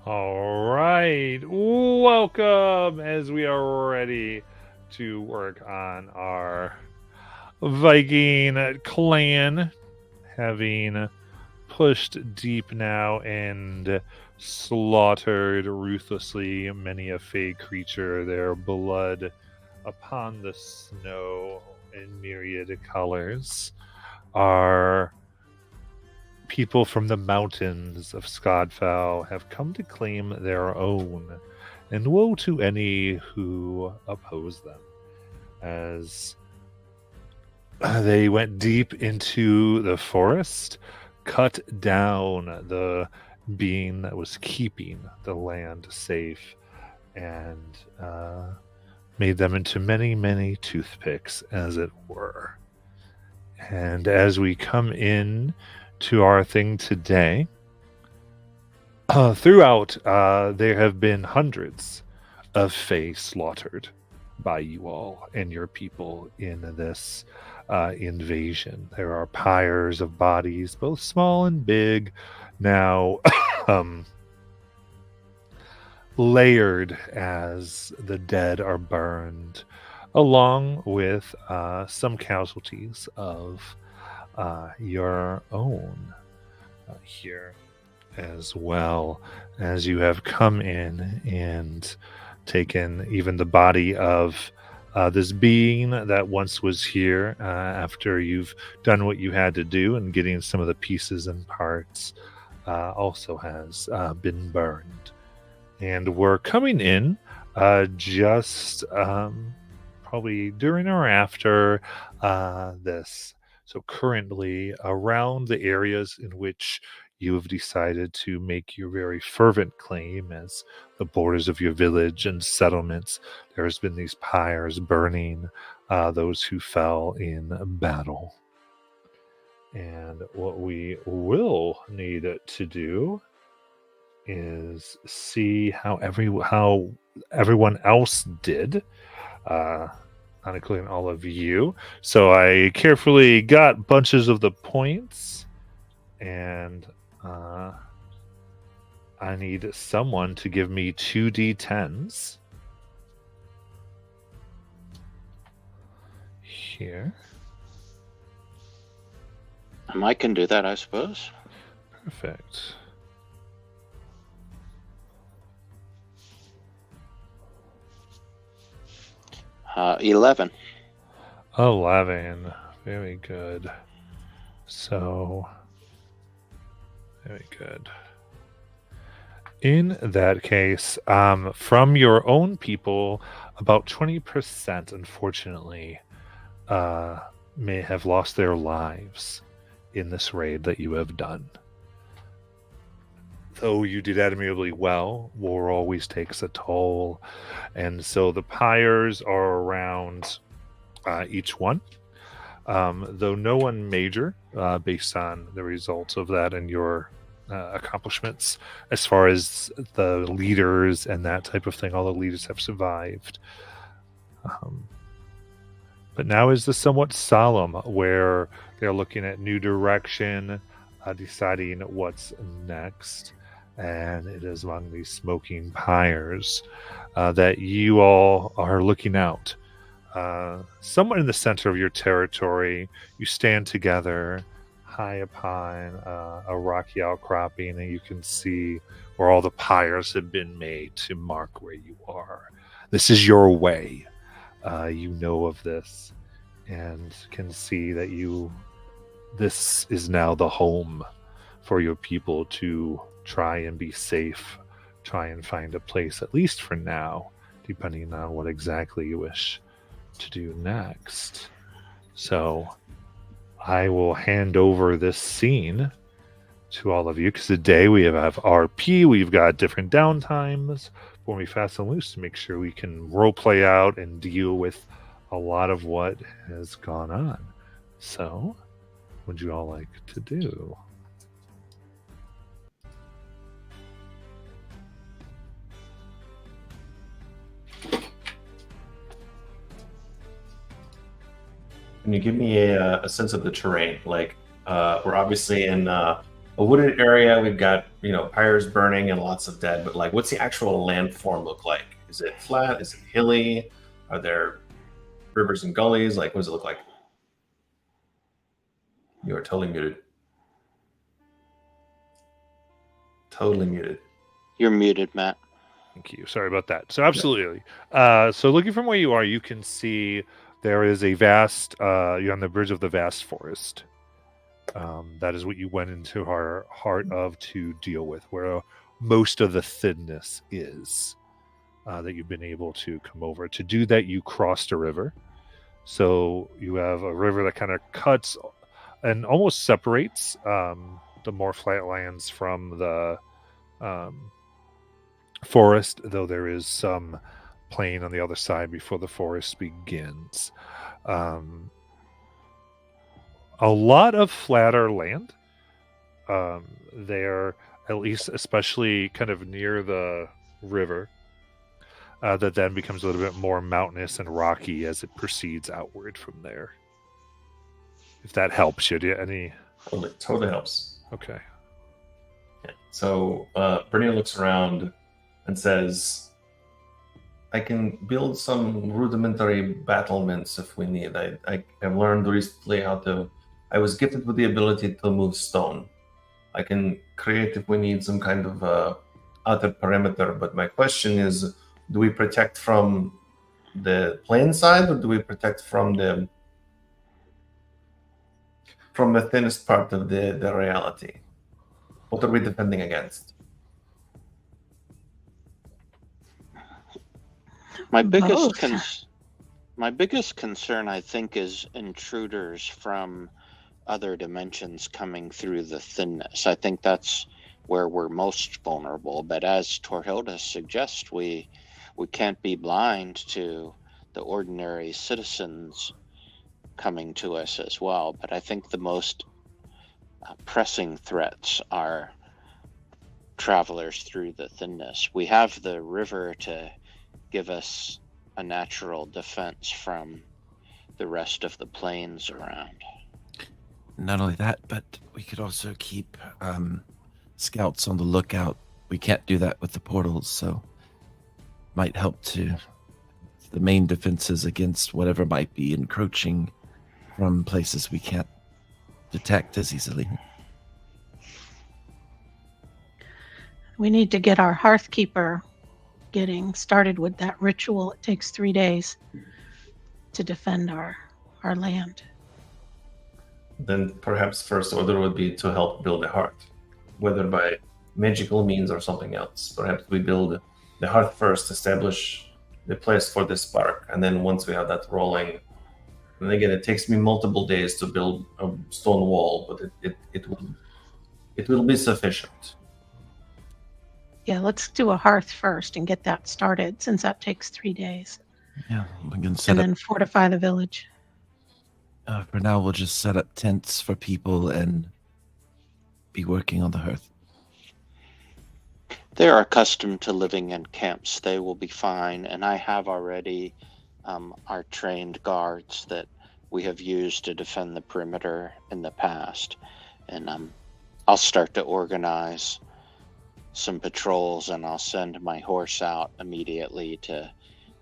All right. Welcome as we are ready to work on our Viking clan, having pushed deep now and slaughtered ruthlessly many a fey creature, their blood upon the snow in myriad colors. Our people from the mountains of Skodfell have come to claim their own, and woe to any who oppose them, as they went deep into the forest, cut down the being that was keeping the land safe, and made them into many, many toothpicks, as it were. And as we come in to our thing today, throughout, there have been hundreds of Fae slaughtered by you all and your people in this invasion. There are pyres of bodies, both small and big, now layered as the dead are burned, along with some casualties of your own here, as well, as you have come in and taken even the body of this being that once was here, after you've done what you had to do and getting some of the pieces and parts, also has been burned. And we're coming in just probably during or after this. So currently, around the areas in which you have decided to make your very fervent claim as the borders of your village and settlements, there has been these pyres burning those who fell in battle. And what we will need to do is see how everyone else did, not including all of you. So I carefully got bunches of the points, and I need someone to give me 2d10s here. I can do that, I suppose. Perfect. Uh, 11. 11. Very good. So, very good. In that case, from your own people, about 20%, unfortunately, may have lost their lives in this raid that you have done. Though you did admirably well, war always takes a toll. And so the pyres are around each one. Though no one major, based on the results of that and your accomplishments, as far as the leaders and that type of thing. All the leaders have survived. But now is the somewhat solemn, where they're looking at new direction, deciding what's next. And it is among these smoking pyres that you all are looking out. Somewhere in the center of your territory, you stand together high upon a rocky outcropping, and you can see where all the pyres have been made to mark where you are. This is your way. You know of this and can see that this is now the home for your people to try and be safe, try and find a place, at least for now, depending on what exactly you wish to do next. So I will hand over this scene to all of you, because today we have RP, we've got different downtimes when we fast and loose to make sure we can role play out and deal with a lot of what has gone on. So, what would you all like to do? Can you give me a sense of the terrain? Like, we're obviously in a wooded area. We've got, pyres burning and lots of dead. But like, what's the actual landform look like? Is it flat? Is it hilly? Are there rivers and gullies? Like, what does it look like? You are totally muted. Totally muted. You're muted, Matt. Thank you. Sorry about that. So absolutely. So looking from where you are, you can see there is a vast. You're on the bridge of the vast forest. That is what you went into our heart of to deal with, where most of the thinness is that you've been able to come over. To do that, you crossed a river. So you have a river that kind of cuts and almost separates the more flat lands from the forest, though there is some plain on the other side before the forest begins. A lot of flatter land there, at least especially kind of near the river, that then becomes a little bit more mountainous and rocky as it proceeds outward from there. If that helps you. Do you any? Totally helps. Okay. Yeah. So Bernier looks around and says, I can build some rudimentary battlements if we need. I have learned recently I was gifted with the ability to move stone. I can create, if we need, some kind of outer perimeter. But my question is, do we protect from the plain side, or do we protect from the thinnest part of the reality? What are we defending against? My biggest concern, I think, is intruders from other dimensions coming through the thinness. I think that's where we're most vulnerable. But as Torhilda suggests, we can't be blind to the ordinary citizens coming to us as well. But I think the most pressing threats are travelers through the thinness. We have the river to give us a natural defense from the rest of the plains around. Not only that, but we could also keep scouts on the lookout. We can't do that with the portals, so might help to the main defenses against whatever might be encroaching from places we can't detect as easily. We need to get our Hearthkeeper getting started with that ritual. It takes 3 days to defend our land. Then perhaps first order would be to help build a hearth, whether by magical means or something else. Perhaps we build the hearth first, establish the place for the spark, and then once we have that rolling, and again, it takes me multiple days to build a stone wall, but it will be sufficient. Yeah, let's do a hearth first and get that started, since that takes 3 days. Yeah, we can set And up. then fortify the village. For now, we'll just set up tents for people and be working on the hearth. They're accustomed to living in camps. They will be fine. And I have already our trained guards that we have used to defend the perimeter in the past. And I'll start to organize some patrols, and I'll send my horse out immediately to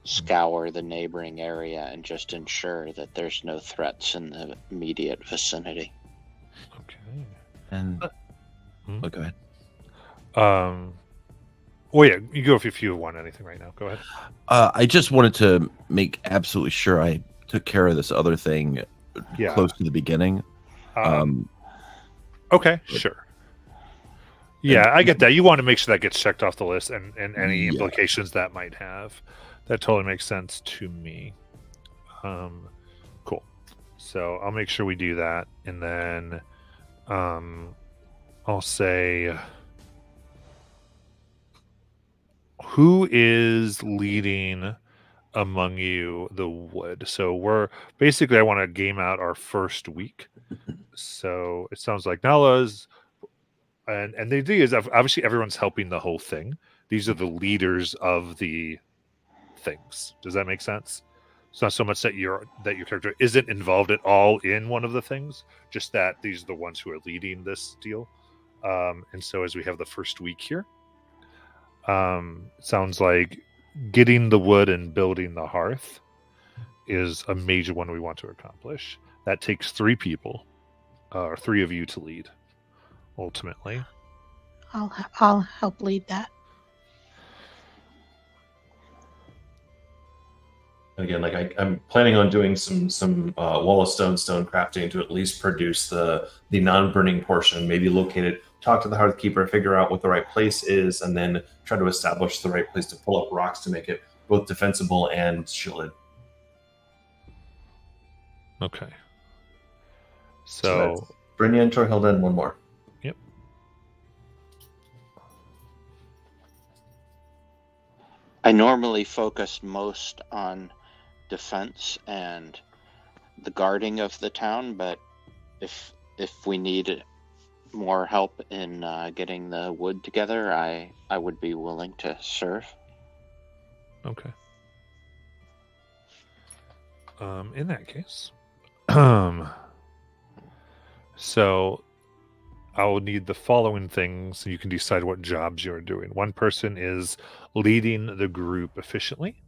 scour the neighboring area and just ensure that there's no threats in the immediate vicinity. Okay. And go ahead. Well, yeah, you go if you want anything right now. Go ahead. I just wanted to make absolutely sure I took care of this other thing close to the beginning. Okay, sure. Yeah, I get that. You want to make sure that gets checked off the list and any implications that might have. That totally makes sense to me. Cool. So I'll make sure we do that. And then I'll say, who is leading among you the wood? So I want to game out our first week. So it sounds like Nala's, and the idea is obviously everyone's helping the whole thing. These are the leaders of the things. Does that make sense? It's not so much that your character isn't involved at all in one of the things, just that these are the ones who are leading this deal. And so as we have the first week here, sounds like getting the wood and building the hearth is a major one we want to accomplish. That takes 3 people, or 3 of you to lead, ultimately. I'll help lead that. Again, like I'm planning on doing some wall of stone crafting to at least produce the non-burning portion. Maybe locate it, talk to the Hearthkeeper, figure out what the right place is, and then try to establish the right place to pull up rocks to make it both defensible and shielded. Okay. So Brynja and Torhilda and one more. Yep. I normally focus most on defense and the guarding of the town, but if we need more help in getting the wood together, I would be willing to serve. Okay. In that case, so I'll need the following things so you can decide what jobs you're doing. One person is leading the group efficiently,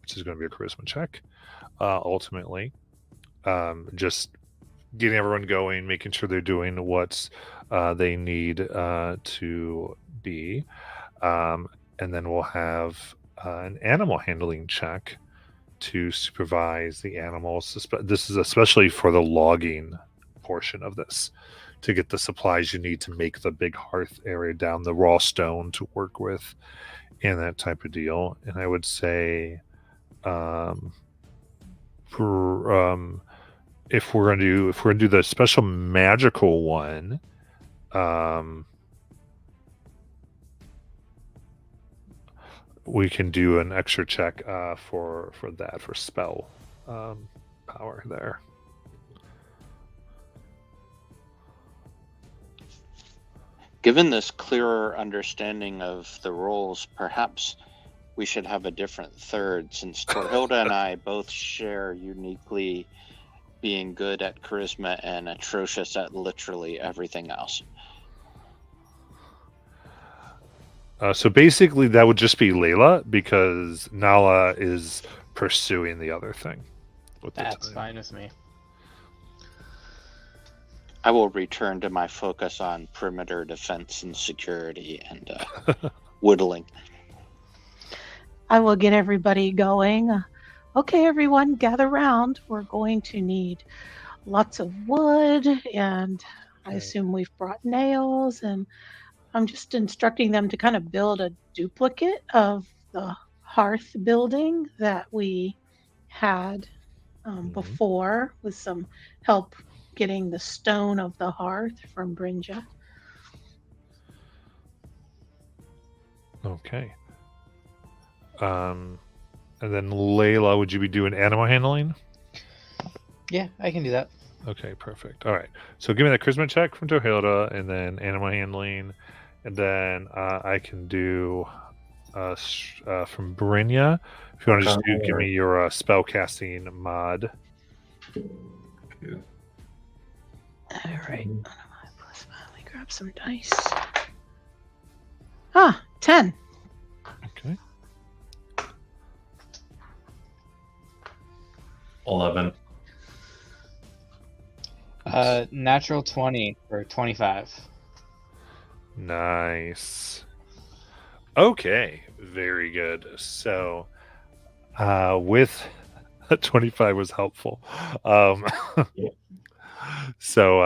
which is going to be a charisma check. Ultimately, just getting everyone going, making sure they're doing what they need to be. And then we'll have an animal handling check to supervise the animals. This is especially for the logging portion of this, to get the supplies you need to make the big hearth area down, the raw stone to work with, and that type of deal. And I would say, if we're gonna do the special magical one, we can do an extra check for that, for spell power there. Given this clearer understanding of the roles, perhaps we should have a different third, since Torhilda and I both share uniquely being good at charisma and atrocious at literally everything else. So basically that would just be Layla, because Nala is pursuing the other thing. That's fine with me. I will return to my focus on perimeter defense and security and whittling. I will get everybody going. Okay, everyone, gather round. We're going to need lots of wood, and I assume we've brought nails, and I'm just instructing them to kind of build a duplicate of the hearth building that we had before, with some help getting the stone of the hearth from Brynja. Okay. And then Layla, would you be doing animal handling? Yeah, I can do that. Okay, perfect. All right. So give me that charisma check from Torhilda, and then animal handling, and then I can do from Brynja. If you want to just give me your spell casting mod. All right. Mm-hmm. Plus 5. Let me grab some dice. 10. Okay. 11. Natural 20 for 25. Nice. Okay, very good. So, with 25 was helpful. Yeah. So,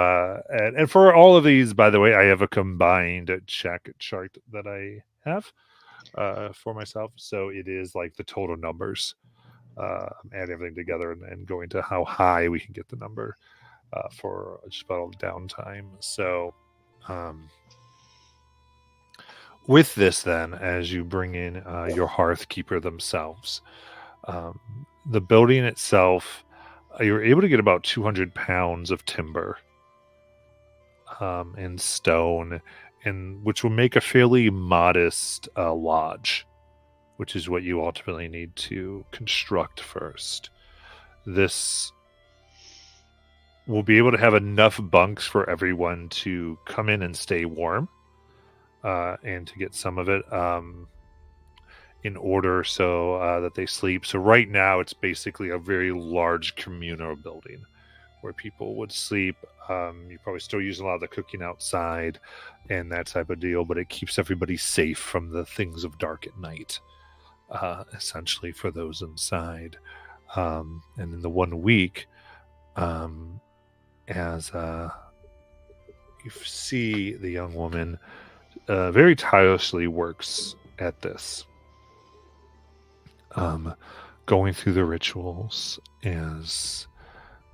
and for all of these, by the way, I have a combined check chart that I have for myself. So it is like the total numbers, add everything together and going to how high we can get the number for spell downtime. So, with this, then, as you bring in your Hearthkeeper themselves, the building itself, you're able to get about 200 pounds of timber and stone, and which will make a fairly modest lodge, which is what you ultimately need to construct first. This will be able to have enough bunks for everyone to come in and stay warm, and to get some of it in order so that they sleep. So right now it's basically a very large communal building where people would sleep. You're probably still using a lot of the cooking outside and that type of deal, but it keeps everybody safe from the things of dark at night, essentially for those inside. And in the 1 week, as you see the young woman very tirelessly works at this, going through the rituals as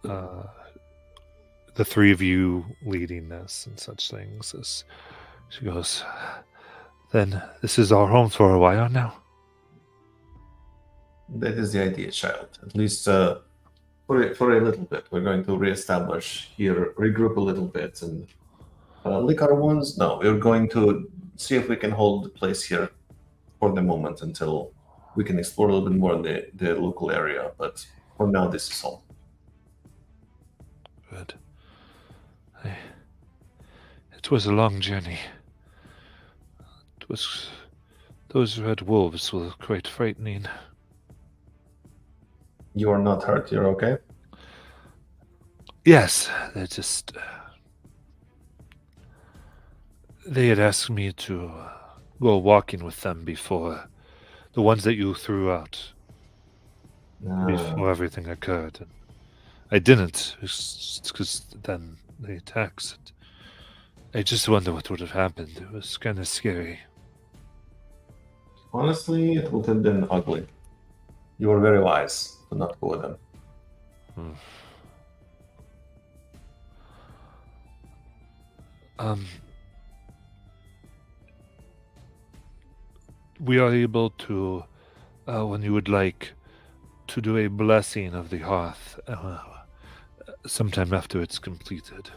the three of you leading this and such things. As she goes, then this is our home for a while now. That is the idea, child. At least for a little bit. We're going to reestablish here, regroup a little bit, and lick our wounds. No, we're going to see if we can hold the place here for the moment until we can explore a little bit more in the local area. But for now, this is all. Good. It was a long journey. Those red wolves were quite frightening. You are not hurt. You're okay? Yes, they had asked me to go walking with them before the ones that you threw out before everything occurred. And I didn't, because then the attacks. I just wonder what would have happened. It was kind of scary. Honestly, it would have been ugly. You were very wise to not go with them. We are able to, when you would like, to do a blessing of the hearth sometime after it's completed.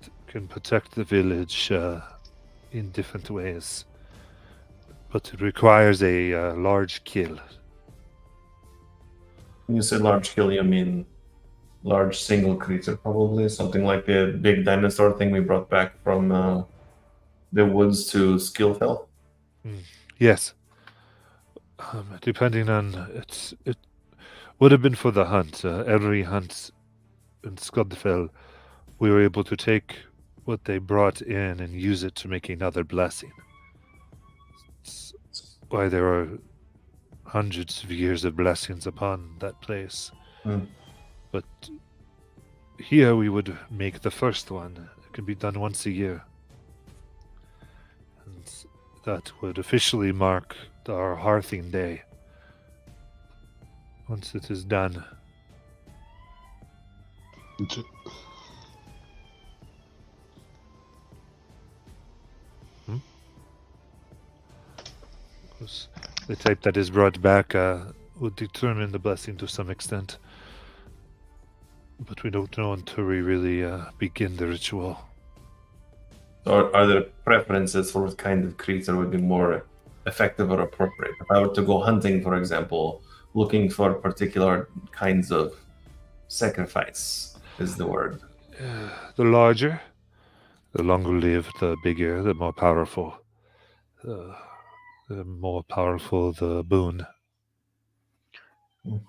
It can protect the village in different ways, but it requires a large kill. When you say large kill, you mean large single creature, probably? Something like the big dinosaur thing we brought back from the woods to Skillfell? Yes. Depending on it would have been for the hunt. Every hunt in Skillfell, we were able to take what they brought in and use it to make another blessing. It's why there are hundreds of years of blessings upon that place. But here we would make the first one. It can be done once a year. And that would officially mark our hearthing day. Once it is done. The type that is brought back would determine the blessing to some extent. But we don't know until we really begin the ritual. Or are there preferences for what kind of creature would be more effective or appropriate? If I were to go hunting, for example, looking for particular kinds of sacrifice is the word. The larger, the longer lived, the bigger, the more powerful. The more powerful the boon.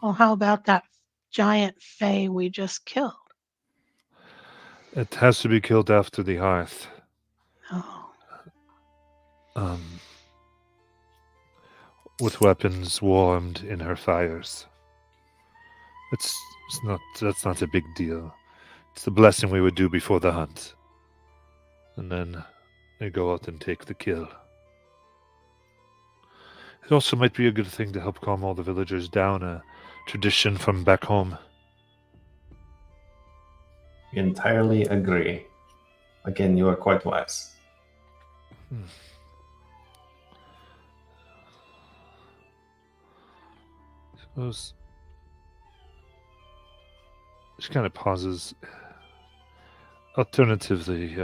Well, how about that giant fae we just killed? It has to be killed after the hearth. Oh. With weapons warmed in her fires. That's not a big deal. It's the blessing we would do before the hunt. And then they go out and take the kill. It also might be a good thing to help calm all the villagers down, a tradition from back home. Entirely agree. Again, you are quite wise. Suppose she kind of pauses. Alternatively,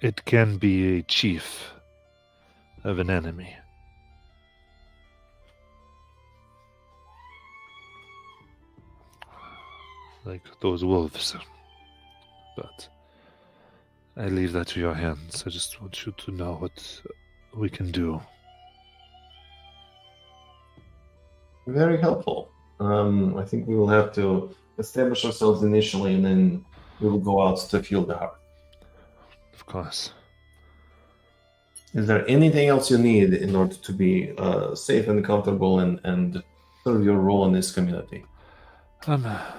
it can be a chief of an enemy. Like those wolves. But I leave that to your hands. I just want you to know what we can do. Very helpful. I think we will have to establish ourselves initially, and then we will go out to fuel the heart. Of course. Is there anything else you need in order to be safe and comfortable and serve your role in this community? I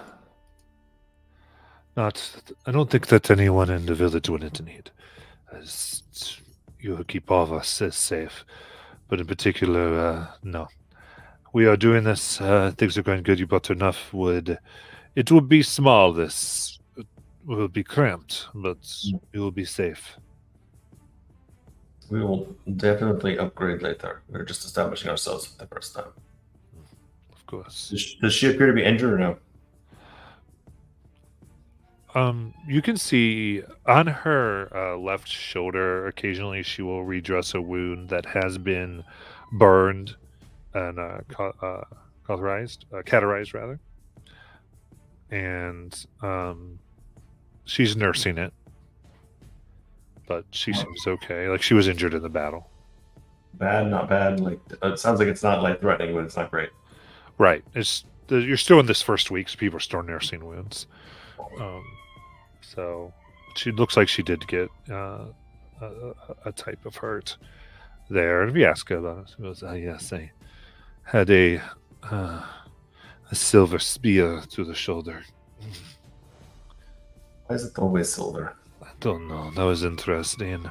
don't think that anyone in the village would need. As you keep all of us as safe. But in particular, no. We are doing this. Things are going good. You brought enough wood. It will be small. This will be cramped, but you will be safe. We will definitely upgrade later. We're just establishing ourselves for the first time. Of course. Does she appear to be injured or no? You can see on her left shoulder, occasionally she will redress a wound that has been burned and cauterized rather. And she's nursing it, but she seems okay. Like she was injured in the battle. Bad, not bad. Like it sounds like it's not life threatening, but it's not great. Right. You're still in this first week, so people are still nursing wounds. So she looks like she did get a type of hurt there. And if you ask her about it, she goes, yes, I had a silver spear through the shoulder. Why is it always silver? I don't know. That was interesting.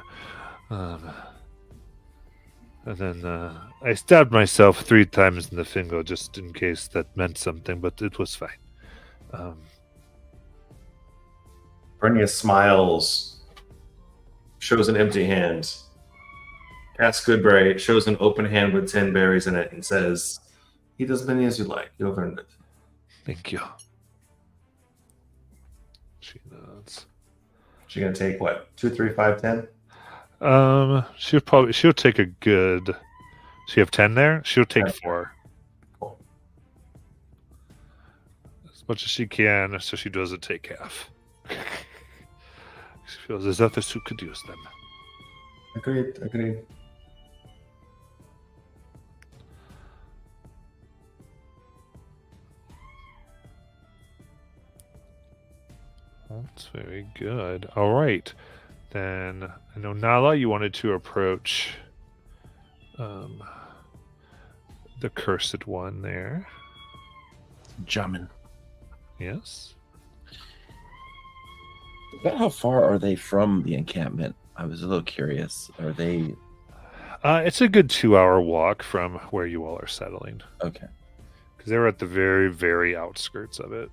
And then I stabbed myself 3 times in the finger just in case that meant something, but it was fine. Bernia smiles, shows an empty hand. Cass Goodberry shows an open hand with 10 berries in it and says, "Eat as many as you like. You've earned it." Thank you. She nods. She's gonna take what? 2, 3, 5, 10? She'll take a good. So you have 10 there? She'll take 4. Cool. As much as she can, so she doesn't take half. She feels as if others who could use them. Agreed. That's very good. All right. Then I know Nala, you wanted to approach the cursed one there. Jamin. Yes. About how far are they from the encampment? I was a little curious. Are they... It's a good 2-hour walk from where you all are settling. Okay. Because they're at the very, very outskirts of it.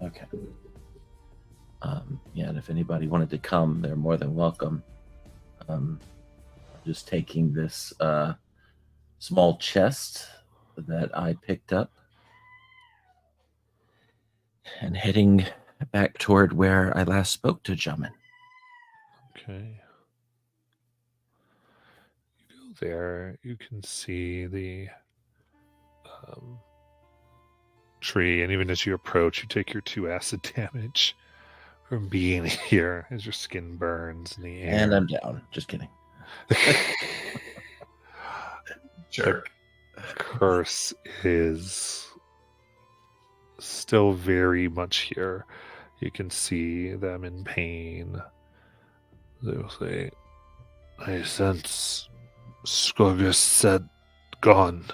Okay. Yeah, and if anybody wanted to come, they're more than welcome. Just taking this small chest that I picked up and heading back toward where I last spoke to Jamin. Okay. You go there, you can see the tree, and even as you approach, you take your 2 acid damage from being here as your skin burns in the air. And I'm down. Just kidding. Jerk. Curse is still very much here. You can see them in pain. They'll say, "I sense Scorgus said gone."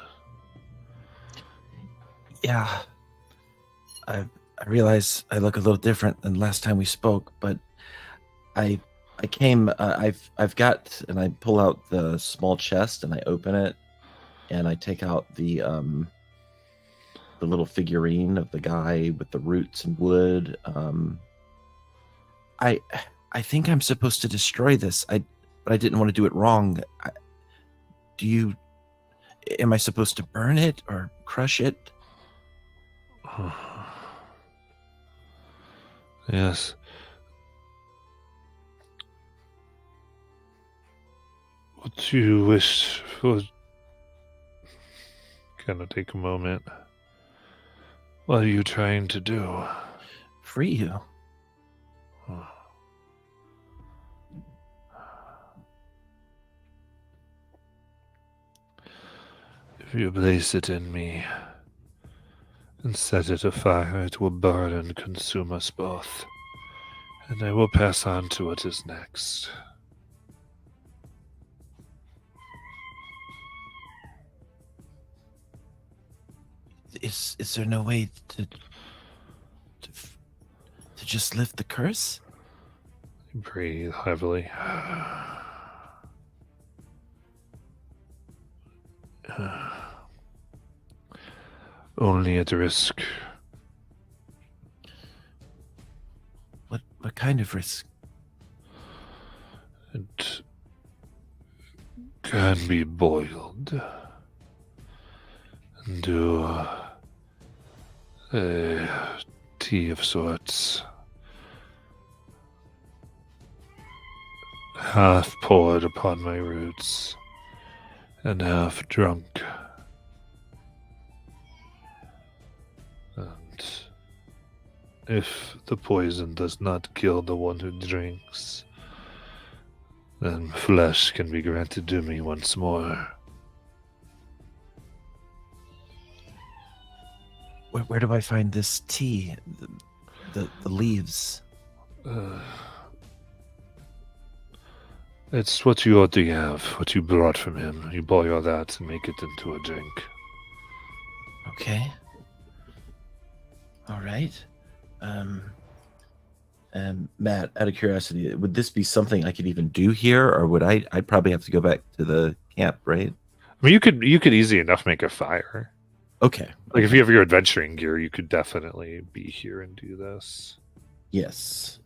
Yeah. I realize I look a little different than last time we spoke, but I came. I've got, and I pull out the small chest and I open it, and I take out the little figurine of the guy with the roots and wood. I think I'm supposed to destroy this. But I didn't want to do it wrong. Am I supposed to burn it or crush it? Yes. What do you wish for? Gonna take a moment. What are you trying to do? Free you. If you place it in me and set it afire, it will burn and consume us both, and I will pass on to what is next. Is there no way to just lift the curse? Breathe heavily. Only at risk. What kind of risk? It can be boiled into a tea of sorts. Half poured upon my roots and half drunk. And if the poison does not kill the one who drinks, then flesh can be granted to me once more. Where do I find this tea? The leaves. It's what you already have, what you brought from him. You boil that and make it into a drink. Okay. All right. Matt, out of curiosity, would this be something I could even do here, or would I'd probably have to go back to the camp, right? I mean, you could easy enough make a fire. Okay. Like if you have your adventuring gear, you could definitely be here and do this. Yes.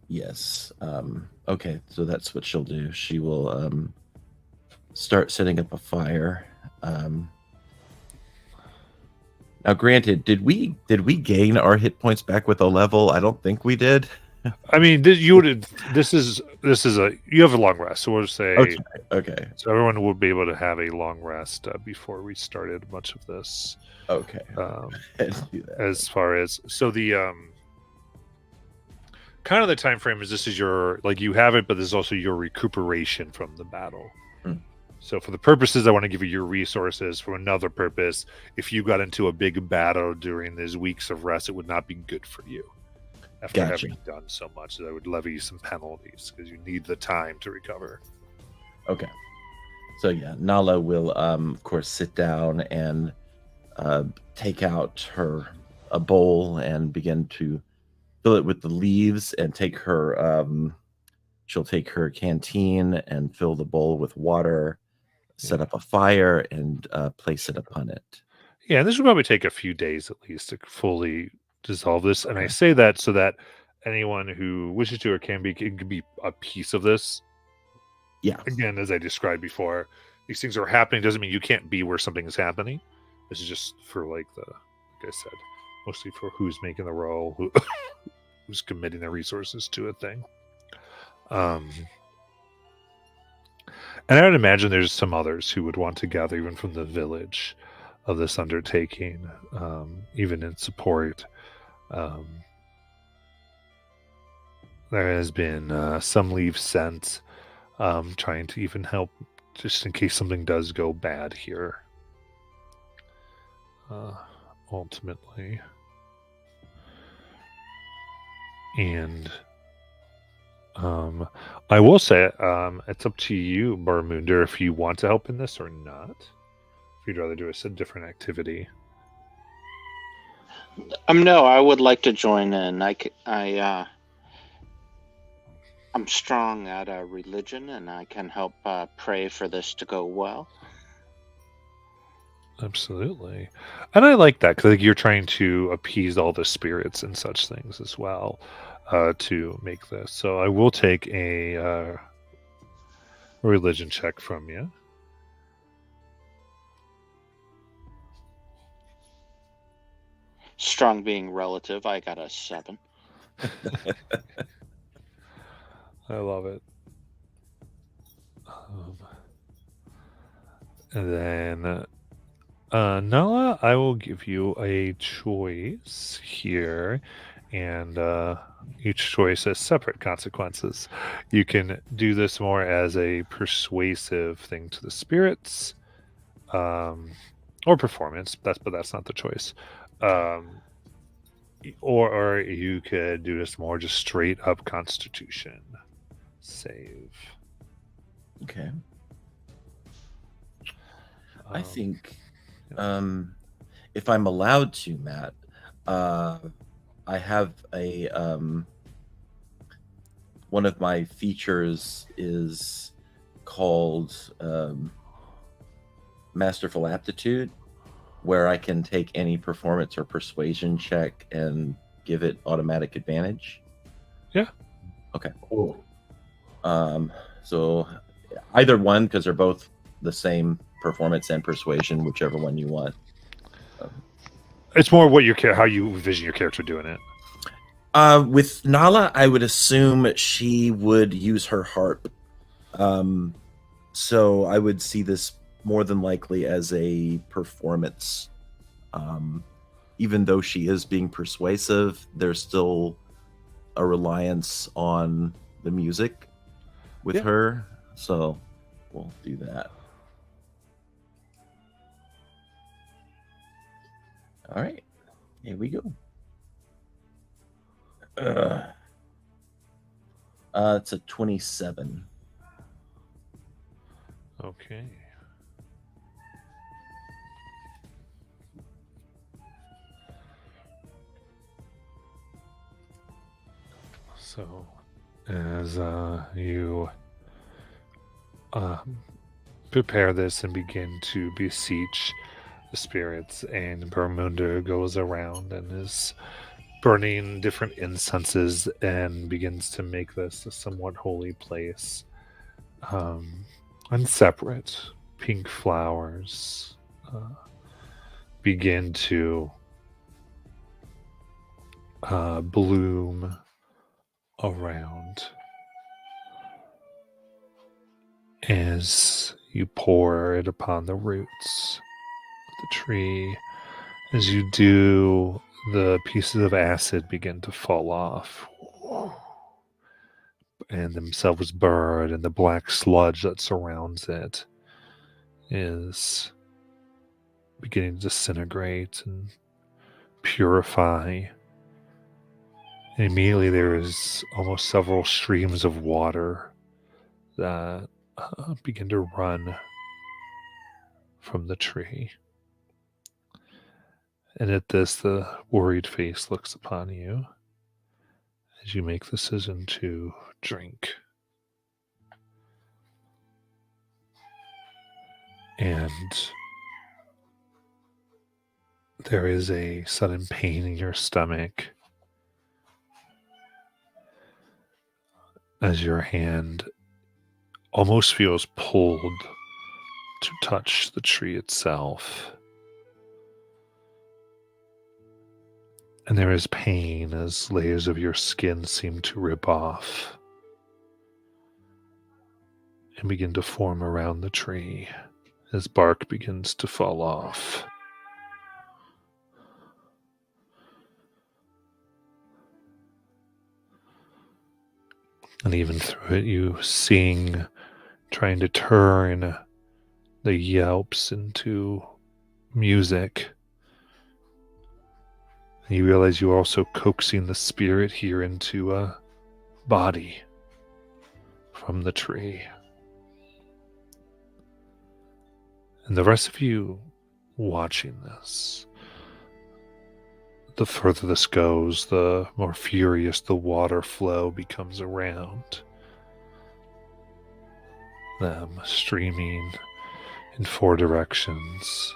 Okay, so that's what she'll do. She will start setting up a fire. Now, granted, did we gain our hit points back with a level? I don't think we did. I mean, this is you have a long rest, so we'll just say Okay. So everyone would be able to have a long rest before we started much of this. Okay. Let's do that. As far as the kind of the time frame is this is your you have it, but this is also your recuperation from the battle. So for the purposes, I want to give you your resources. For another purpose, if you got into a big battle during these weeks of rest, it would not be good for you. After having done so much, that I would levy some penalties because you need the time to recover. Okay. So yeah, Nala will of course sit down and take out a bowl and begin to fill it with the leaves and take her she'll take her canteen and fill the bowl with water, set up a fire, and place it upon it. Yeah, and this will probably take a few days at least to fully dissolve this. And I say that so that anyone who wishes to or can be a piece of this. Yeah. Again, as I described before, these things are happening doesn't mean you can't be where something is happening. This is just for like I said, mostly for who's making the roll, who's committing their resources to a thing. And I would imagine there's some others who would want to gather even from the village of this undertaking, even in support. There has been some leave sent, trying to even help just in case something does go bad here. Ultimately. And I will say it's up to you, Barmunder, if you want to help in this or not. If you'd rather do a different activity. No, I would like to join in. I'm strong at religion, and I can help pray for this to go well. Absolutely. And I like that because you're trying to appease all the spirits and such things as well to make this. So I will take a religion check from you. Strong being relative, I got a 7. I love it. And then Nala, I will give you a choice here, and each choice has separate consequences. You can do this more as a persuasive thing to the spirits, or performance. But that's not the choice. Or you could do this more just straight up Constitution save. Okay. I Um, think if I'm allowed to, Matt, I have a one of my features is called Masterful Aptitude, where I can take any performance or persuasion check and give it automatic advantage. Yeah. Okay. Cool. So either one, because they're both the same performance and persuasion, whichever one you want. It's more what how you envision your character doing it. With Nala, I would assume she would use her harp. So I would see this more than likely as a performance. Even though she is being persuasive, there's still a reliance on the music with her. So we'll do that. All right, here we go. It's a 27. Okay. So, as you prepare this and begin to beseech the spirits, and Bermuda goes around and is burning different incenses and begins to make this a somewhat holy place. And separate pink flowers begin to bloom around as you pour it upon the roots of the tree. As you do, the pieces of acid begin to fall off and themselves burn, and the black sludge that surrounds it is beginning to disintegrate and purify. And immediately there is almost several streams of water that begin to run from the tree. And at this, the worried face looks upon you as you make the decision to drink. And there is a sudden pain in your stomach as your hand almost feels pulled to touch the tree itself. And there is pain as layers of your skin seem to rip off and begin to form around the tree as bark begins to fall off. And even through it, you sing, trying to turn the yelps into music. And you realize you're also coaxing the spirit here into a body from the tree. And the rest of you watching this, the further this goes, the more furious the water flow becomes around them, streaming in 4 directions,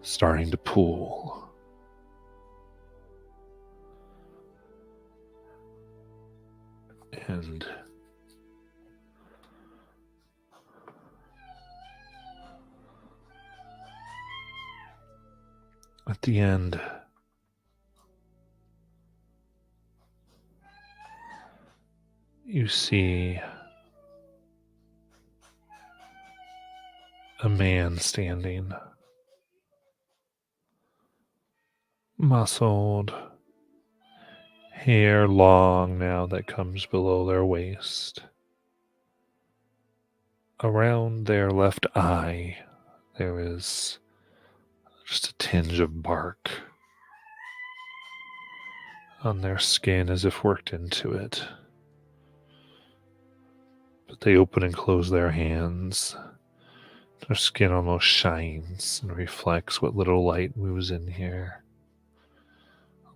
starting to pool. And at the end, you see a man standing, muscled, hair long now that comes below their waist. Around their left eye, there is just a tinge of bark on their skin as if worked into it. But they open and close their hands. Their skin almost shines and reflects what little light moves in here.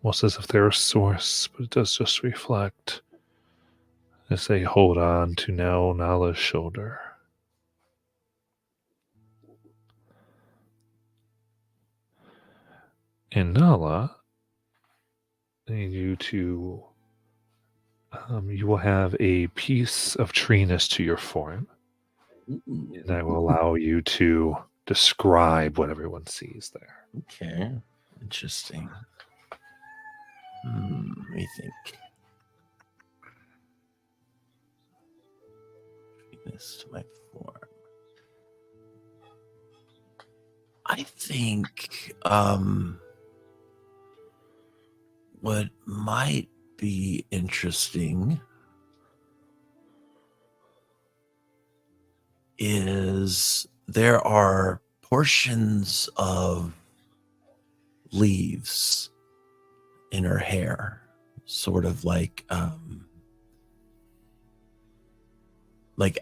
Almost as if they're a source, but it does just reflect as they hold on to now Nala's shoulder. And Nala, I need you to, you will have a piece of treeness to your form, and I will allow you to describe what everyone sees there. Okay. Interesting. Let me think. This to my form. I think what might be interesting is there are portions of leaves in her hair, sort of like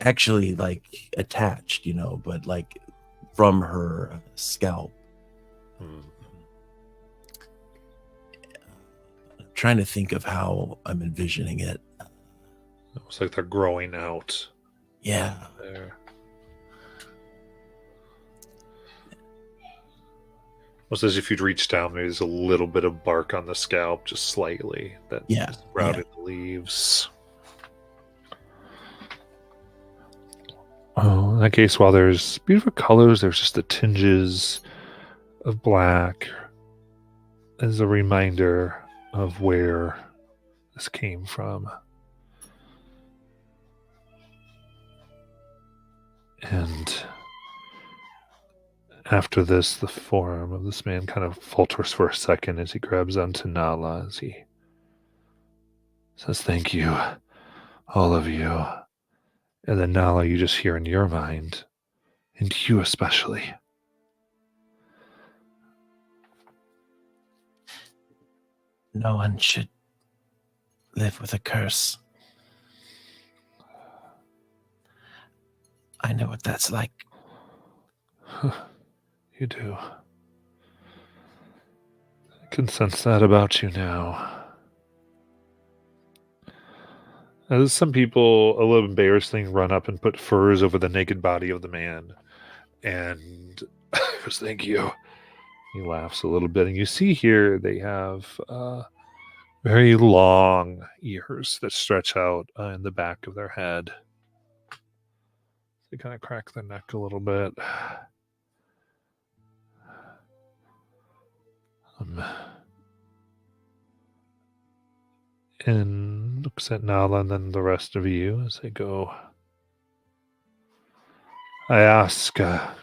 actually like attached, but like from her scalp. Trying to think of how I'm envisioning it. Looks like they're growing out. Yeah. There. Almost as if you'd reach down, maybe there's a little bit of bark on the scalp, just slightly, that sprouted leaves. Oh, in that case, while there's beautiful colors, there's just the tinges of black as a reminder of where this came from. And after this, the form of this man kind of falters for a second as he grabs onto Nala as he says, "Thank you, all of you." And then Nala, you just hear in your mind, and you especially. No one should live with a curse. I know what that's like. You do. I can sense that about you now. As some people, a little embarrassing, run up and put furs over the naked body of the man. And goes, "Thank you." He laughs a little bit. And you see here they have very long ears that stretch out in the back of their head. They kind of crack their neck a little bit. And looks at Nala and then the rest of you as they go. "I ask if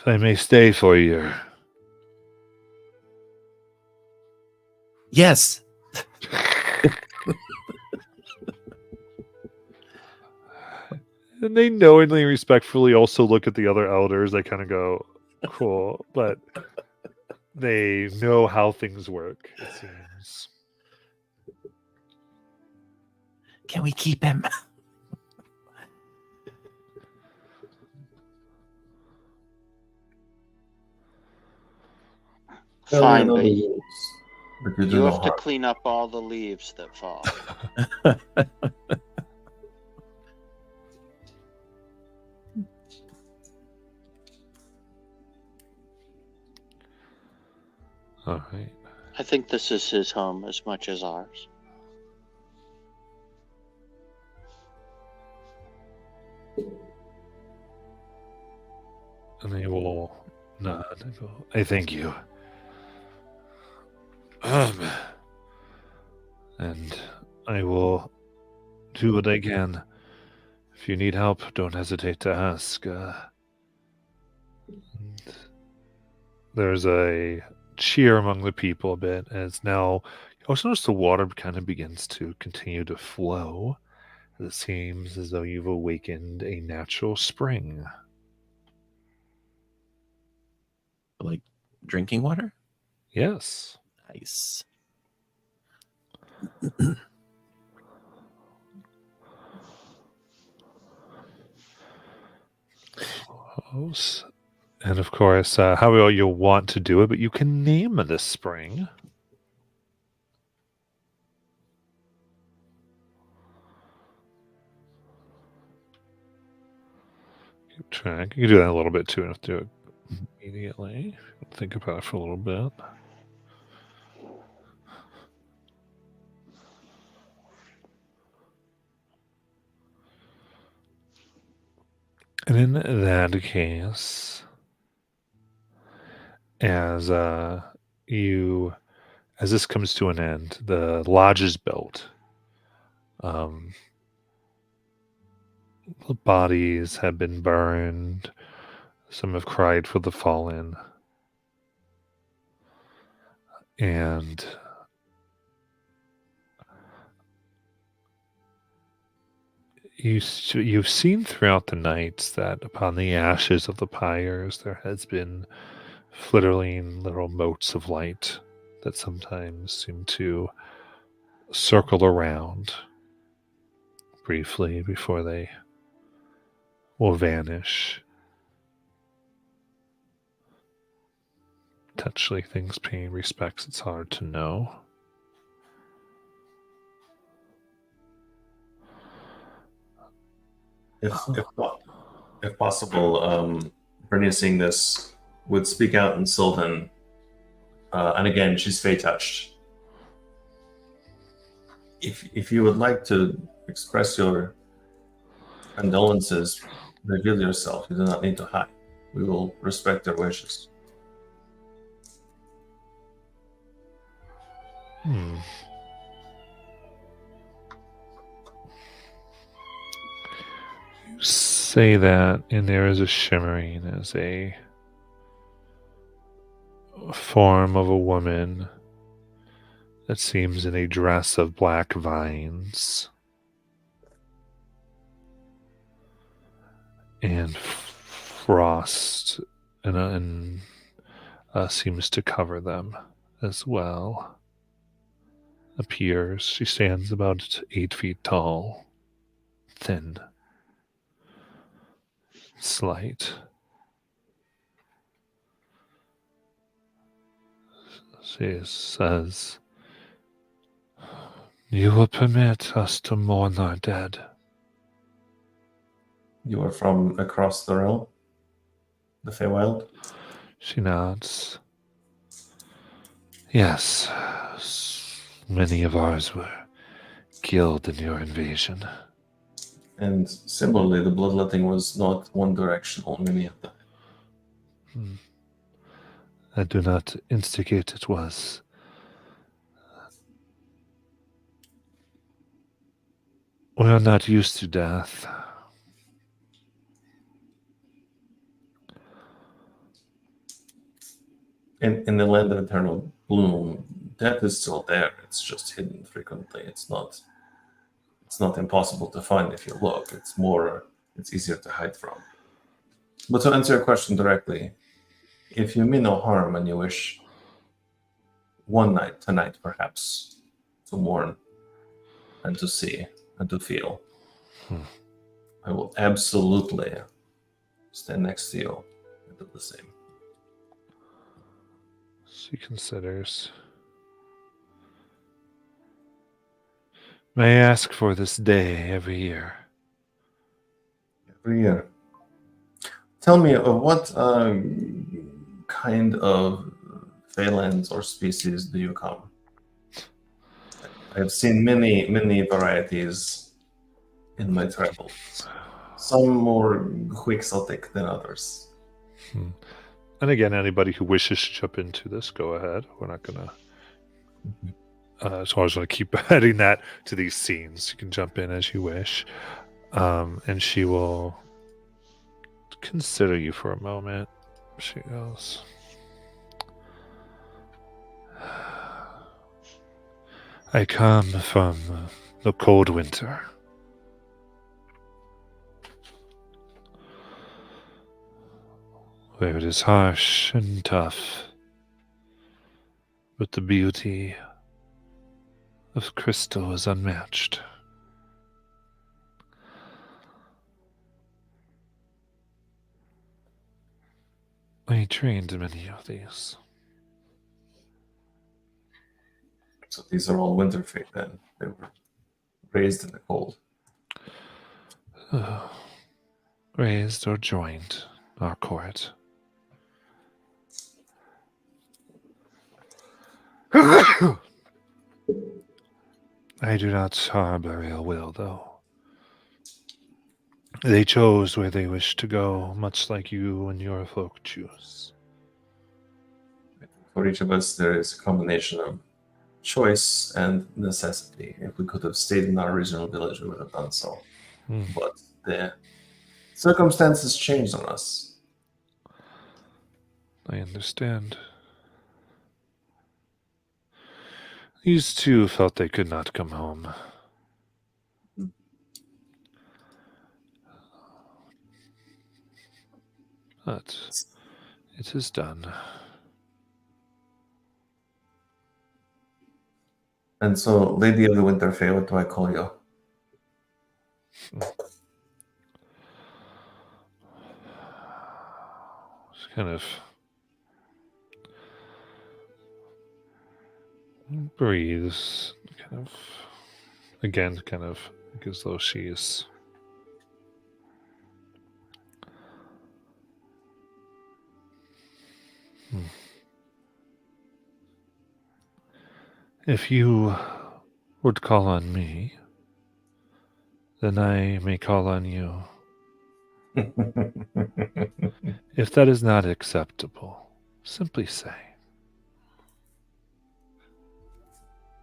I may stay for a year." Yes. And they knowingly, respectfully also look at the other elders. They kind of go, "Cool," but they know how things work, it seems. Can we keep him? Fine, but you you have to clean up all the leaves that fall. All right. I think this is his home as much as ours. And they will nod and go, "I thank you. And I will do what I can. If you need help, don't hesitate to ask." There's a cheer among the people a bit, as now you also notice the water kind of begins to continue to flow. It seems as though you've awakened a natural spring Like drinking water? Yes. Nice. And of course, how will you'll want to do it, but you can name this spring. Keep track. You can do that a little bit too, and have to do it immediately. Think about it for a little bit. And in that case, as this comes to an end, the lodge is built. The bodies have been burned. Some have cried for the fallen. And you've seen throughout the nights that upon the ashes of the pyres there has been flittering little motes of light that sometimes seem to circle around briefly before they will vanish. Potentially things paying respects, it's hard to know. If possible, Bernie, seeing this, would speak out in Sylvan. And again, she's Fey touched. If you would like to express your condolences, reveal yourself. You do not need to hide. We will respect your wishes. You say that, and there is a shimmering as a form of a woman that seems in a dress of black vines and frost and seems to cover them as well. Appears. She stands about 8 feet tall, thin, slight. She says, "You will permit us to mourn our dead." You are from across the realm? The Feywild? She nods. Yes, many of ours were killed in your invasion. And similarly, the bloodletting was not one directional, many of them. I do not instigate it was. We are not used to death. In the land of eternal bloom, death is still there. It's just hidden frequently. It's not impossible to find if you look. It's easier to hide from. But to answer your question directly, if you mean no harm and you wish one night, tonight perhaps, to mourn and to see and to feel, I will absolutely stand next to you and do the same. She considers. May I ask for this day every year? Every year. Tell me, what kind of phalanx or species do you come? I've seen many, many varieties in my travels. Some more quixotic than others. And again, anybody who wishes to jump into this, go ahead. We're not going to... so I was going to keep adding that to these scenes. You can jump in as you wish. And she will consider you for a moment. She goes... I come from the cold winter. where it is harsh and tough, but the beauty of crystal is unmatched. I trained many of these. So these are all Winterfell then. They were raised in the cold. Raised or joined our court. I do not harbor ill will, though. They chose where they wished to go, much like you and your folk choose. For each of us, there is a combination of choice and necessity. If we could have stayed in our original village, we would have done so. But the circumstances changed on us. I understand. These two felt they could not come home. But it is done. And so, Lady of the Winterfell, what do I call you? It's kind of breathes, kind of again, kind of like as though she's If you would call on me, then I may call on you. If that is not acceptable, simply say.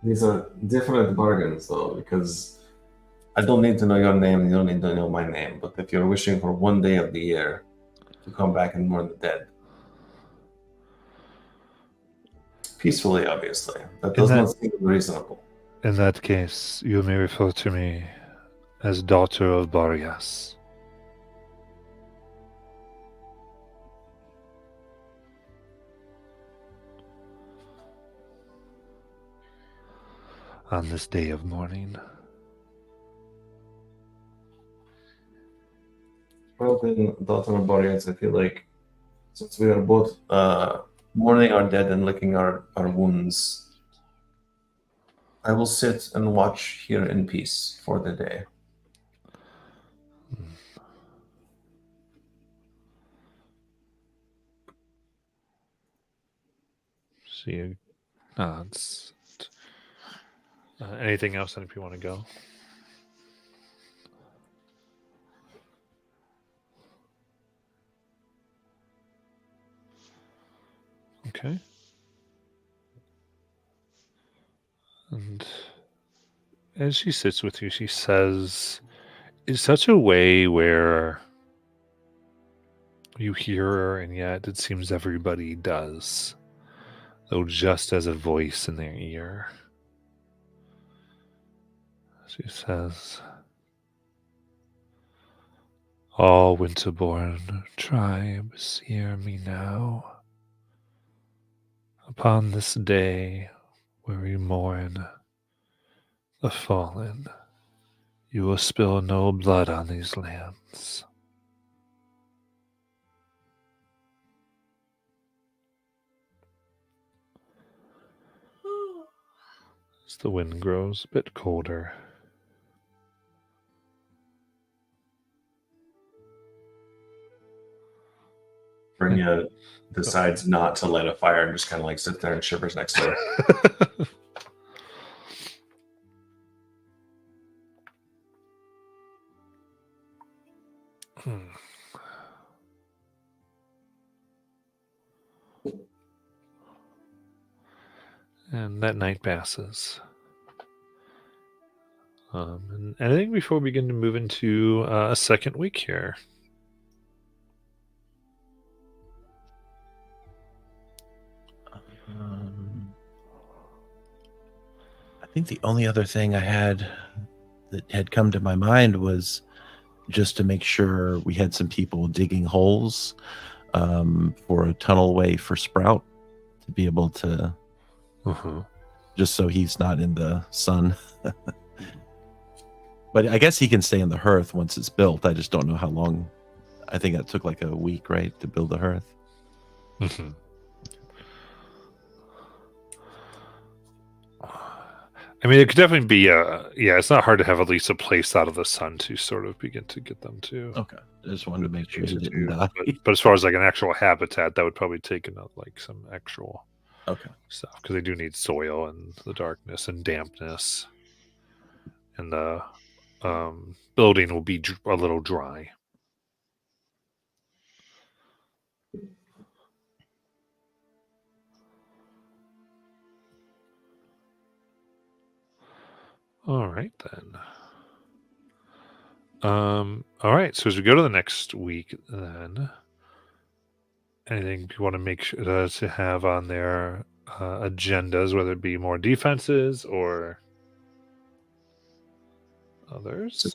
These are different bargains, though, because I don't need to know your name, you don't need to know my name. But if you're wishing for one day of the year to come back and mourn the dead, peacefully, obviously, that does not seem reasonable. In that case, you may refer to me as Daughter of Boreas. On this day of mourning. Well then, Daughter of Boreas, I feel like since we are both mourning our dead and licking our wounds, I will sit and watch here in peace for the day. She nods. Anything else if you want to go? Okay. And as she sits with you, she says, in such a way where you hear her, and yet it seems everybody does, though just as a voice in their ear. She says, all Winterborn tribes hear me now. Upon this day where we mourn the fallen, you will spill no blood on these lands. As the wind grows a bit colder, Brynja decides not to light a fire and just kind of like sit there and shivers next to her. And that night passes. And I think before we begin to move into a second week here. I think the only other thing I had that had come to my mind was just to make sure we had some people digging holes for a tunnel way for Sprout to be able to, just so he's not in the sun. But I guess he can stay in the hearth once it's built. I just don't know how long. I think that took like a week, right, to build the hearth. I mean, it could definitely be it's not hard to have at least a place out of the sun to sort of begin to get them to. Okay, I just wanted to make sure he didn't die. But as far as like an actual habitat, that would probably take like some actual stuff, because they do need soil and the darkness and dampness, and the building will be a little dry. All right, then. All right, so as we go to the next week, then, anything you want to make sure to have on their agendas, whether it be more defenses or others? So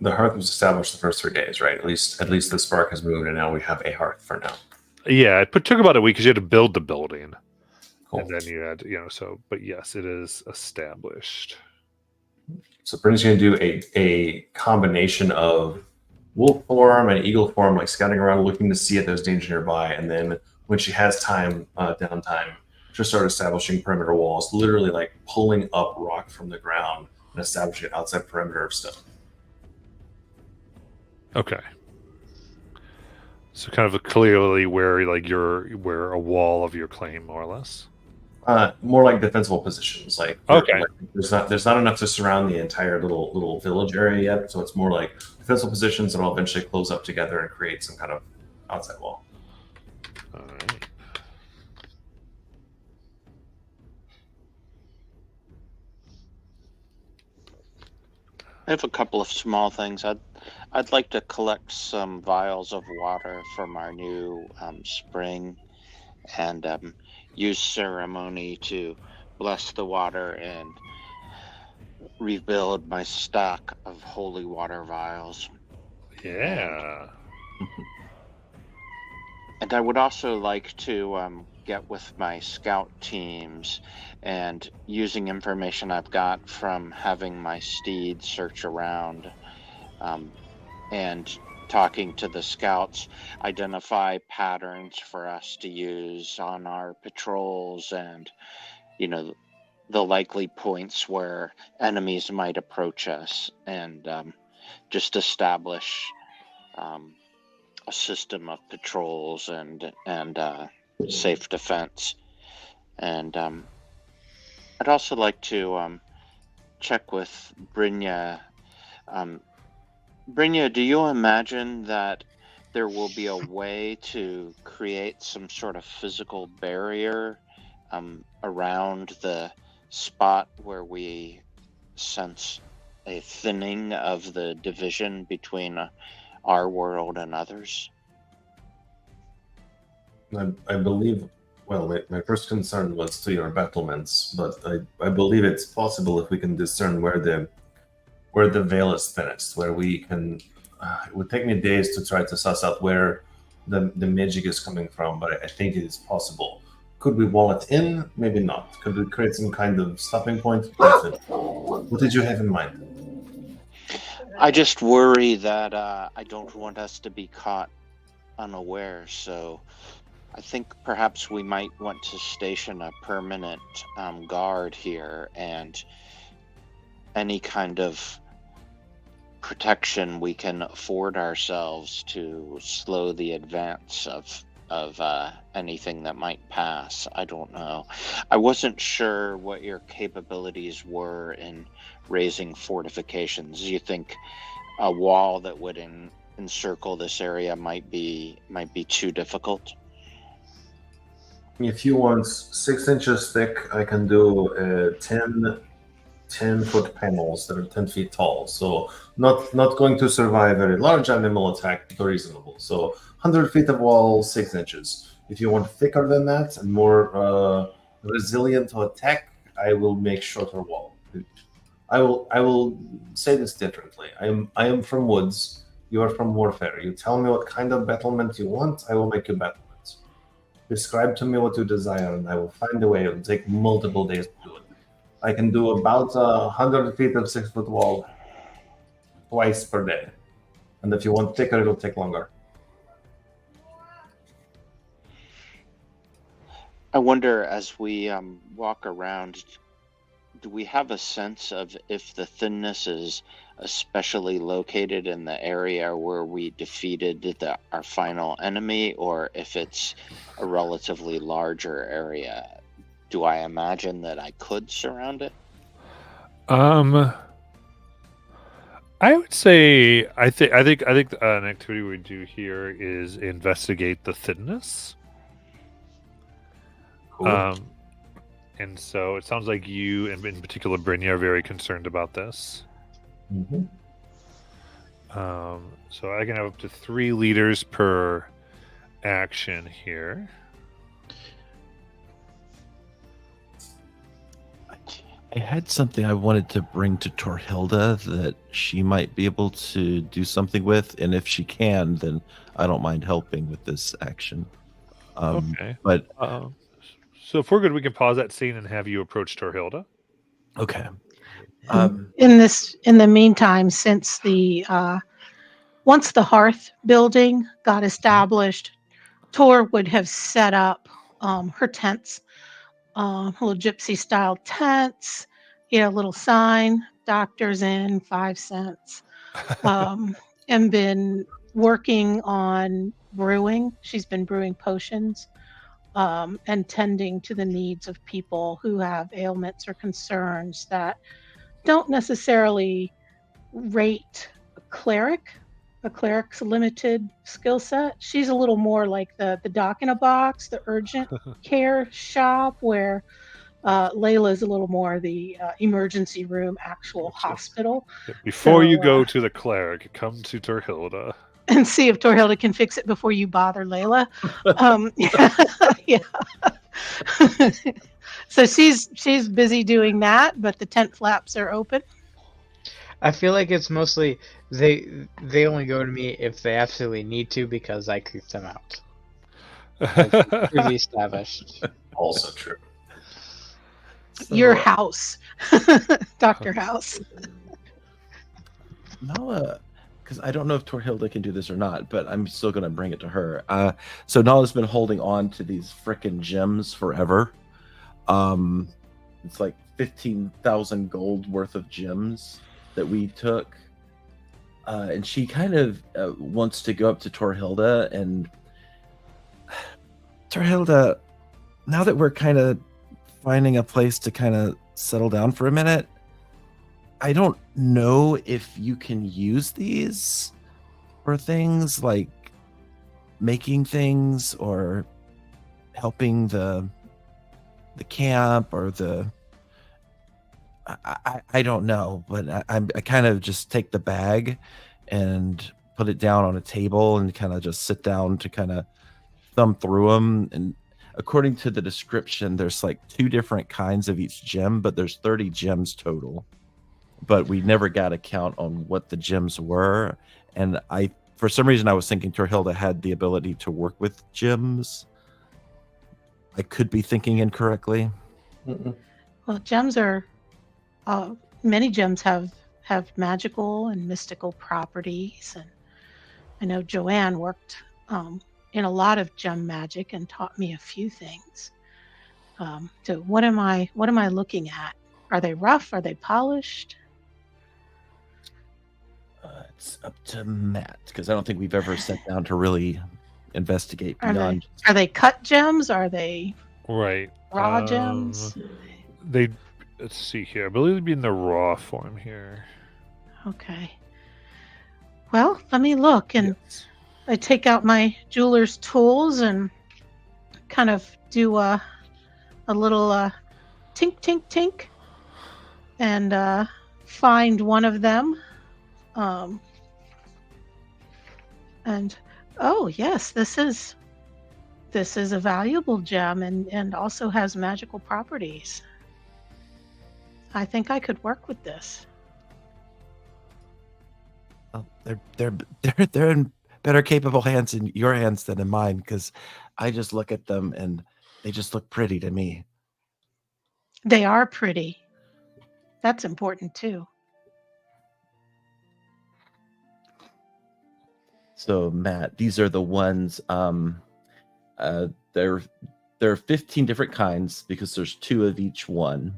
the hearth was established the first 3 days, right? At least the spark has moved, and now we have a hearth for now. Yeah, it took about a week because you had to build the building. Cool. And then you had, but yes, it is established. So Brittany's going to do a combination of wolf form and eagle form, like scouting around, looking to see if there's danger nearby. And then when she has downtime, she'll start establishing perimeter walls, literally like pulling up rock from the ground and establishing an outside perimeter of stuff. Okay. So kind of clearly where a wall of your claim, more or less. More like defensible positions. Like there's not enough to surround the entire little village area yet, so it's more like defensible positions that will eventually close up together and create some kind of outside wall. All right. I have a couple of small things. I'd like to collect some vials of water from our new spring, and use ceremony to bless the water and rebuild my stock of holy water vials. Yeah. And I would also like to get with my scout teams and, using information I've got from having my steed search around and talking to the scouts, identify patterns for us to use on our patrols, and the likely points where enemies might approach us, and just establish a system of patrols and safe defense. And I'd also like to check with Brynja. Brynja, do you imagine that there will be a way to create some sort of physical barrier around the spot where we sense a thinning of the division between our world and others? I believe, well, my first concern was to your battlements, but I believe it's possible if we can discern where the veil is thinnest, where we can. It would take me days to try to suss out where the magic is coming from, but I think it is possible. Could we wall it in? Maybe not. Could we create some kind of stopping point? What did you have in mind? I just worry that I don't want us to be caught unaware, so I think perhaps we might want to station a permanent guard here, and any kind of protection we can afford ourselves to slow the advance of anything that might pass. I don't know. I wasn't sure what your capabilities were in raising fortifications. Do you think a wall that would encircle this area might be too difficult? If you want 6 inches thick, I can do 10-foot panels that are 10 feet tall. So not going to survive very large animal attack, but reasonable. So 100 feet of wall, 6 inches. If you want thicker than that and more resilient to attack, I will make shorter wall. I will say this differently. I am from woods. You are from warfare. You tell me what kind of battlement you want, I will make you battlements. Describe to me what you desire, and I will find a way. It will take multiple days to do it. I can do about 100 feet of 6-foot wall twice per day. And if you want thicker, it'll take longer. I wonder, as we walk around, do we have a sense of if the thinness is especially located in the area where we defeated our final enemy, or if it's a relatively larger area? Do I imagine that I could surround it? I would say I think an activity we do here is investigate the thinness. Cool. And so it sounds like you, and in particular Brynja, are very concerned about this. Mm-hmm. So I can have up to 3 leaders per action here. I had something I wanted to bring to Torhilda that she might be able to do something with, and if she can, then I don't mind helping with this action. Okay. But so if we're good, we can pause that scene and have you approach Torhilda. okay. In the meantime, since the once the hearth building got established, Tor would have set up her tents, little gypsy style tents. A little sign, doctors in 5 cents, and been working on brewing. She's been brewing potions and tending to the needs of people who have ailments or concerns that don't necessarily rate a cleric's limited skill set. She's a little more like the doc in a box, the urgent care shop, where Layla's a little more the emergency room, actual hospital. Before you go to the cleric, come to Torhilda. And see if Torhilda can fix it before you bother Layla. Yeah. So she's busy doing that, but the tent flaps are open. I feel like it's mostly they only go to me if they absolutely need to, because I creep them out. Pretty established. Also true. Your house, Dr. House. Nala, because I don't know if Torhilda can do this or not, but I'm still going to bring it to her. So Nala's been holding on to these frickin' gems forever. It's like 15,000 gold worth of gems that we took. And she kind of wants to go up to Torhilda and... Torhilda, now that we're kind of finding a place to kind of settle down for a minute, I don't know if you can use these for things like making things or helping the camp or the I don't know, but I kind of just take the bag and put it down on a table and kind of just sit down to kind of thumb through them. And according to the description, there's like 2 different kinds of each gem, but there's 30 gems total. But we never got a count on what the gems were. And for some reason, I was thinking Torhilda had the ability to work with gems. I could be thinking incorrectly. Mm-mm. Well, gems are many gems have magical and mystical properties, and I know Joanne worked in a lot of gem magic and taught me a few things. So what am I looking at? Are they rough? Are they polished? It's up to Matt, because I don't think we've ever sat down to really investigate beyond. Are they cut gems? Are they Right. raw gems? Let's see here. I believe they'd be in the raw form here. Okay. Well, let me look, and Yes. I take out my jeweler's tools and kind of do a little tink, tink, tink, and find one of them. And oh yes, this is a valuable gem and also has magical properties. I think I could work with this. Well, they're in better capable hands in your hands than in mine, because I just look at them and they just look pretty to me. They are pretty. That's important too. So Matt, these are the ones. There are 15 different kinds because there's 2 of each one,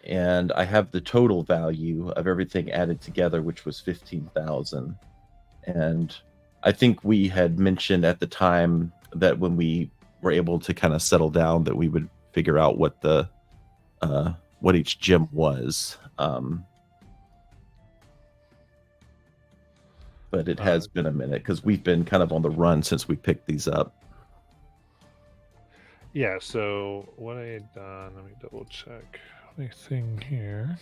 and I have the total value of everything added together, which was 15,000. And I think we had mentioned at the time that when we were able to kind of settle down, that we would figure out what the what each gem was. But it has been a minute because we've been kind of on the run since we picked these up. Yeah, so what I had done, let me double check my thing here.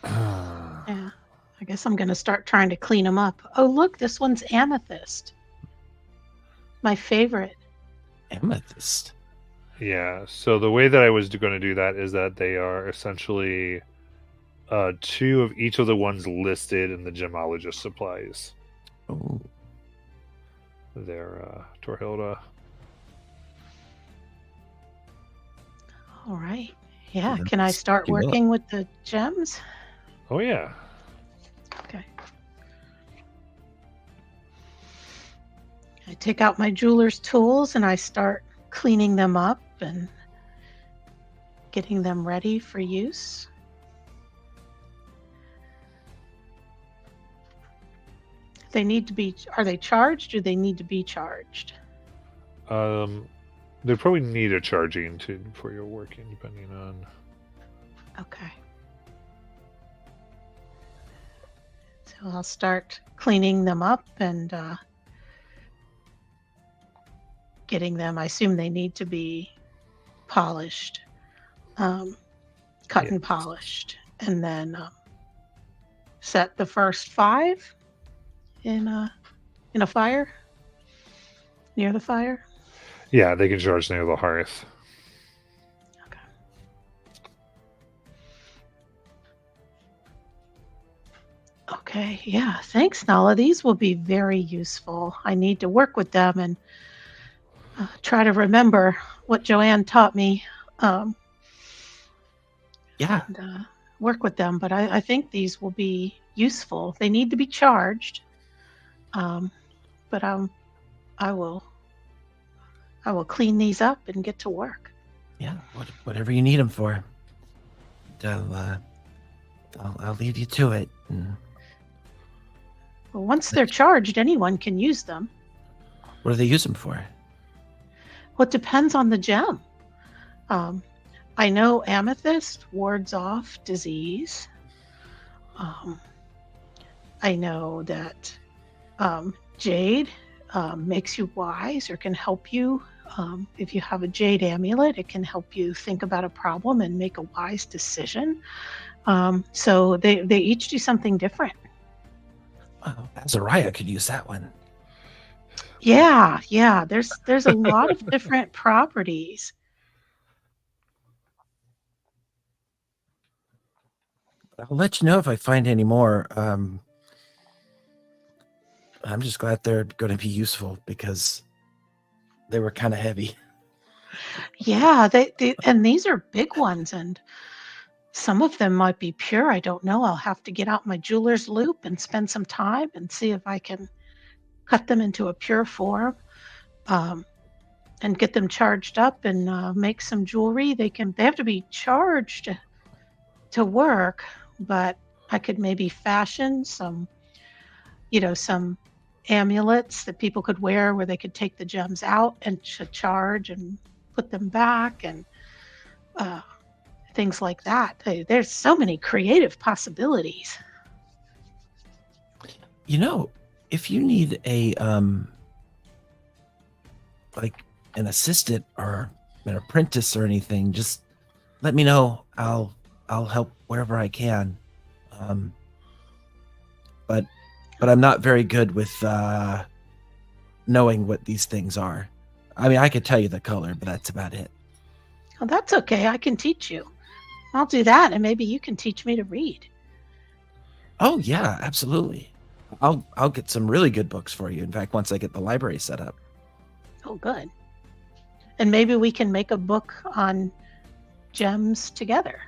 Yeah. I guess I'm going to start trying to clean them up. Oh, look, this one's amethyst. My favorite. Amethyst. Yeah, so the way that I was going to do that is that they are essentially 2 of each of the ones listed in the gemologist supplies. Oh. They're Torhilda. All right. Yeah. Yeah, Can I start you will. working with the gems? Oh yeah. Okay. I take out my jeweler's tools and I start cleaning them up and getting them ready for use. They need to be, are they charged or they need to be charged? They probably need a charging for your working, depending on. Okay. So I'll start cleaning them up and getting them. I assume they need to be polished, cut and polished, and then set the first 5 in a fire near the fire. Yeah, they can charge near the hearth. Okay, yeah, thanks, Nala. These will be very useful. I need to work with them and try to remember what Joanne taught me. Yeah. And, work with them, but I think these will be useful. They need to be charged, but I will clean these up and get to work. Yeah, whatever you need them for. I'll leave you to it. Well, once they're charged, anyone can use them. What do they use them for? Well, it depends on the gem. I know amethyst wards off disease. I know that jade makes you wise or can help you. If you have a jade amulet, it can help you think about a problem and make a wise decision. So they each do something different. Oh, Azariah could use that one. Yeah. There's a lot of different properties. I'll let you know if I find any more. I'm just glad they're going to be useful because they were kind of heavy. Yeah, they and these are big ones, and some of them might be pure. I don't know. I'll have to get out my jeweler's loop and spend some time and see if I can cut them into a pure form, and get them charged up and make some jewelry. They have to be charged to work, but I could maybe fashion some amulets that people could wear where they could take the gems out and charge and put them back and things like that. There's so many creative possibilities. If you need a like an assistant or an apprentice or anything, just let me know. I'll help wherever I can. But I'm not very good with knowing what these things are. I mean, I could tell you the color, but that's about it. Well, that's okay. I can teach you. I'll do that, and maybe you can teach me to read. Oh yeah, absolutely. I'll get some really good books for you. In fact, once I get the library set up. Oh, good. And maybe we can make a book on gems together,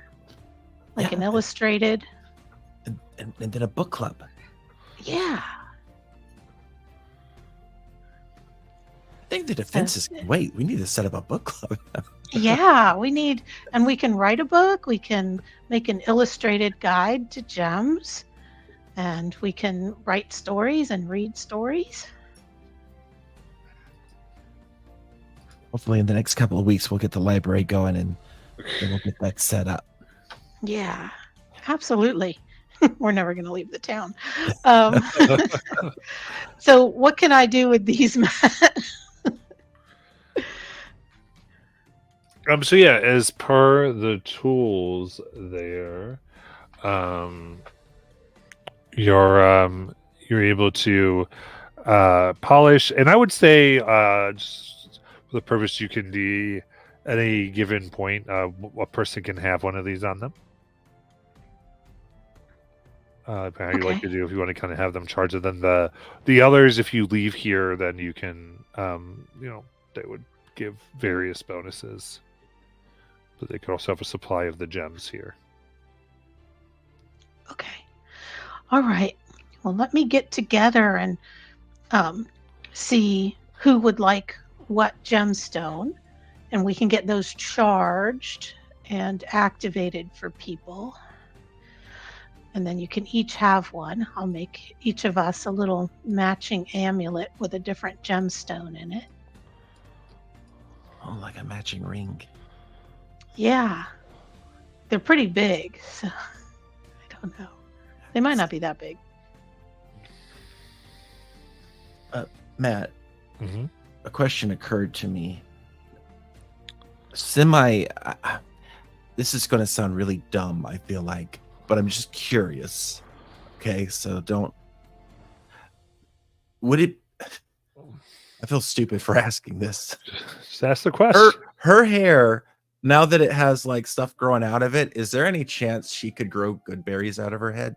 like Yeah. an illustrated. And then a book club. Yeah. I think the defenses can wait. We need to set up a book club. Yeah, and we can write a book. We can make an illustrated guide to gems, and we can write stories and read stories. Hopefully, in the next couple of weeks, we'll get the library going and then we'll get that set up. Yeah, absolutely. We're never going to leave the town. So what can I do with these, Matt? So yeah, as per the tools there, you're able to polish, and I would say just for the purpose, you can do at any given point, a person can have one of these on them. How you like to do, if you want to kind of have them charged, and then the others, if you leave here, then you can they would give various bonuses. But they could also have a supply of the gems here. Okay. All right. Well, let me get together and see who would like what gemstone, and we can get those charged and activated for people. And then you can each have one. I'll make each of us a little matching amulet with a different gemstone in it. Oh, like a matching ring. Yeah. They're pretty big, so I don't know. They might not be that big. Matt, Mm-hmm. a question occurred to me. This is going to sound really dumb, I feel like, but I'm just curious. Okay, so I feel stupid for asking this. Just ask the question. Her hair, now that it has like stuff growing out of it, is there any chance she could grow good berries out of her head?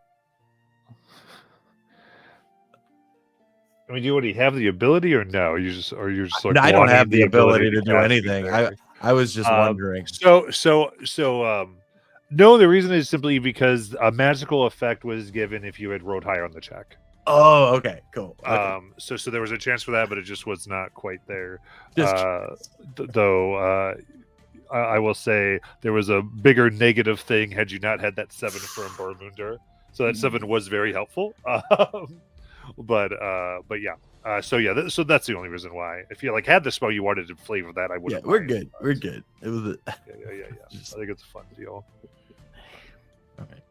I mean, do you already have the ability, or no? You're just like, No, I don't wanting have the ability to do cast anything. these I was just wondering. No, the reason is simply because a magical effect was given if you had rolled higher on the check. Oh, okay, cool. Okay. So there was a chance for that, but it just was not quite there. Just I will say there was a bigger negative thing had you not had that 7 from Bormunder. So that 7 was very helpful. But yeah. So that's the only reason why. If you had the spell you wanted to flavor that, I would. Yeah, we're good. We're good. It was. Yeah. I think it's a fun deal. All right.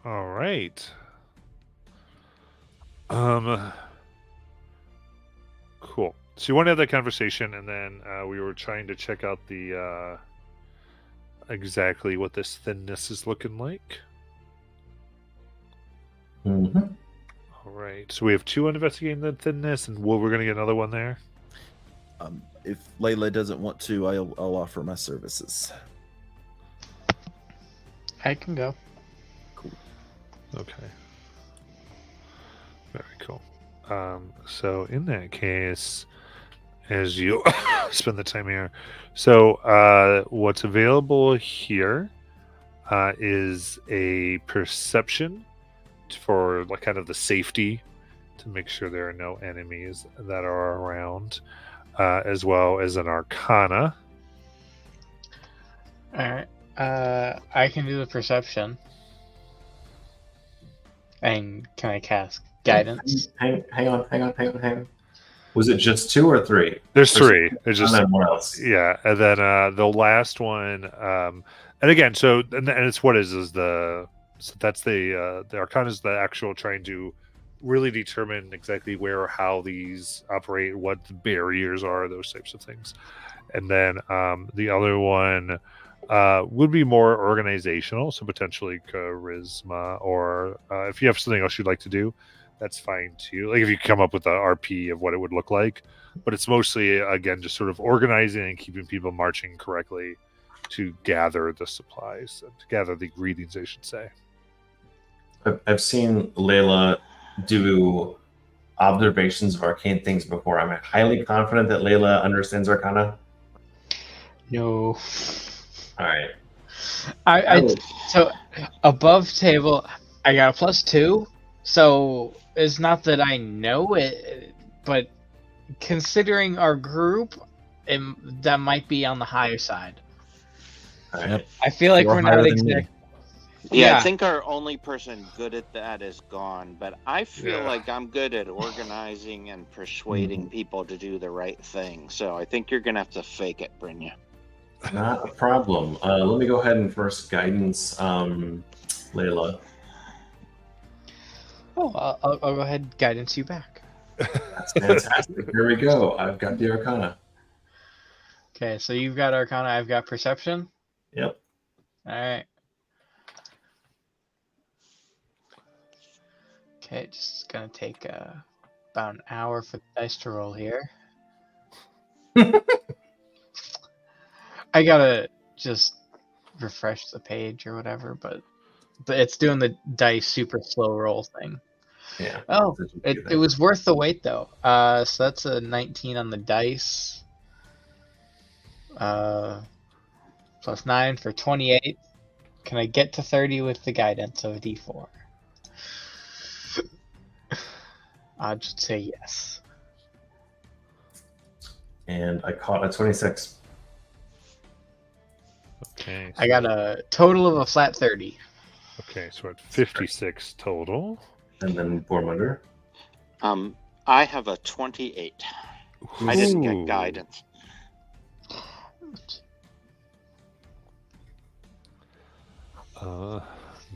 All right. Cool. So you want to have that conversation, and then we were trying to check out the exactly what this thinness is looking like. Mm-hmm. All right. So we have 2 on investigating the thinness, and we're going to get another one there. If Layla doesn't want to, I'll offer my services. I can go. Okay. Very cool. So in that case, as you spend the time here, so what's available here is a perception for kind of the safety to make sure there are no enemies that are around, as well as an arcana. All right. I can do the perception. And can I cast guidance? Hang on. Was it just 2 or 3? There's 3. It's just what else? Yeah, and then the last one, and again, and it's that's the arcana is the actual trying to really determine exactly where or how these operate, what the barriers are, those types of things, and then the other one would be more organizational, so potentially charisma, or if you have something else you'd like to do, that's fine too. Like if you come up with a RP of what it would look like, but it's mostly again just sort of organizing and keeping people marching correctly to gather the supplies, to gather the ingredients, I should say. I've seen Layla do observations of arcane things before. I'm highly confident that Layla understands Arcana. No. All right. So above table, I got a +2. So it's not that I know it, but considering our group, that might be on the higher side. All right. Yep. I feel like You're we're higher not than me. exact. Yeah, Yeah. I think our only person good at that is gone, but I feel Yeah. like I'm good at organizing and persuading people to do the right thing. So I think you're gonna have to fake it, Brynja. Not a problem. Let me go ahead and first guidance Layla. Oh, I'll go ahead and guidance you back. That's fantastic. Here we go. I've got the Arcana. Okay, so you've got Arcana, I've got Perception. Yep. All right. Okay, just gonna take about an hour for the dice to roll here. I gotta just refresh the page or whatever, but it's doing the dice super slow roll thing. Yeah. Oh, it was worth the wait though. So that's a 19 on the dice. +9 for 28. Can I get to 30 with the guidance of a D4? I'd just say yes. And I caught a 26. Okay. I got a total of a flat 30. Okay, so at 56 total. And then Bormunder. I have a 28. I didn't Ooh. get guidance.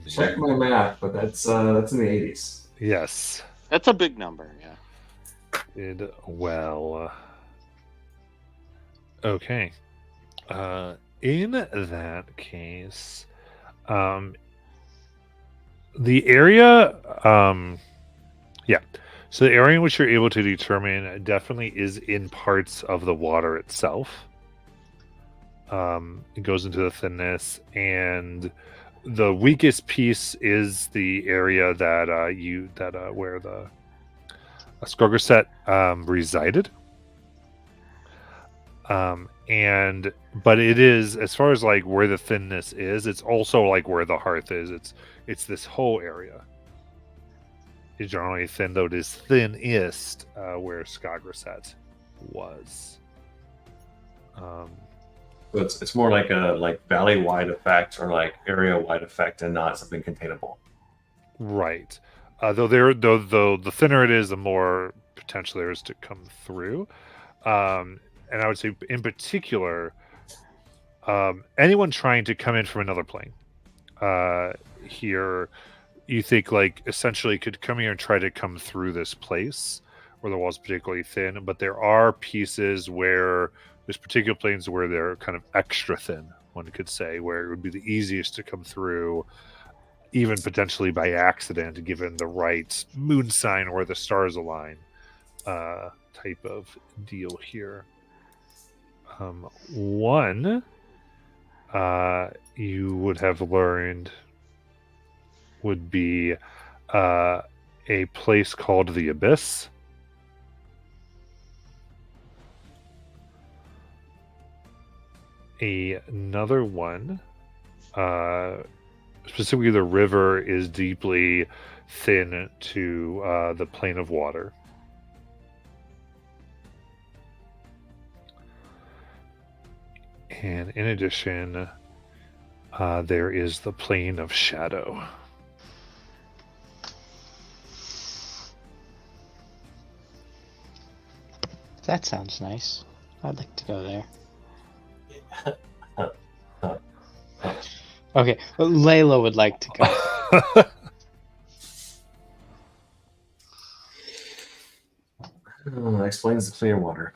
Check my math, but that's in the 80s. Yes. That's a big number, yeah. Did well. Okay. In that case, the area, yeah. So the area in which you're able to determine definitely is in parts of the water itself. It goes into the thinness, and the weakest piece is the area that where the Skoggerset resided. But it is, as far as like where the thinness is, it's also like where the hearth is. It's this whole area. It's generally thin, though it is thinnest where Skoggerset was. So it's more like a valley wide effect or like area wide effect, and not something containable. Right. Though the thinner it is, the more potential there is to come through. And I would say, in particular, anyone trying to come in from another plane here, you think like essentially could come here and try to come through this place where the wall's particularly thin. But there are pieces where there's particular planes where they're kind of extra thin, one could say, where it would be the easiest to come through, even potentially by accident, given the right moon sign or the stars align type of deal here. One you would have learned would be a place called the Abyss. Another one, specifically the river is deeply thin to the plane of water. And in addition, there is the plane of shadow. That sounds nice. I'd like to go there. Okay, well, Layla would like to go. That explains the clear water.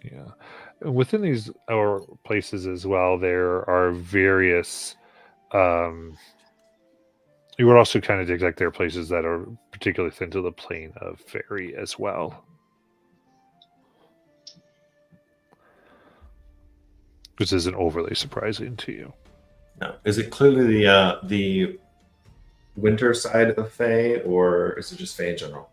Yeah. Within these places as well, there are various You would also kind of dig like there are places that are particularly thin to the plane of fairy as well. Which isn't overly surprising to you. No. Is it clearly the winter side of Fae, or is it just Fae in general?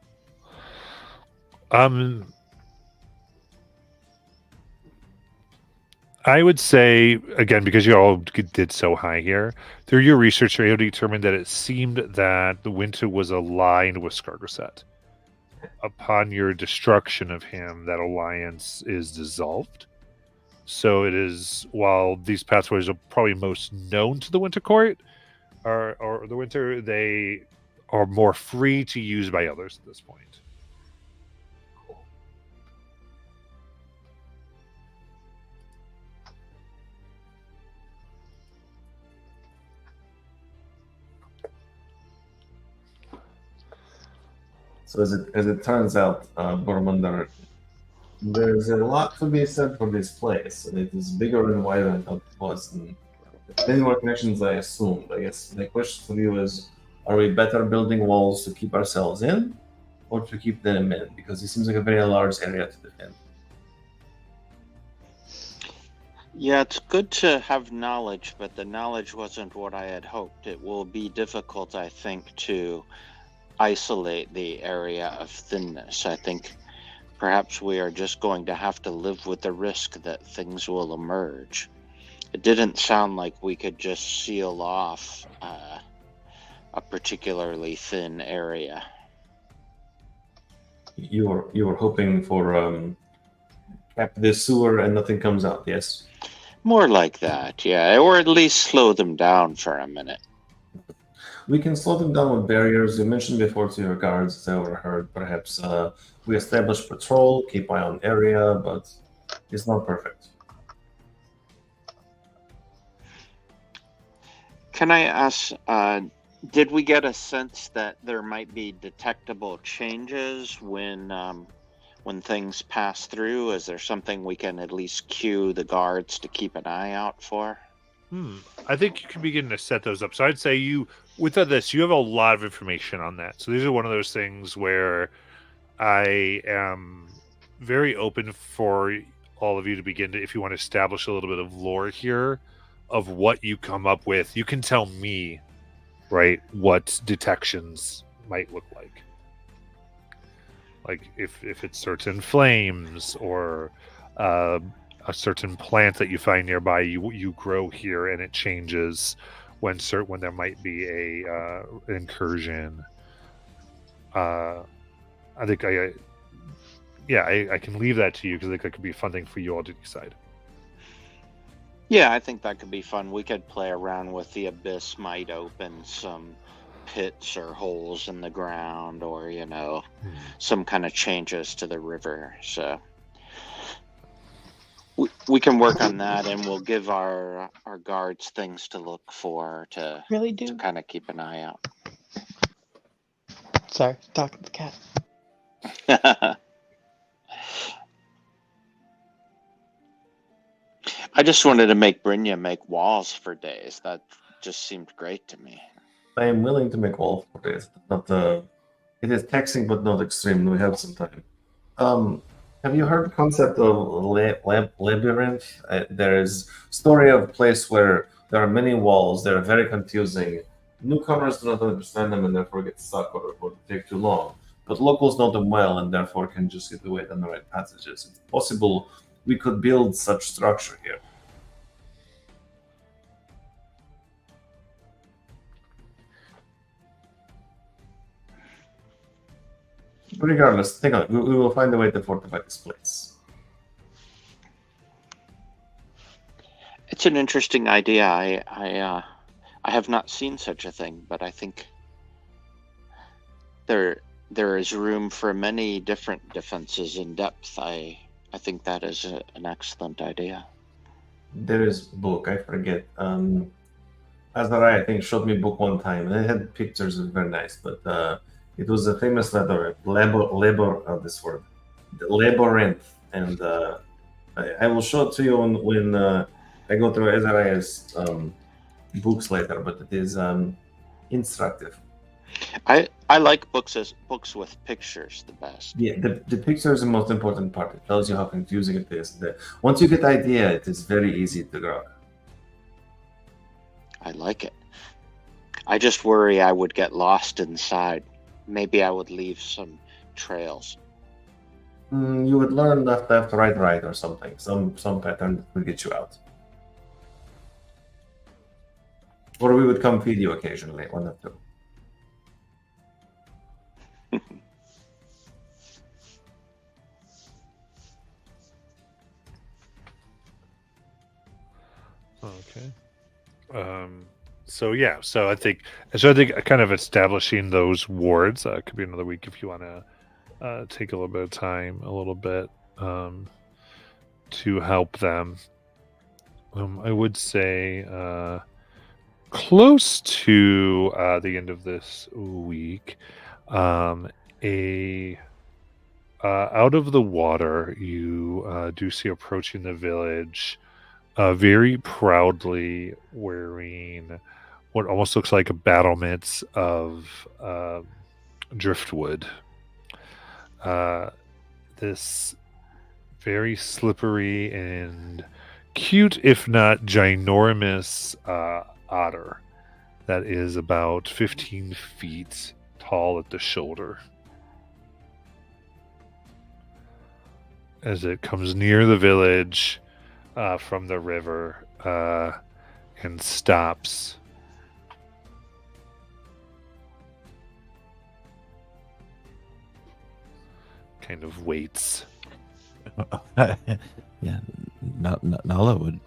I would say, again, because you all did so high here, through your research, you're able to determine that it seemed that the winter was aligned with Skargaset. Upon your destruction of him, that alliance is dissolved. So it is, while these pathways are probably most known to the Winter Court, or the Winter, they are more free to use by others at this point. So as it turns out, Boromandar, there's a lot to be said for this place, and it is bigger and wider than it was. And many more connections I assumed. I guess the question for you is, are we better building walls to keep ourselves in, or to keep them in? Because it seems like a very large area to defend. Yeah, it's good to have knowledge, but the knowledge wasn't what I had hoped. It will be difficult, I think, to isolate the area of thinness. I think perhaps we are just going to have to live with the risk that things will emerge. It didn't sound like we could just seal off a particularly thin area. You were hoping for cap this sewer and nothing comes out, yes? More like that, yeah, or at least slow them down for a minute. We can slow them down with barriers. You mentioned before to your guards, as I overheard, perhaps we establish patrol, keep eye on area, but it's not perfect. Can I ask, did we get a sense that there might be detectable changes when things pass through? Is there something we can at least cue the guards to keep an eye out for? I think you can begin to set those up. So I'd say with this, you have a lot of information on that. So these are one of those things where I am very open for all of you to begin to, if you want to establish a little bit of lore here of what you come up with. You can tell me, right, what detections might look like. Like if it's certain flames or a certain plant that you find nearby, you grow here and it changes when there might be an incursion. I think I can leave that to you because I think that could be a fun thing for you all to decide. Yeah, I think that could be fun. We could play around with the abyss, might open some pits or holes in the ground, or some kind of changes to the river. So we can work on that, and we'll give our guards things to look for to Really do. to kind of keep an eye out. Sorry, talking to the cat. I just wanted to make Brynja make walls for days. That just seemed great to me. I am willing to make walls for this. It is taxing, but not extreme. We have some time. Have you heard the concept of labyrinth? There is story of a place where there are many walls. They are very confusing. Newcomers do not understand them and therefore get stuck or take too long. But locals know them well and therefore can just get away down the right passages. It's possible we could build such structure here. Regardless, think on it. We will find a way to fortify this place. It's an interesting idea. I have not seen such a thing, but I think there is room for many different defenses in depth. I think that is an excellent idea. There is a book, I forget. Azariah, I think, showed me a book one time, and it had pictures, it was very nice, but it was a famous labyrinth, labyrinth, and I will show it to you when I go through Azariah's books later, but it is instructive. I like books with pictures the best. Yeah, the picture is the most important part. It tells you how confusing it is. Once you get the idea, it is very easy to grok. I like it. I just worry I would get lost inside. Maybe I would leave some trails. You would learn left, right, or something. Some pattern that would get you out. Or we would come feed you occasionally, one of two. Okay. So I think kind of establishing those wards could be another week if you want to take a little bit of time, to help them. I would say close to the end of this week, out of the water, you do see approaching the village, very proudly wearing what almost looks like battlements of driftwood. This very slippery and cute, if not ginormous, otter that is about 15 feet tall at the shoulder. As it comes near the village from the river and stops. Kind of waits. Yeah, Nala would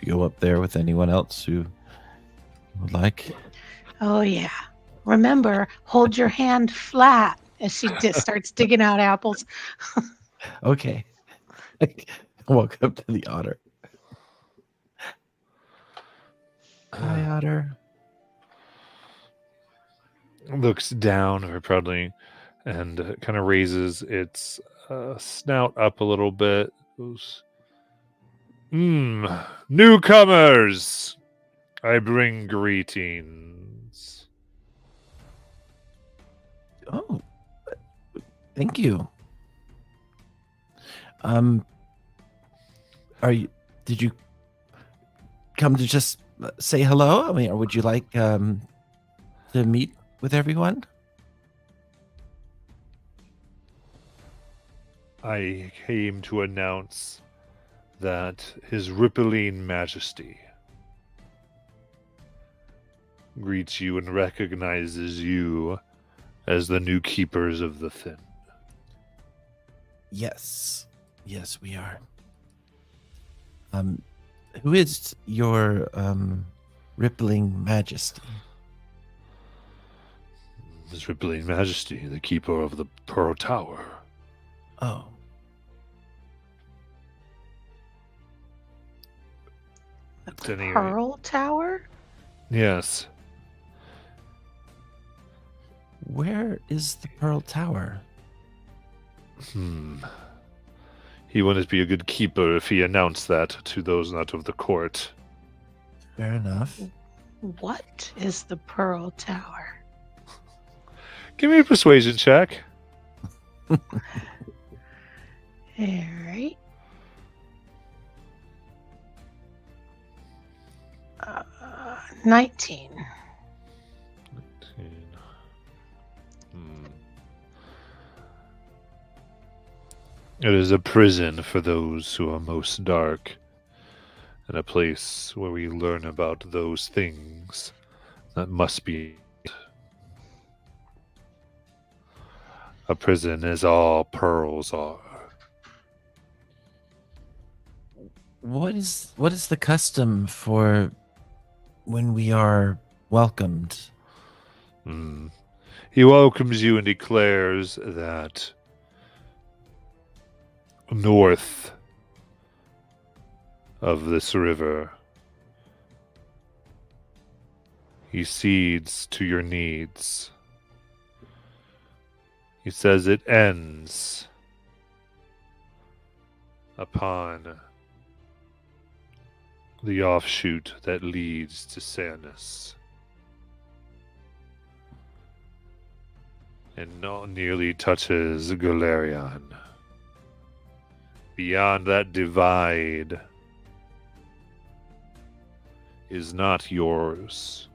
go up there with anyone else who would like. Oh, yeah. Remember, hold your hand flat as she starts digging out apples. Okay. Walk up to the otter. Hi, otter. Looks down very proudly and kind of raises its snout up a little bit. Goes, newcomers! I bring greetings. Oh, thank you. Did you come to just say hello? I mean, or would you like to meet with everyone? I came to announce that His Rippling Majesty greets you and recognizes you as the new keepers of the Thin. Yes, we are. Who is your Rippling Majesty? His Rippling Majesty, the keeper of the Pearl Tower. Oh. The Pearl Tower? Yes. Where is the Pearl Tower? He wouldn't be a good keeper if he announced that to those not of the court. Fair enough. What is the Pearl Tower? Give me a persuasion check. All right. 19. It is a prison for those who are most dark, and a place where we learn about those things that must be. A prison is all pearls are. What is the custom for when we are welcomed? He welcomes you and declares that north of this river, he cedes to your needs. He says it ends upon the offshoot that leads to Sanus. And not nearly touches Galerion. Beyond that divide is not yours.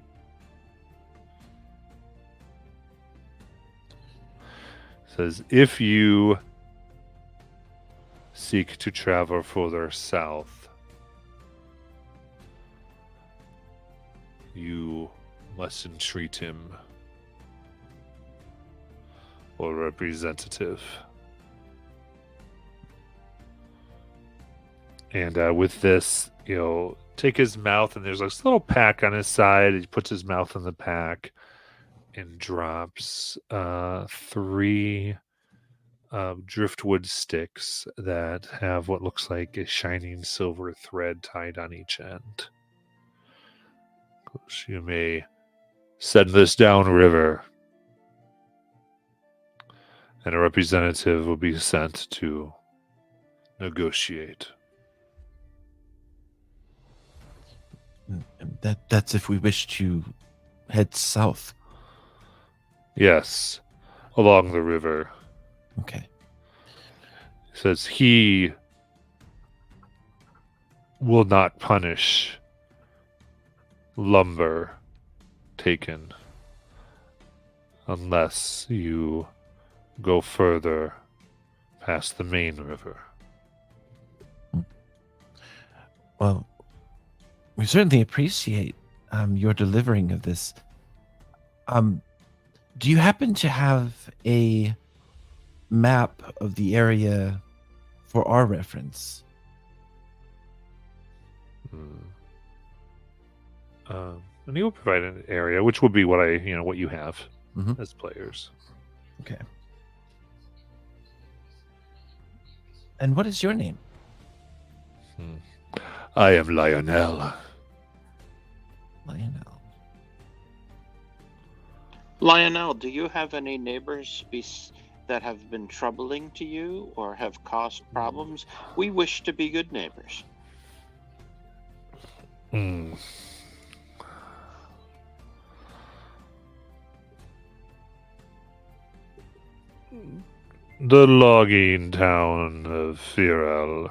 Says, if you seek to travel further south, you must entreat him or representative. And with this, take his mouth, and there's this little pack on his side. He puts his mouth in the pack and drops 3 driftwood sticks that have what looks like a shining silver thread tied on each end. You may send this downriver, and a representative will be sent to negotiate. That's if we wish to head south. Yes, along the river. Okay. He says he will not punish lumber taken unless you go further past the main river. Well, we certainly appreciate your delivering of this. Do you happen to have a map of the area for our reference? And he will provide an area, which will be what what you have Mhm. as players. Okay. And what is your name? I am Lionel. Lionel. Lionel, do you have any neighbors that have been troubling to you or have caused problems? We wish to be good neighbors. The logging town of Firel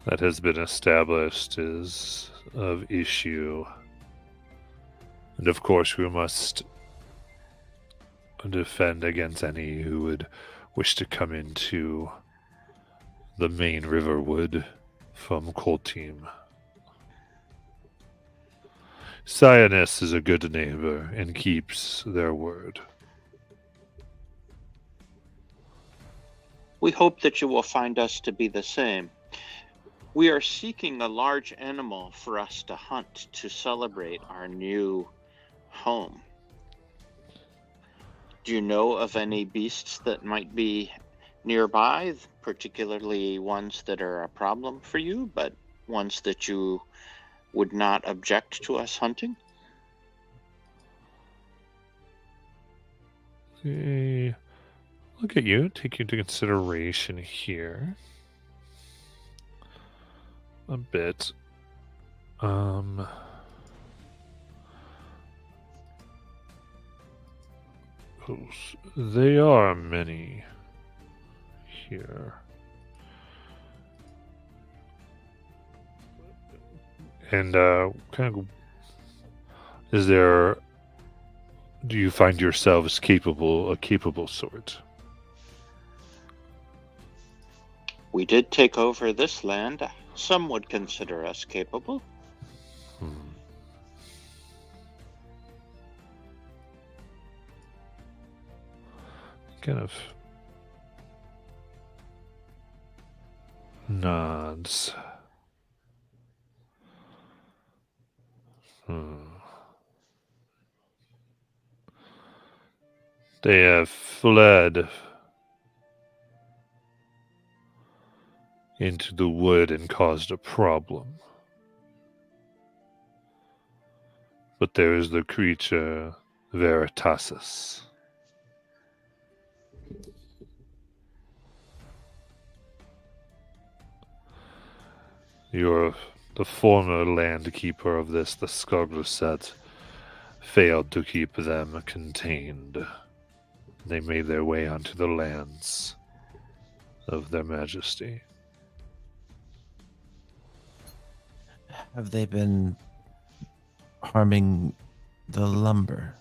that has been established is of issue. And of course, we must defend against any who would wish to come into the main Riverwood from Colteam. Sionis is a good neighbor and keeps their word. We hope that you will find us to be the same. We are seeking a large animal for us to hunt to celebrate our new home. Do you know of any beasts that might be nearby, particularly ones that are a problem for you, but ones that you would not object to us hunting? Look at you, take you into consideration here. A bit. They are many here. And do you find yourselves a capable sort? We did take over this land. Some would consider us capable. Kind of nods. They have fled into the wood and caused a problem. But there is the creature Veritasis. Your The former land keeper of this, the Skargluset, failed to keep them contained. They made their way onto the lands of their majesty. Have they been harming the lumber?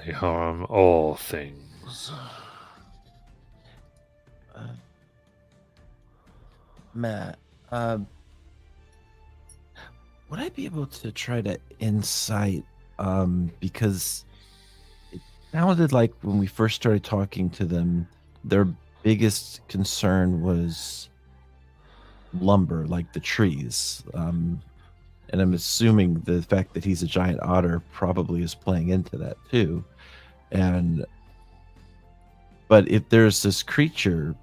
They harm all things. Matt, would I be able to try to insight? Because it sounded like when we first started talking to them, their biggest concern was lumber, like the trees. And I'm assuming the fact that he's a giant otter probably is playing into that too. But if there's this creature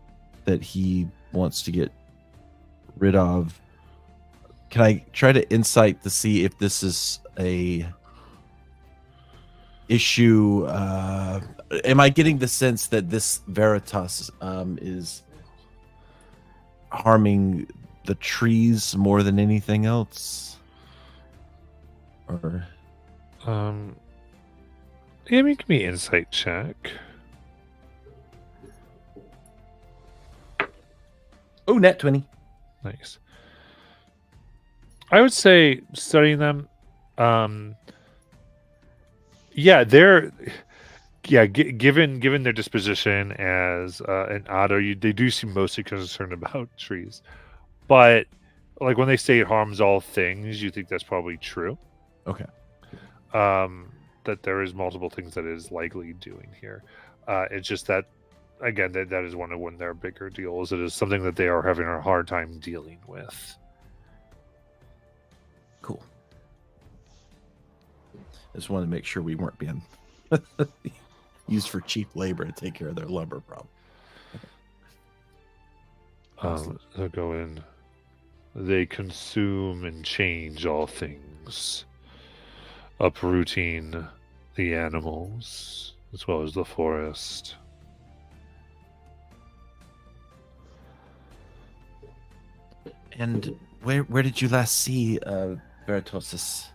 that he wants to get rid of, can I try to insight to see if this is a issue? Am I getting the sense that this Veritas is harming the trees more than anything else? Or Yeah, give me an insight check. oh, nat 20. Nice. I would say studying them, given their disposition as an otter, they do seem mostly concerned about trees. But like when they say it harms all things, you think that's probably true. Okay. That there is multiple things that it is likely doing here. It's just that, again, that is one of their bigger deals. It is something that they are having a hard time dealing with. Cool. Just wanted to make sure we weren't being used for cheap labor to take care of their lumber problem. They'll go in. They consume and change all things, uprooting the animals as well as the forest. And where did you last see Veritosis?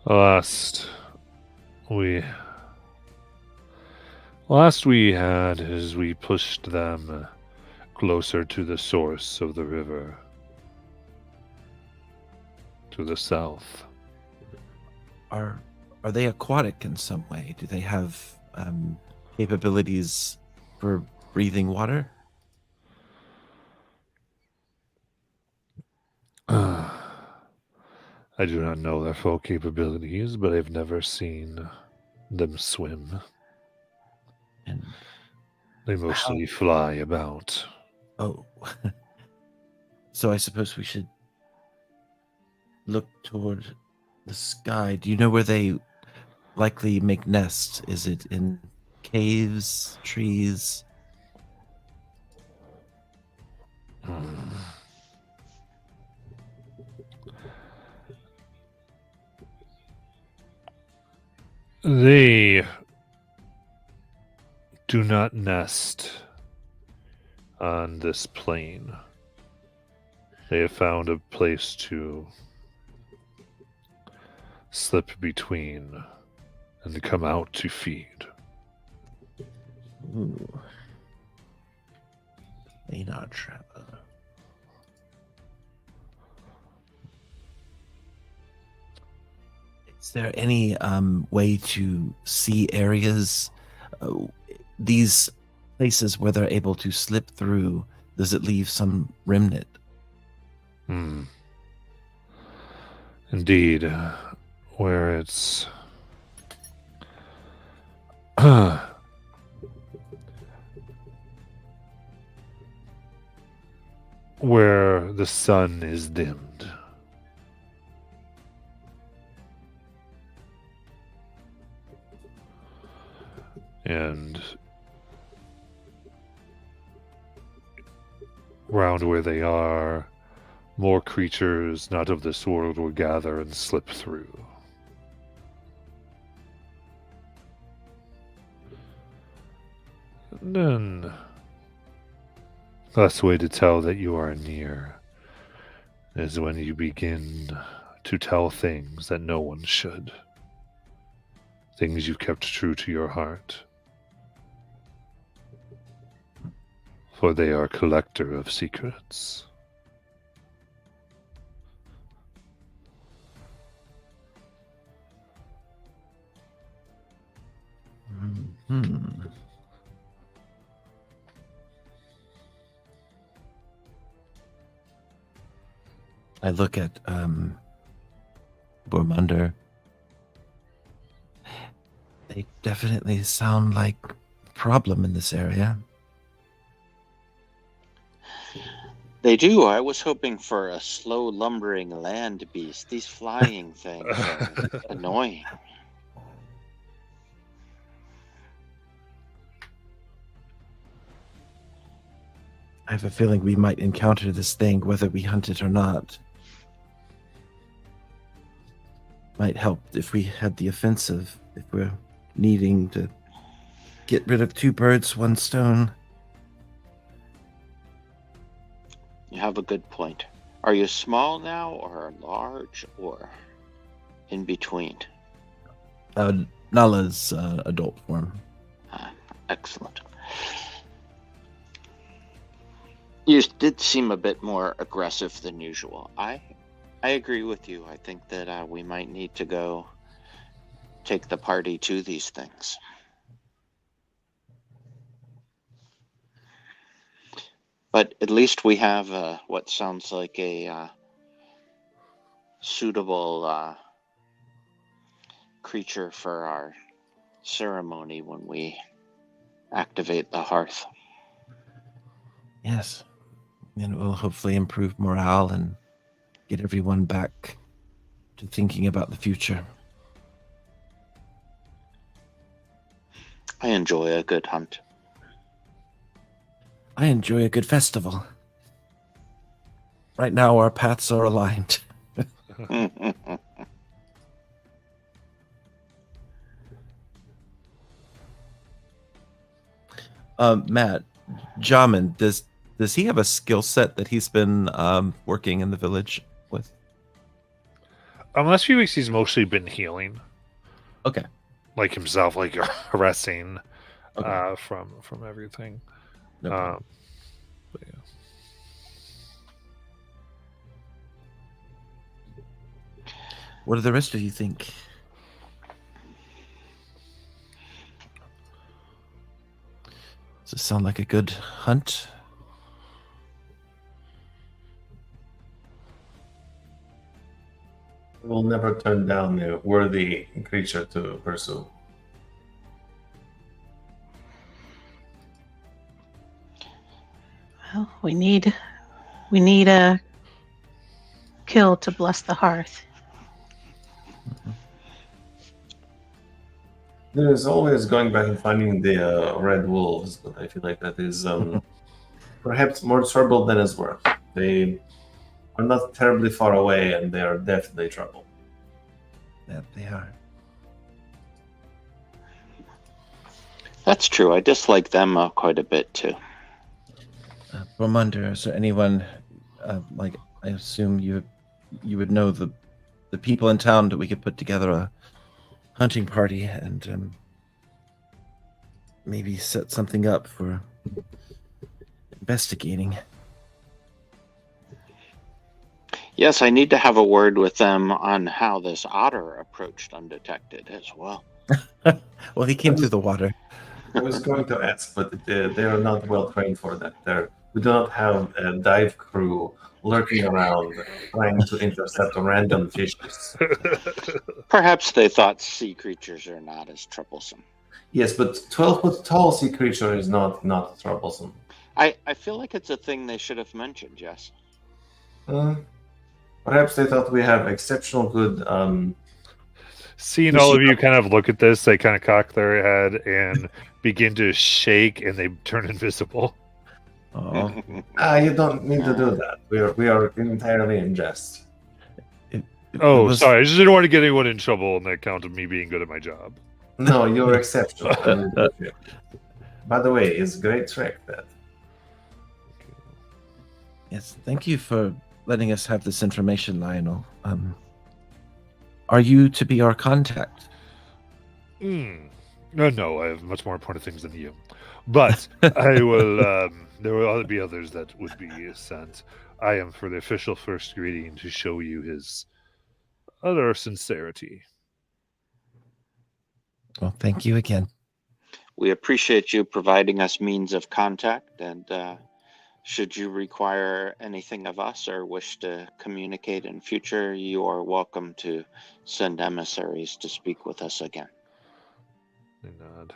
Last we had is we pushed them closer to the source of the river, to the south. Are they aquatic in some way? Do they have capabilities for breathing water? I do not know their full capabilities, but I've never seen them swim. And they mostly fly about. Oh. So I suppose we should look toward the sky. Do you know where they likely make nests? Is it in caves, trees? They do not nest on this plane. They have found a place to slip between and come out to feed. Ooh. Maynard Trapper. Is there any way to see areas, these places where they're able to slip through? Does it leave some remnant? Indeed, where it's where the sun is dimmed. And round where they are more creatures not of this world will gather and slip through. And then, the best way to tell that you are near is when you begin to tell things that no one should. Things you've kept true to your heart. For they are a collector of secrets. Hmm. I look at Bormunder. They definitely sound like a problem in this area. They do. I was hoping for a slow, lumbering land beast. These flying things are annoying. I have a feeling we might encounter this thing whether we hunt it or not. Might help if we had the offensive, if we're needing to get rid of 2 birds, 1 stone. You have a good point. Are you small now, or large, or in between? Nala's adult form. Excellent. You did seem a bit more aggressive than usual. I agree with you. I think that we might need to go take the party to these things. But at least we have what sounds like a suitable creature for our ceremony when we activate the hearth. Yes. And it will hopefully improve morale and get everyone back to thinking about the future. I enjoy a good hunt. I enjoy a good festival. Right now, our paths are aligned. Matt, Jamin, does he have a skill set that he's been working in the village with? Last few weeks, he's mostly been healing. Okay. Like himself, like resting Okay. from everything. No problem. But yeah. What do the rest of you think? Does it sound like a good hunt? We'll never turn down a worthy creature to pursue. Well, we need a kill to bless the hearth. There's always going back and finding the red wolves, but I feel like that is perhaps more trouble than it's worth. They are not terribly far away, and they are definitely trouble. That they are. That's true. I dislike them quite a bit too. Bormunder, is there anyone, like, I assume you would know the people in town that we could put together a hunting party and maybe set something up for investigating. Yes, I need to have a word with them on how this otter approached undetected as well. Well, he came through the water. I was going to ask, but they are not well trained for that. We do not have a dive crew lurking around trying to intercept random fishes. Perhaps they thought sea creatures are not as troublesome. Yes, but 12-foot tall sea creature is not troublesome. I feel like it's a thing they should have mentioned, yes. Perhaps they thought we have exceptional good. Seeing all of you kind of look at this, they kind of cock their head and begin to shake, and they turn invisible. Oh, You don't need to do that. We are entirely in jest. it Oh, was- sorry. I just didn't want to get anyone in trouble on the account of me being good at my job. No, you're exceptional. and we believe you. By the way, it's a great trick that. Yes, thank you for letting us have this information, Lionel. Are you to be our contact? No, I have much more important things than you. But I will. There will be others that would be sent. I am for the official first greeting to show you his utter sincerity. Well, thank you again. We appreciate you providing us means of contact, and should you require anything of us or wish to communicate in future, you are welcome to send emissaries to speak with us again. I nod.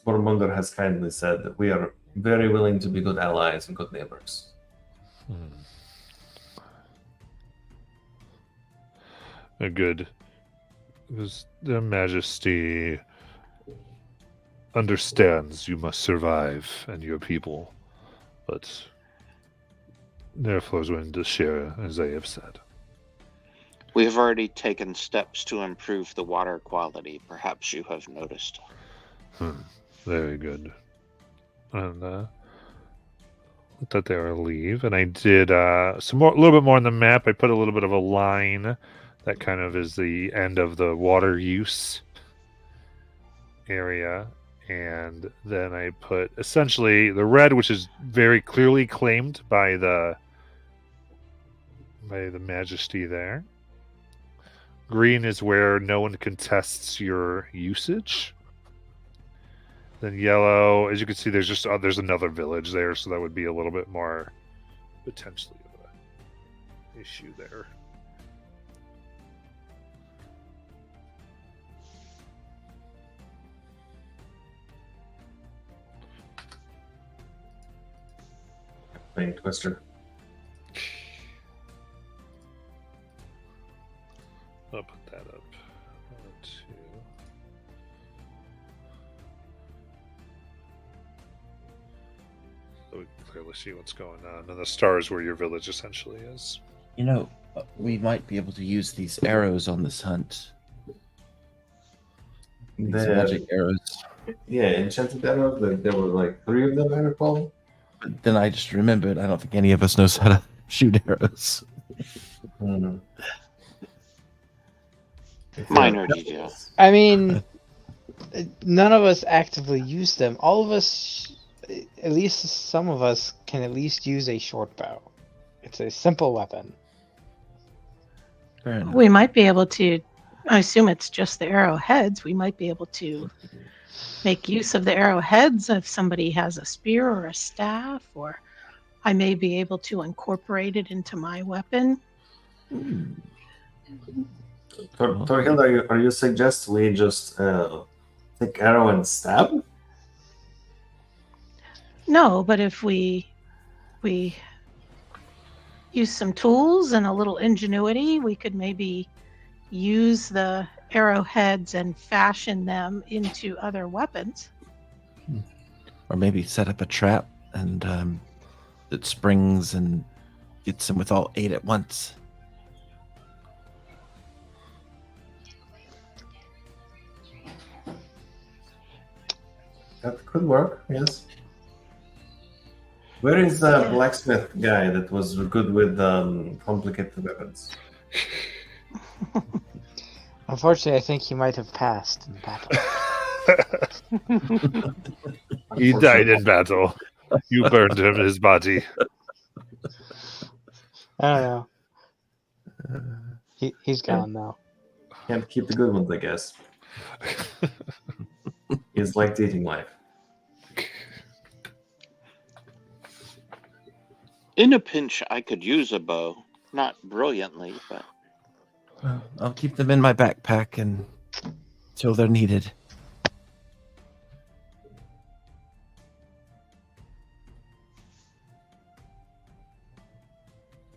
Bormunder has kindly said that we are very willing to be good allies and good neighbors. A good. Because their Majesty understands you must survive and your people, but therefore is willing to share, as they have said. We have already taken steps to improve the water quality. Perhaps you have noticed. Very good. And let that there leave. And I did a little bit more on the map. I put a little bit of a line that kind of is the end of the water use area. And then I put essentially the red, which is very clearly claimed by the Majesty there. Green is where no one contests your usage. Then yellow, as you can see, there's another village there, so that would be a little bit more potentially of an issue there. Playing Twister. I'll put that up. So we can clearly see what's going on. And the stars where your village essentially is. You know, we might be able to use these arrows on this hunt. These magic arrows. Yeah, enchanted arrows. There were like 3 of them, I recall. But then I just remembered I don't think any of us knows how to shoot arrows. Minor detail. I mean, none of us actively use them. All of us, at least some of us, can at least use a short bow. It's a simple weapon. Fair enough. We might be able to, I assume it's just the arrowheads. We might be able to make use of the arrowheads if somebody has a spear or a staff, or I may be able to incorporate it into my weapon. Torhild, are you suggest we just take arrow and stab? No, but if we use some tools and a little ingenuity, we could maybe use the arrowheads and fashion them into other weapons. Or maybe set up a trap and that springs and gets them with all 8 at once. That could work, yes. Where is the blacksmith guy that was good with complicated weapons? Unfortunately, I think he might have passed in battle. He died in battle. You burned him, his body. I don't know. He's gone now. Can't keep the good ones, I guess. It's like dating life. In a pinch, I could use a bow. Not brilliantly, but Well, I'll keep them in my backpack until they're needed.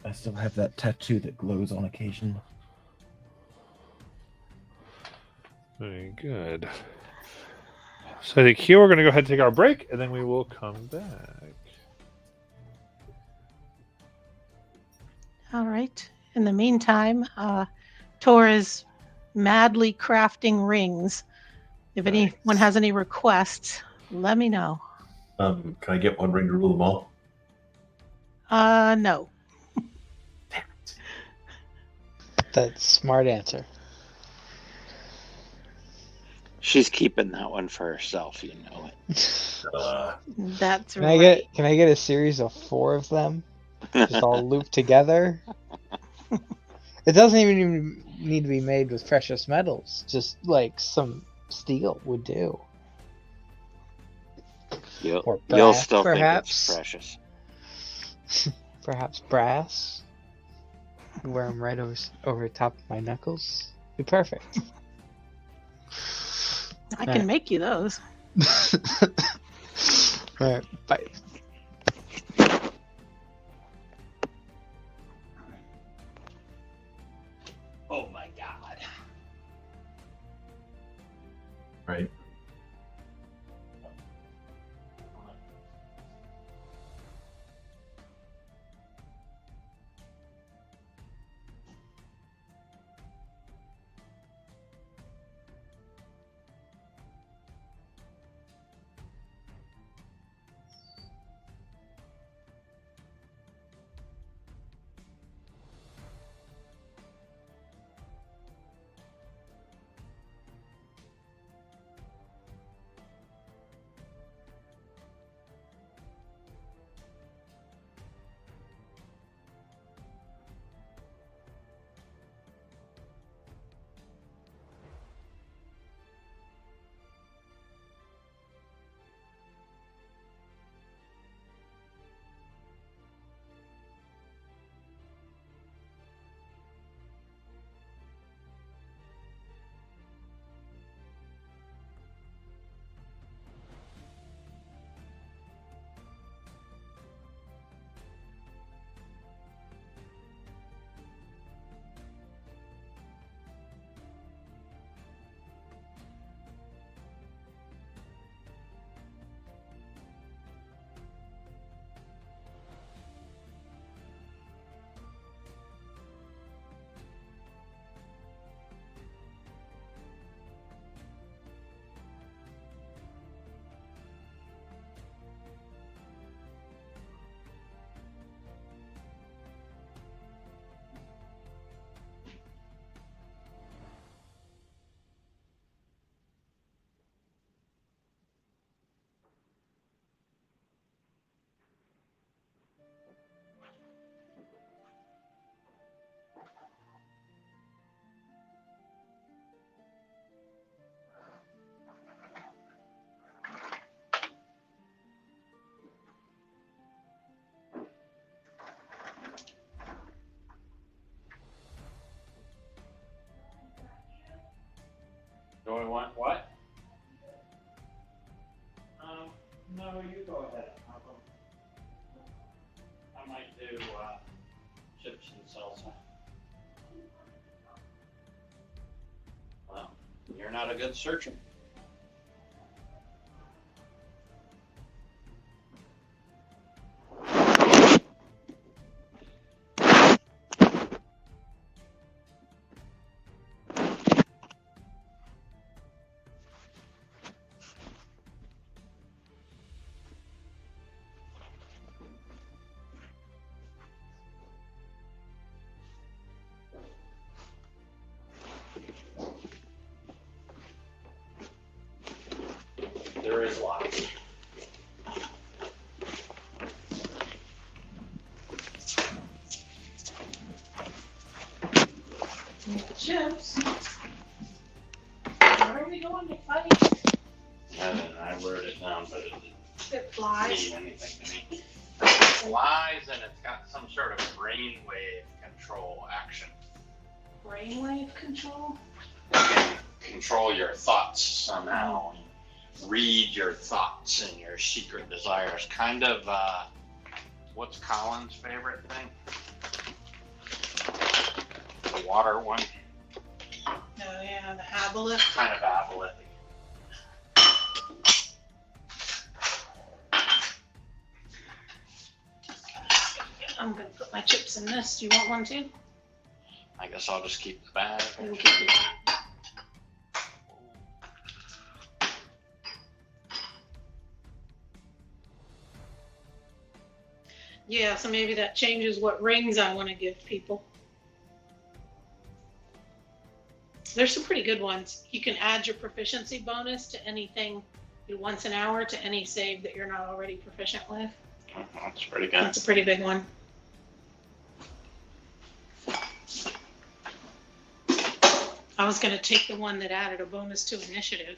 I still have that tattoo that glows on occasion. Very good. So I think here we're going to go ahead and take our break, and then we will come back. All right. In the meantime, Tor is madly crafting rings. If anyone has any requests, let me know. Can I get one ring to rule them all? No. Damn it. That's a smart answer. She's keeping that one for herself, you know it. That's Can right. I get a series of 4 of them, just all looped together? It doesn't even need to be made with precious metals. Just like some steel would do. Or You'll brass, still perhaps. think it's precious. Perhaps brass. Wear them right over top of my knuckles. Be perfect. I can make you those. Alright, bye. Oh my god. Right. Do I want what? No, you go ahead. I might do chips and salsa. Well, you're not a good searcher. There is lots. Chips. Where are we going to fight? And I wrote it down, but it It didn't flies. mean anything to me. It flies and it's got some sort of brainwave control action. Brainwave control? It can control your thoughts somehow. Read your thoughts and your secret desires. Kind of, what's Colin's favorite thing? The water one? Oh yeah, the aboleth. Kind of aboleth. I'm gonna put my chips in this. Do you want one too? I guess I'll just keep the bag. You can keep it. Yeah, so maybe that changes what rings I want to give people. There's some pretty good ones. You can add your proficiency bonus to anything once an hour to any save that you're not already proficient with. Oh, that's pretty good. That's a pretty big one. I was going to take the one that added a bonus to initiative.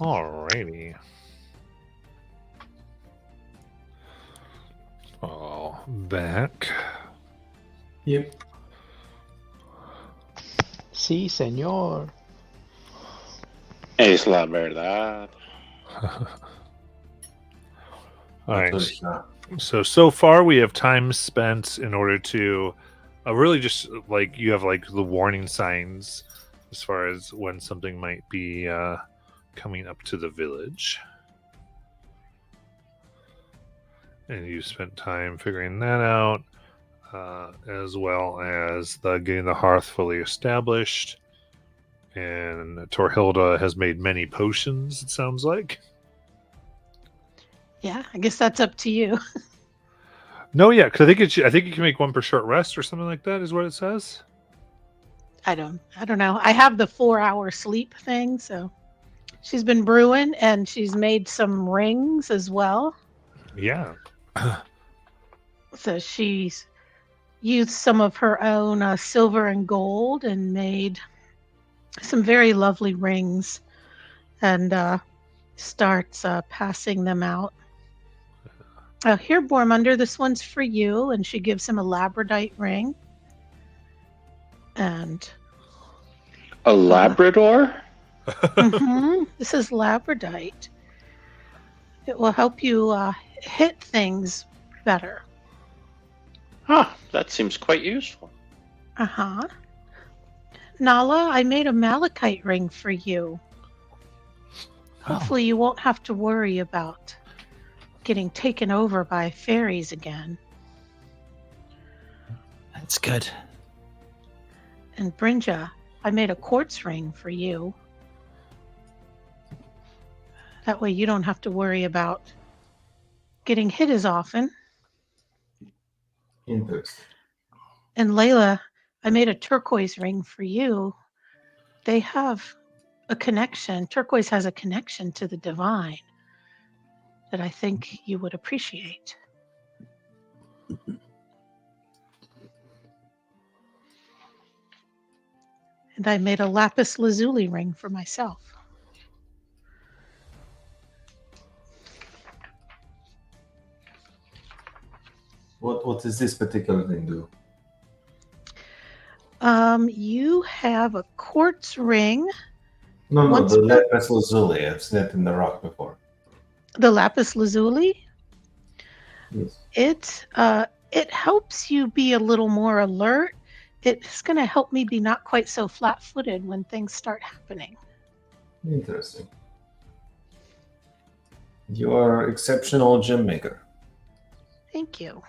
Alrighty. Oh, back. Yep. Sí, señor. Es la verdad. All right. That's So far we have time spent in order to really just like you have like the warning signs as far as when something might be coming up to the village. And you spent time figuring that out, as well as getting the hearth fully established. And Torhilda has made many potions, it sounds like. Yeah, I guess that's up to you. No, yeah, because I think you can make one per short rest or something like that, is what it says. I don't know. I have the 4-hour sleep thing, so she's been brewing and she's made some rings as well. Yeah. So she's used some of her own silver and gold and made some very lovely rings and starts passing them out. Here, Bormunder, this one's for you. And she gives him a labradorite ring. And A Labrador? This is labradorite. It will help you hit things better. Huh, that seems quite useful. Uh-huh. Nala, I made a malachite ring for you. Hopefully you won't have to worry about getting taken over by fairies again. That's good. And Brinja, I made a quartz ring for you. That way you don't have to worry about getting hit as often. Interesting. And Layla, I made a turquoise ring for you. They have a connection. Turquoise has a connection to the divine that I think you would appreciate. And I made a lapis lazuli ring for myself. What does this particular thing do? You have a quartz ring. No, Once the per- lapis lazuli. I've seen it in the rock before. The lapis lazuli. Yes. It helps you be a little more alert. It's going to help me be not quite so flat-footed when things start happening. Interesting. You are exceptional gem maker. Thank you.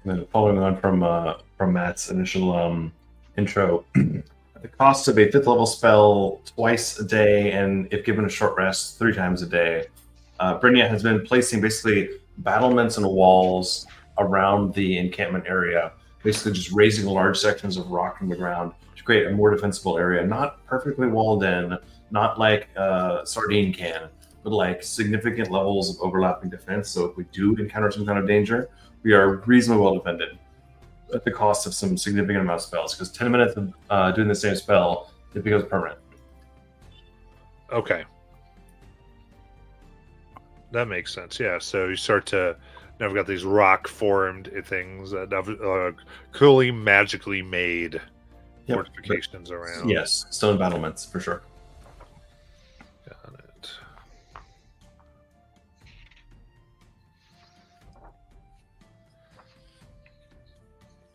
And then following on from Matt's initial intro, at the cost of a 5th level spell twice a day, and if given a short rest 3 times a day, Brynja has been placing basically battlements and walls around the encampment area, basically just raising large sections of rock from the ground to create a more defensible area. Not perfectly walled in, not like a sardine can, but like significant levels of overlapping defense. So if we do encounter some kind of danger, we are reasonably well defended at the cost of some significant amount of spells, because 10 minutes of doing the same spell, it becomes permanent. Okay. That makes sense. Yeah. So you start to now we've got these rock formed things that have coolly magically made fortifications around. Yes, stone battlements for sure. Got it.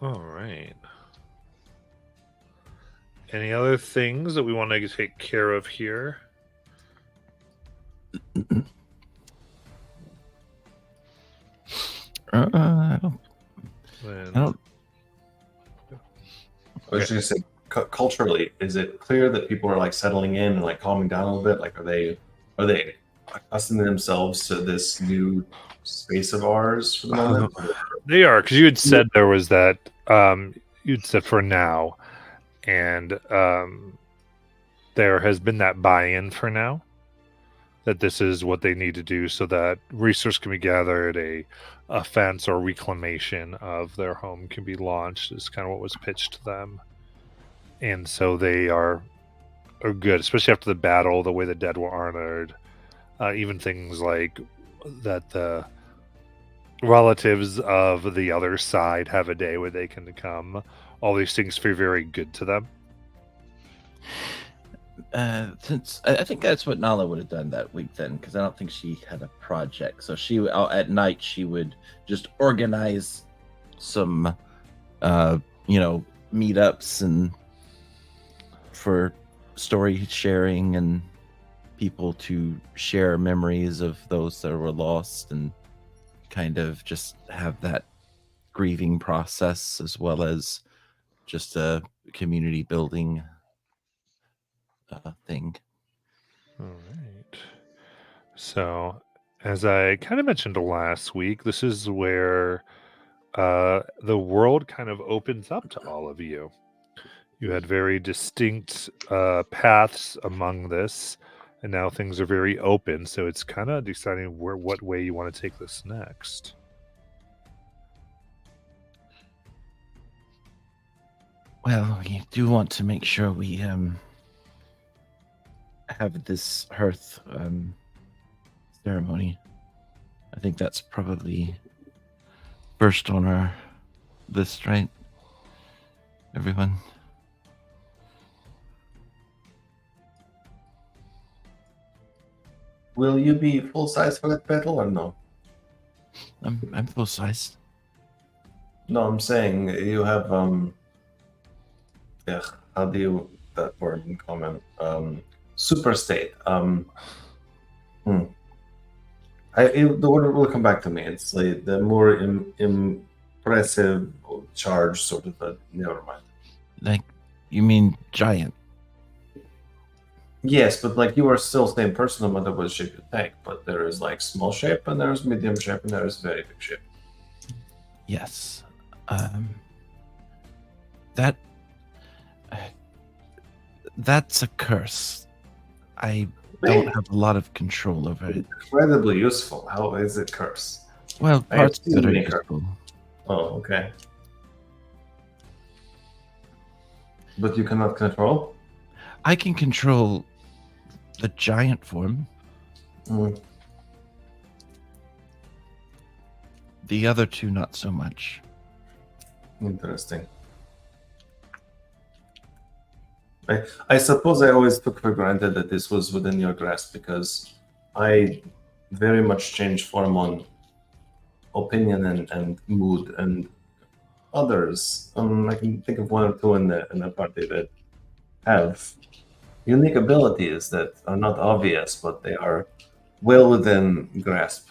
All right. Any other things that we want to take care of here? I don't. I was just gonna say, culturally, is it clear that people are like settling in and like calming down a little bit? Like, are they accustoming themselves to this new space of ours for the moment? They are, because you had said there was that. You'd said for now, and there has been that buy-in for now. that this is what they need to do so that resource can be gathered, a fence or reclamation of their home can be launched is kind of what was pitched to them. And so they are good, especially after the battle, the way the dead were honored. Even things like that the relatives of the other side have a day where they can come. All these things feel very good to them. Since I think that's what Nala would have done that week then, because I don't think she had a project. So she at night she would just organize some, meetups and for story sharing and people to share memories of those that were lost and kind of just have that grieving process as well as just a community building thing. All right. So, as I kind of mentioned last week, this is where the world kind of opens up to all of you. You had very distinct paths among this, and now things are very open. So it's kind of deciding what way you want to take this next. Well, we do want to make sure we have this hearth ceremony. I think that's probably first on our list, right? Everyone. Will you be full size for that battle or no? I'm full size. No, I'm saying you have how do you that word in common? Super state. The word will come back to me. It's like the more impressive charge sort of a never mind. Like, you mean giant? Yes, but like you are still same person no matter what shape you take. But there is like small shape and there is medium shape and there is very big shape. Yes. That's a curse. I don't have a lot of control over it. Incredibly useful. How is it curse? Well, I have parts of it are seen it. useful. Oh, okay. But you cannot control? I can control the giant form. The other two, not so much. Interesting. I suppose I always took for granted that this was within your grasp because I very much change form on opinion and mood and others. I can think of one or two in the party that have unique abilities that are not obvious, but they are well within grasp.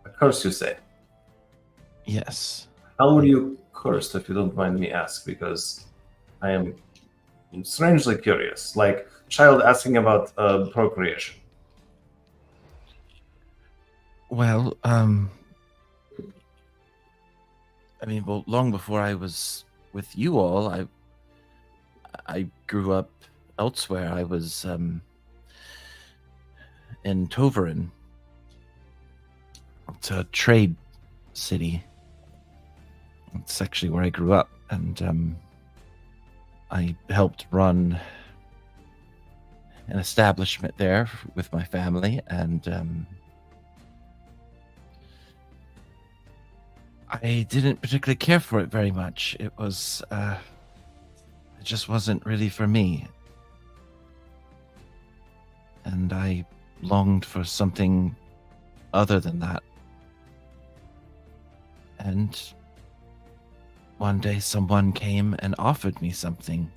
A curse, you say? Yes. How were you cursed, if you don't mind me ask? Because I am strangely curious, like child asking about procreation. Well, long before I was with you all, I grew up elsewhere. I was in Toverin. It's a trade city. It's actually where I grew up, and I helped run an establishment there with my family, and I didn't particularly care for it very much. It was, it just wasn't really for me. And I longed for something other than that. And one day someone came and offered me something.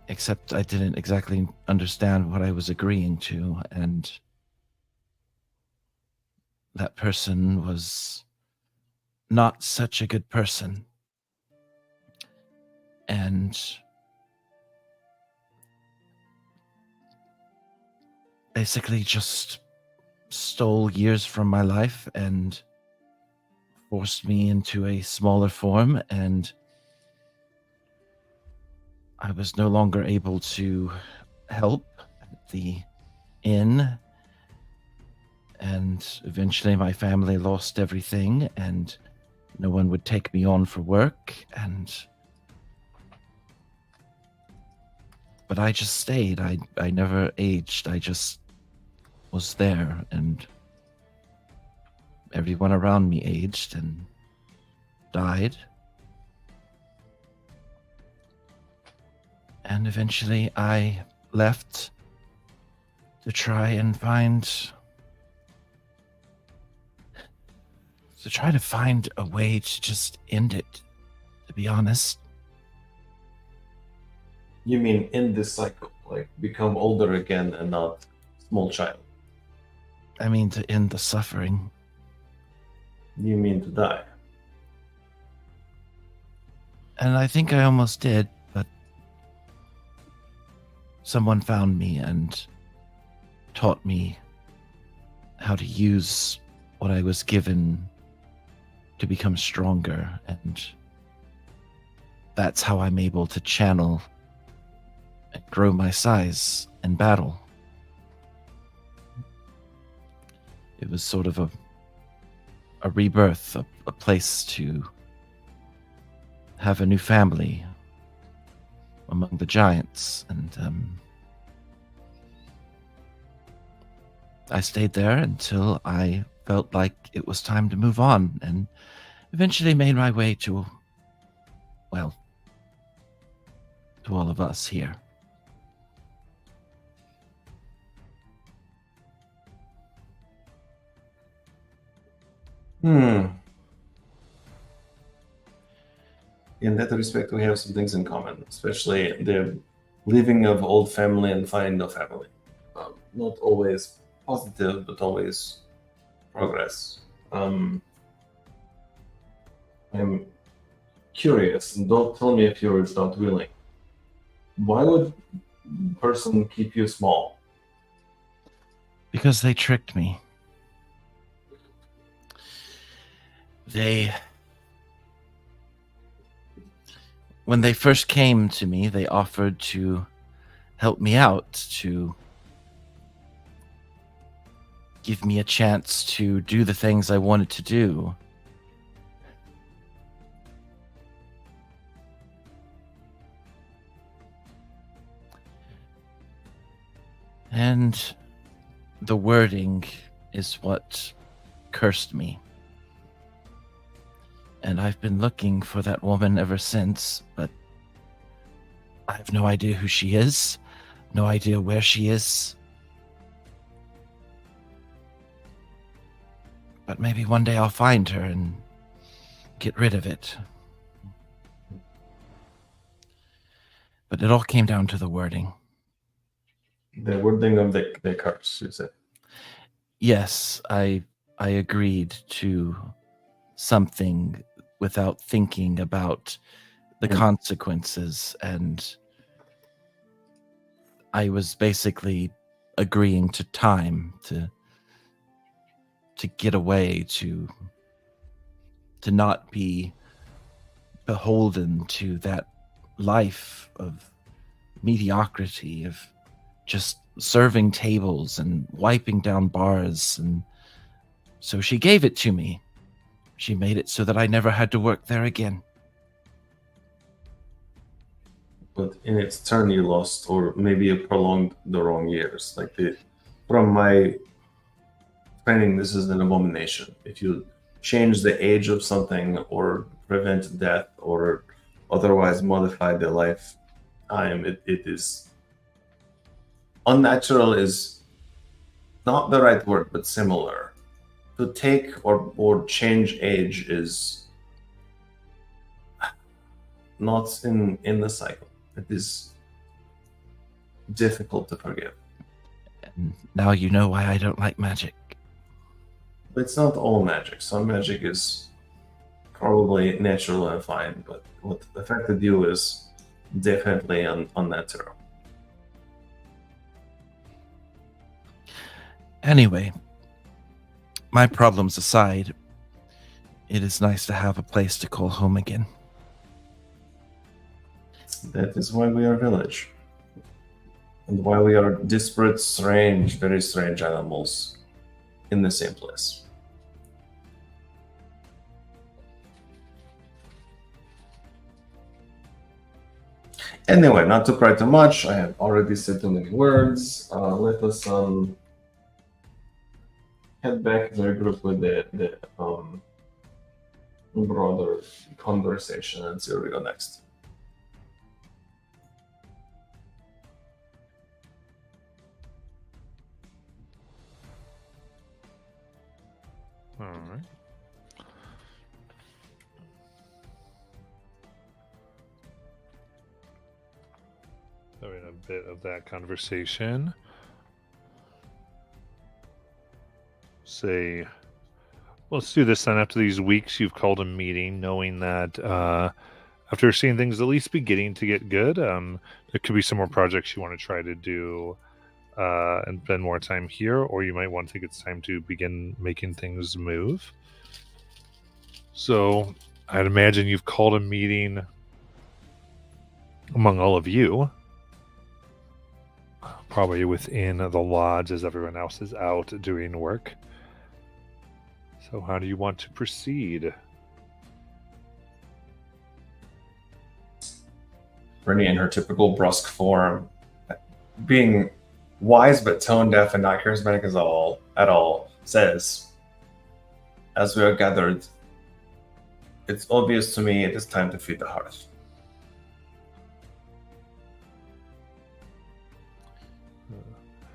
Except I didn't exactly understand what I was agreeing to, and that person was not such a good person. And basically just stole years from my life and forced me into a smaller form, and I was no longer able to help at the inn, and eventually my family lost everything, and no one would take me on for work, but I just stayed. I never aged. I just was there, and everyone around me aged and died. And eventually I left to try and find a way to just end it, to be honest. You mean in this cycle, like become older again and not small child? I mean, to end the suffering. You mean to die? And I think I almost did, but someone found me and taught me how to use what I was given to become stronger, and that's how I'm able to channel and grow my size in battle. It was sort of a rebirth, a place to have a new family among the giants, and I stayed there until I felt like it was time to move on, and eventually made my way to, well, to all of us here. In that respect, we have some things in common, especially the leaving of old family and finding a family. Not always positive, but always progress. I'm curious, and don't tell me if you're not willing. Why would a person keep you small? Because they tricked me. When they first came to me, they offered to help me out, to give me a chance to do the things I wanted to do. And the wording is what cursed me. And I've been looking for that woman ever since, but I have no idea who she is, no idea where she is. But maybe one day I'll find her and get rid of it. But it all came down to the wording. The wording of the curse, you said. Yes, I agreed to something without thinking about the consequences, and I was basically agreeing to time to get away, to not be beholden to that life of mediocrity, of just serving tables and wiping down bars. And so she gave it to me. She made it so that I never had to work there again. But in its turn, you lost, or maybe you prolonged the wrong years. Like from my training, this is an abomination. If you change the age of something, or prevent death, or otherwise modify the lifetime, it is unnatural. Is not the right word, but similar. To take or change age is not in the cycle. It is difficult to forgive. And now you know why I don't like magic. But it's not all magic. Some magic is probably natural and fine, but what affected you is definitely unnatural. Anyway, my problems aside, it is nice to have a place to call home again. That is why we are village. And why we are disparate, strange, very strange animals in the same place. Anyway, not to cry too much. I have already said too many words. Let us head back to the group with the broader conversation and see where we go next. All right. Having a bit of that conversation. Say, let's do this then. After these weeks, you've called a meeting, knowing that after seeing things at least beginning to get good, there could be some more projects you want to try to do and spend more time here, or you might want to think it's time to begin making things move. So I'd imagine you've called a meeting among all of you, probably within the lodge as everyone else is out doing work. So how do you want to proceed? Brittany, in her typical brusque form, being wise but tone deaf and not charismatic at all, says, "As we are gathered, it's obvious to me it is time to feed the hearth."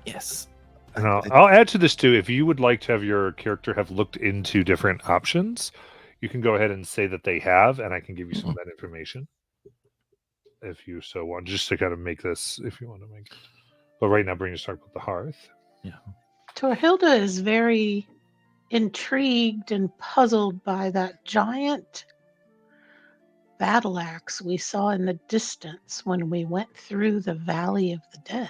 Yes. And I'll add to this too. If you would like to have your character have looked into different options, you can go ahead and say that they have, and I can give you some of that information if you so want, just to kind of make this, if you want to make it. But right now, bring us talk about the hearth. Yeah. Torhilda is very intrigued and puzzled by that giant battle axe we saw in the distance when we went through the Valley of the Dead.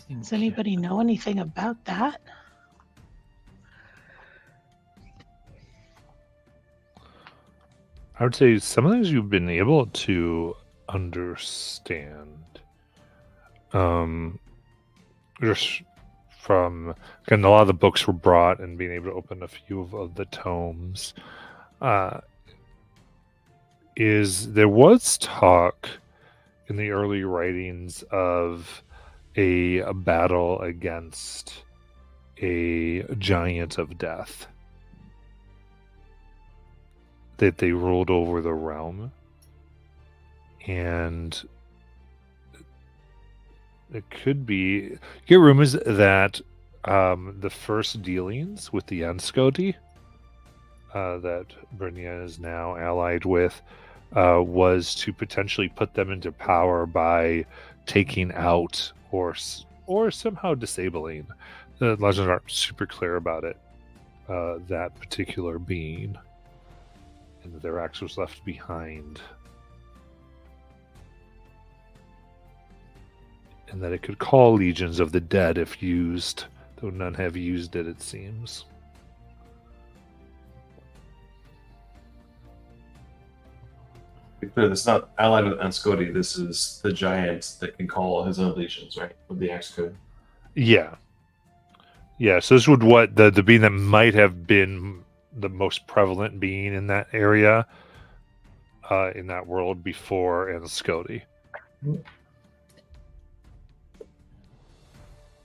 Does anybody know anything about that? I would say some of things you've been able to understand. Just from, again, a lot of the books were brought and being able to open a few of the tomes. There was talk in the early writings of a battle against a giant of death that they ruled over the realm, and it could be, you get rumors that the first dealings with the Enskodi that Brynja is now allied with was to potentially put them into power by taking out or somehow disabling. The legends aren't super clear about it. That particular being, and that their axe was left behind, and that it could call legions of the dead if used, though none have used it, it seems. Be clear, this is not allied with Enskodi. This is the giant that can call his own legions, right? With the axe code. Yeah. Yeah, so this would what the being that might have been the most prevalent being in that area, in that world before Enskodi.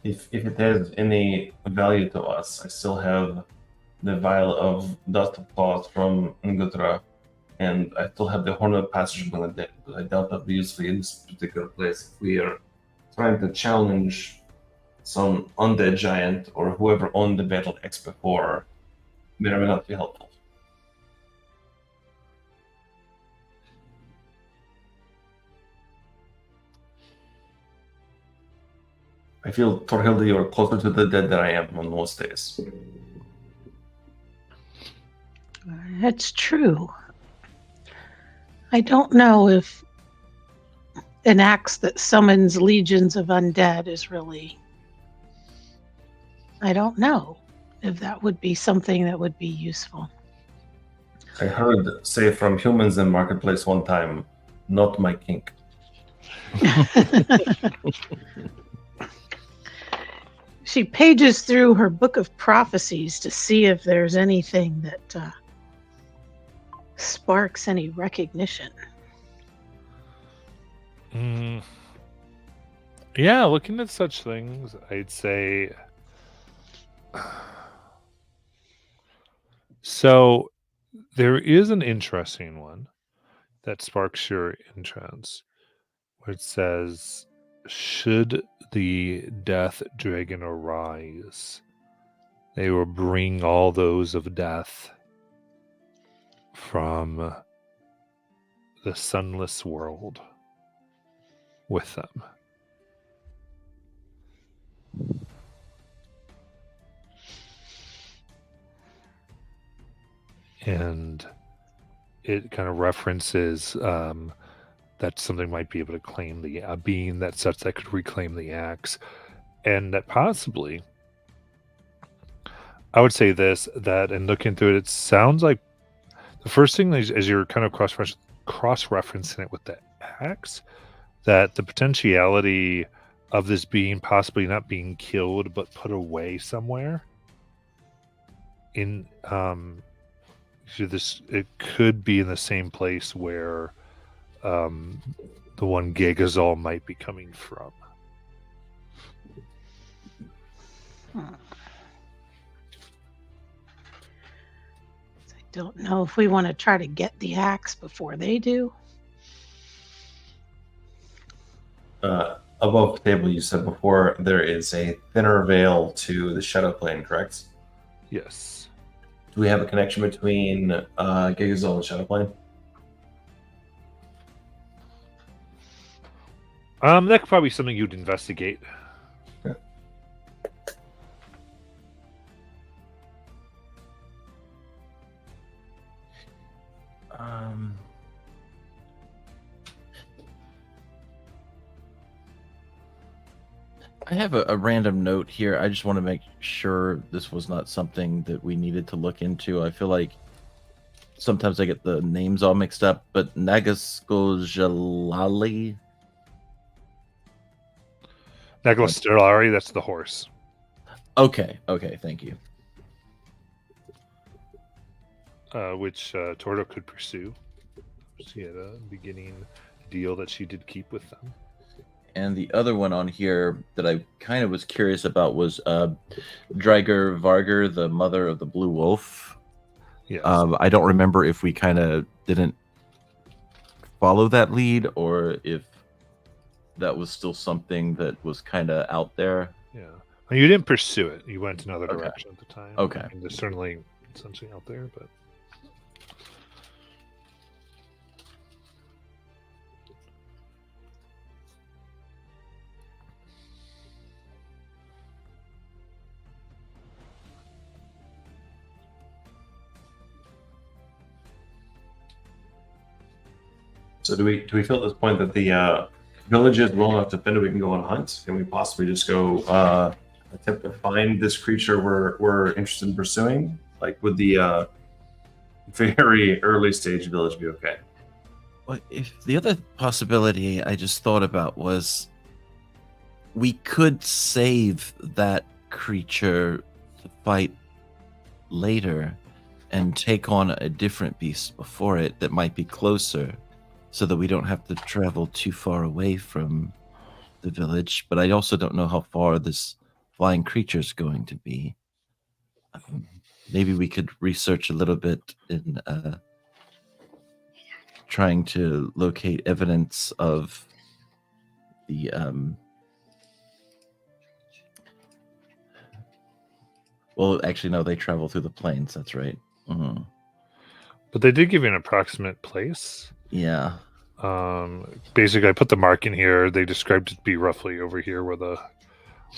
If it has any value to us, I still have the vial of dust of claws from Ngutra, and I still have the Horn of Passage, but I doubt that'll be useful in this particular place. If we are trying to challenge some undead giant or whoever owned the battle axe before, may or may not be helpful. I feel, Torhilda, you are closer to the dead than I am on most days. That's true. I don't know if an axe that summons legions of undead is really I don't know if that would be something that would be useful. I heard say from humans in marketplace one time, not my kink. She pages through her book of prophecies to see if there's anything that sparks any recognition. Yeah, looking at such things, I'd say. So there is an interesting one that sparks your interest, where it says, should the death dragon arise, they will bring all those of death from the sunless world with them. And it kind of references that something might be able to claim the being that such that could reclaim the axe, and that possibly, I would say this, that in looking through it, it sounds like the first thing is, as you're kind of cross-referencing it with the axe, that the potentiality of this being possibly not being killed but put away somewhere in this, it could be in the same place where the one Gagazol might be coming from. I don't know if we want to try to get the axe before they do. Above the table, you said before, there is a thinner veil to the shadow plane, correct? Yes. Do we have a connection between Gigazol and shadow plane? That could probably be something you'd investigate. Yeah. I have a random note here. I just want to make sure this was not something that we needed to look into. I feel like sometimes I get the names all mixed up, but Nagaskoljalali. Nagaskoljalali, that's the horse. Okay, thank you. Which Tordo could pursue. She had a beginning deal that she did keep with them. And the other one on here that I kind of was curious about was Dryger Varger, the mother of the Blue Wolf. Yes. I don't remember if we kind of didn't follow that lead or if that was still something that was kind of out there. Yeah. Well, you didn't pursue it. You went another direction at the time. Okay. And there's certainly something out there, but... So do we feel at this point that the village is well enough defended we can go on a hunt? Can we possibly just go attempt to find this creature we're interested in pursuing? Like, would the very early stage village be okay? Well, if the other possibility I just thought about was we could save that creature to fight later and take on a different beast before it that might be closer, so that we don't have to travel too far away from the village. But I also don't know how far this flying creature is going to be. Maybe we could research a little bit in trying to locate evidence of the well, actually, no, they travel through the plains. That's right. Mm-hmm. But they did give you an approximate place. Yeah. Basically, I put the mark in here. They described it to be roughly over here where the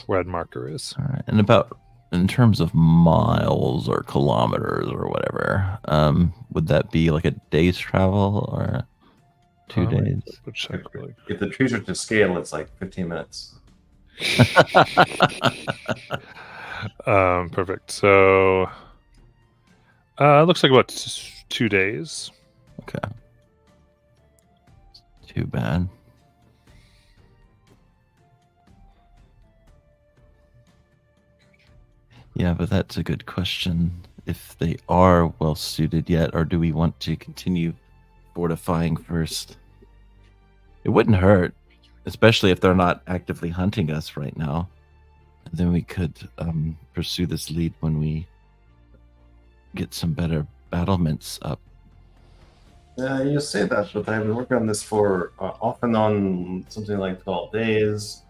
red marker is. All right. And about in terms of miles or kilometers or whatever, would that be like a day's travel or 2 days? If the trees are to scale, it's like 15 minutes. Perfect. So, looks like about 2 days. Okay. Too bad. Yeah, but that's a good question. If they are well suited yet, or do we want to continue fortifying first? It wouldn't hurt, especially if they're not actively hunting us right now. And then we could pursue this lead when we get some better battlements up. You say that, but I've been working on this for off and on something like 12 days.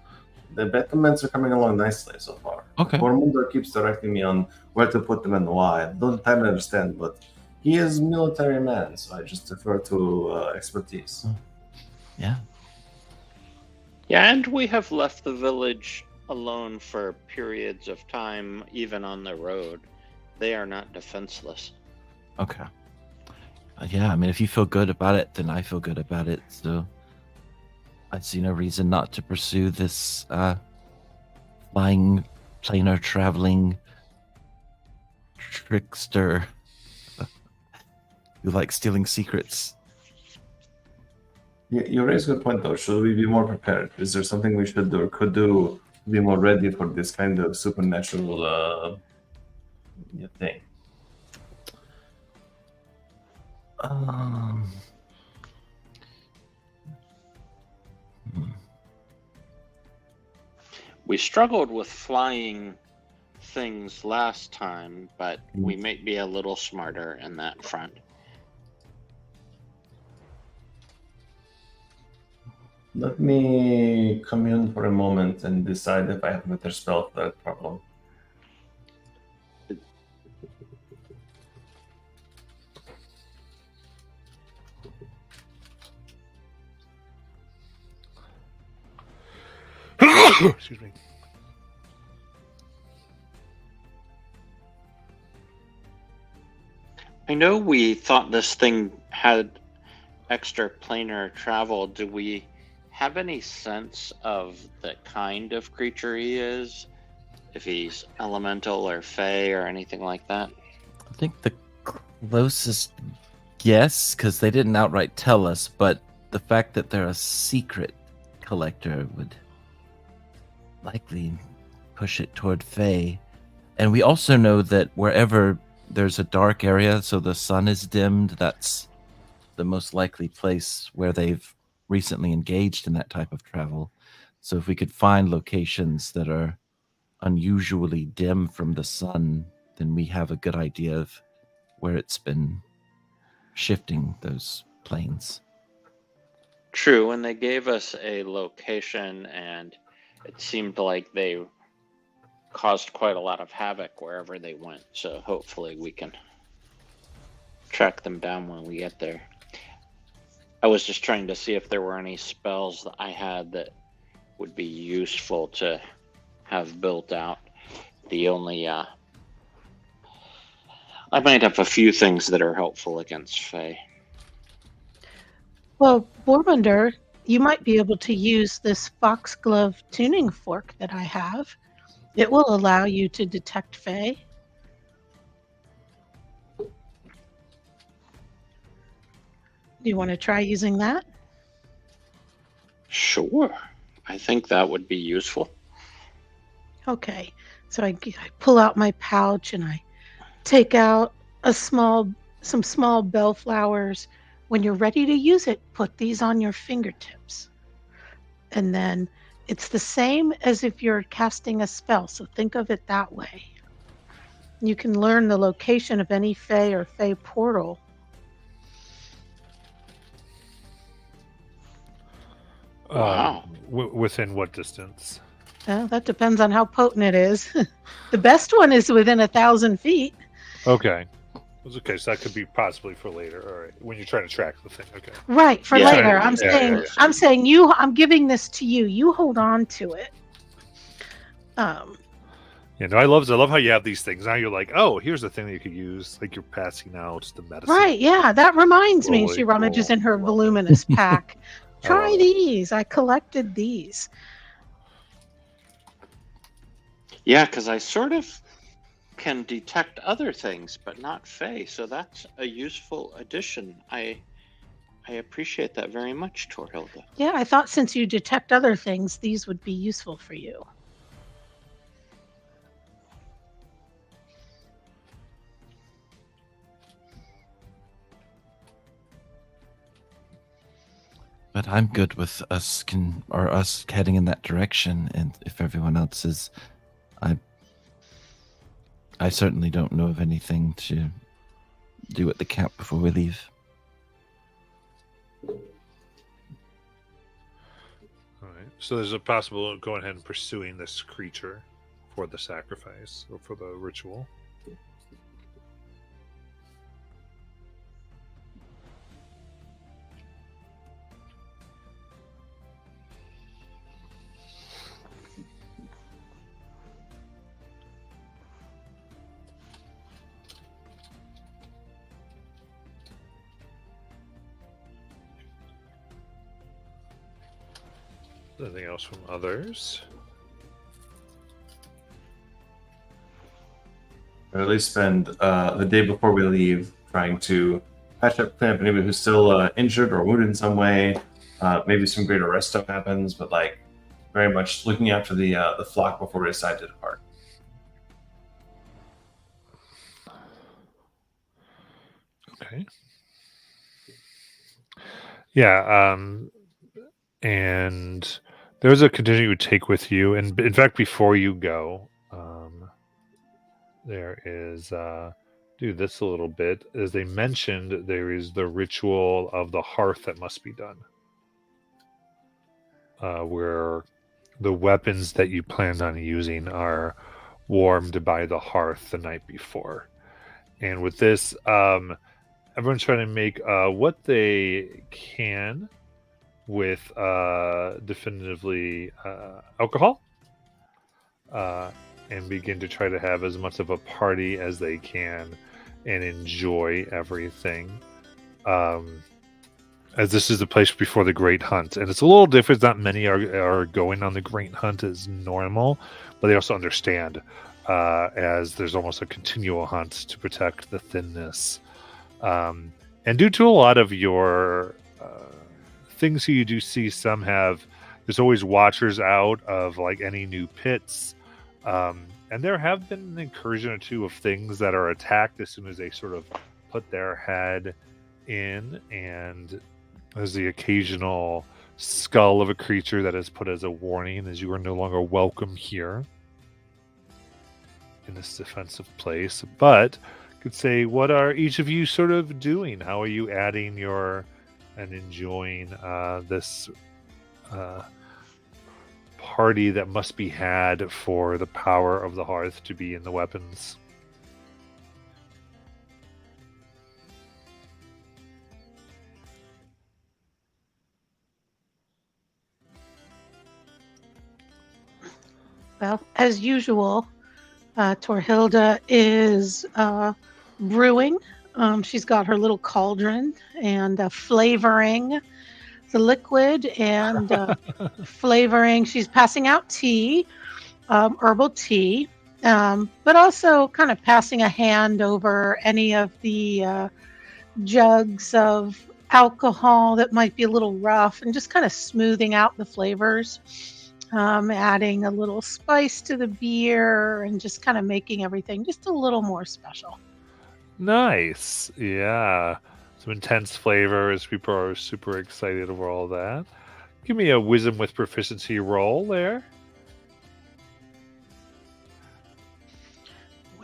The battlements are coming along nicely so far. Okay. Bormunder keeps directing me on where to put them and why. I don't entirely understand, but he is a military man, so I just defer to expertise. Yeah. Yeah, and we have left the village alone for periods of time, even on the road. They are not defenseless. Okay. Yeah, I mean, if you feel good about it, then I feel good about it. So I see no reason not to pursue this flying, planar, traveling trickster who likes stealing secrets. You raise a good point, though. Should we be more prepared? Is there something we should do or could do to be more ready for this kind of supernatural thing? We struggled with flying things last time, but we may be a little smarter in that front. Let me commune for a moment and decide if I have a better spell for that problem. Excuse me. I know we thought this thing had extraplanar travel. Do we have any sense of the kind of creature he is? If he's elemental or fey or anything like that? I think the closest guess, because they didn't outright tell us, but the fact that they're a secret collector would likely push it toward fey. And we also know that wherever there's a dark area, so the sun is dimmed, that's the most likely place where they've recently engaged in that type of travel. So if we could find locations that are unusually dim from the sun, then we have a good idea of where it's been shifting those planes. True, and they gave us a location, and it seemed like they caused quite a lot of havoc wherever they went. So hopefully we can track them down when we get there. I was just trying to see if there were any spells that I had that would be useful to have built out. The only I might have a few things that are helpful against Fey. Well, Bormunder, you might be able to use this foxglove tuning fork that I have. It will allow you to detect Fey. Do you want to try using that? Sure. I think that would be useful. Okay. So I pull out my pouch and I take out some small bellflowers. When you're ready to use it, put these on your fingertips. And then it's the same as if you're casting a spell, so think of it that way. You can learn the location of any Fey or Fey portal. Wow. Within what distance? Well, that depends on how potent it is. The best one is within 1,000 feet. Okay. Okay, so that could be possibly for later. All right, when you're trying to track the thing. Okay. Right, for Yeah, later. yeah, I'm saying I'm giving this to you. You hold on to it. Yeah, no, I love how you have these things. Now you're like, oh, here's the thing that you could use. Like you're passing out the medicine. Right, yeah, that reminds me. Really She rummages cool. in her Love it. voluminous pack. Try love it. these. I collected these. Yeah, because I sort of can detect other things, but not Fey. So that's a useful addition. I appreciate that very much, Torhilda. Yeah, I thought since you detect other things, these would be useful for you. But I'm good with us heading in that direction, and if everyone else is, I certainly don't know of anything to do at the camp before we leave. All right. So there's a possible going ahead and pursuing this creature for the sacrifice or for the ritual. Anything else from others? Or at least spend the day before we leave trying to patch up Clamp, anybody who's still injured or wounded in some way. Maybe some greater rest stuff happens, but like very much looking after the flock before we decide to depart. Okay. Yeah, and there's a contingent you would take with you, and in fact, before you go, there is do this a little bit. As they mentioned, there is the ritual of the hearth that must be done, where the weapons that you planned on using are warmed by the hearth the night before. And with this, everyone's trying to make what they can with definitively alcohol, and begin to try to have as much of a party as they can and enjoy everything. As this is the place before the Great Hunt, and it's a little different. Not many are going on the Great Hunt as normal, but they also understand as there's almost a continual hunt to protect the thinness. And due to a lot of your things you do see, some have, there's always watchers out of like any new pits. And there have been an incursion or two of things that are attacked as soon as they sort of put their head in, and there's the occasional skull of a creature that is put as a warning as you are no longer welcome here in this defensive place. But I could say, what are each of you sort of doing? How are you adding your and enjoying this party that must be had for the power of the hearth to be in the weapons? Well, as usual, Torhilda is brewing. She's got her little cauldron and flavoring the liquid and flavoring. She's passing out tea, herbal tea, but also kind of passing a hand over any of the jugs of alcohol that might be a little rough, and just kind of smoothing out the flavors. Adding a little spice to the beer and just kind of making everything just a little more special. Nice. Yeah. Some intense flavors. People are super excited over all that. Give me a wisdom with proficiency roll there.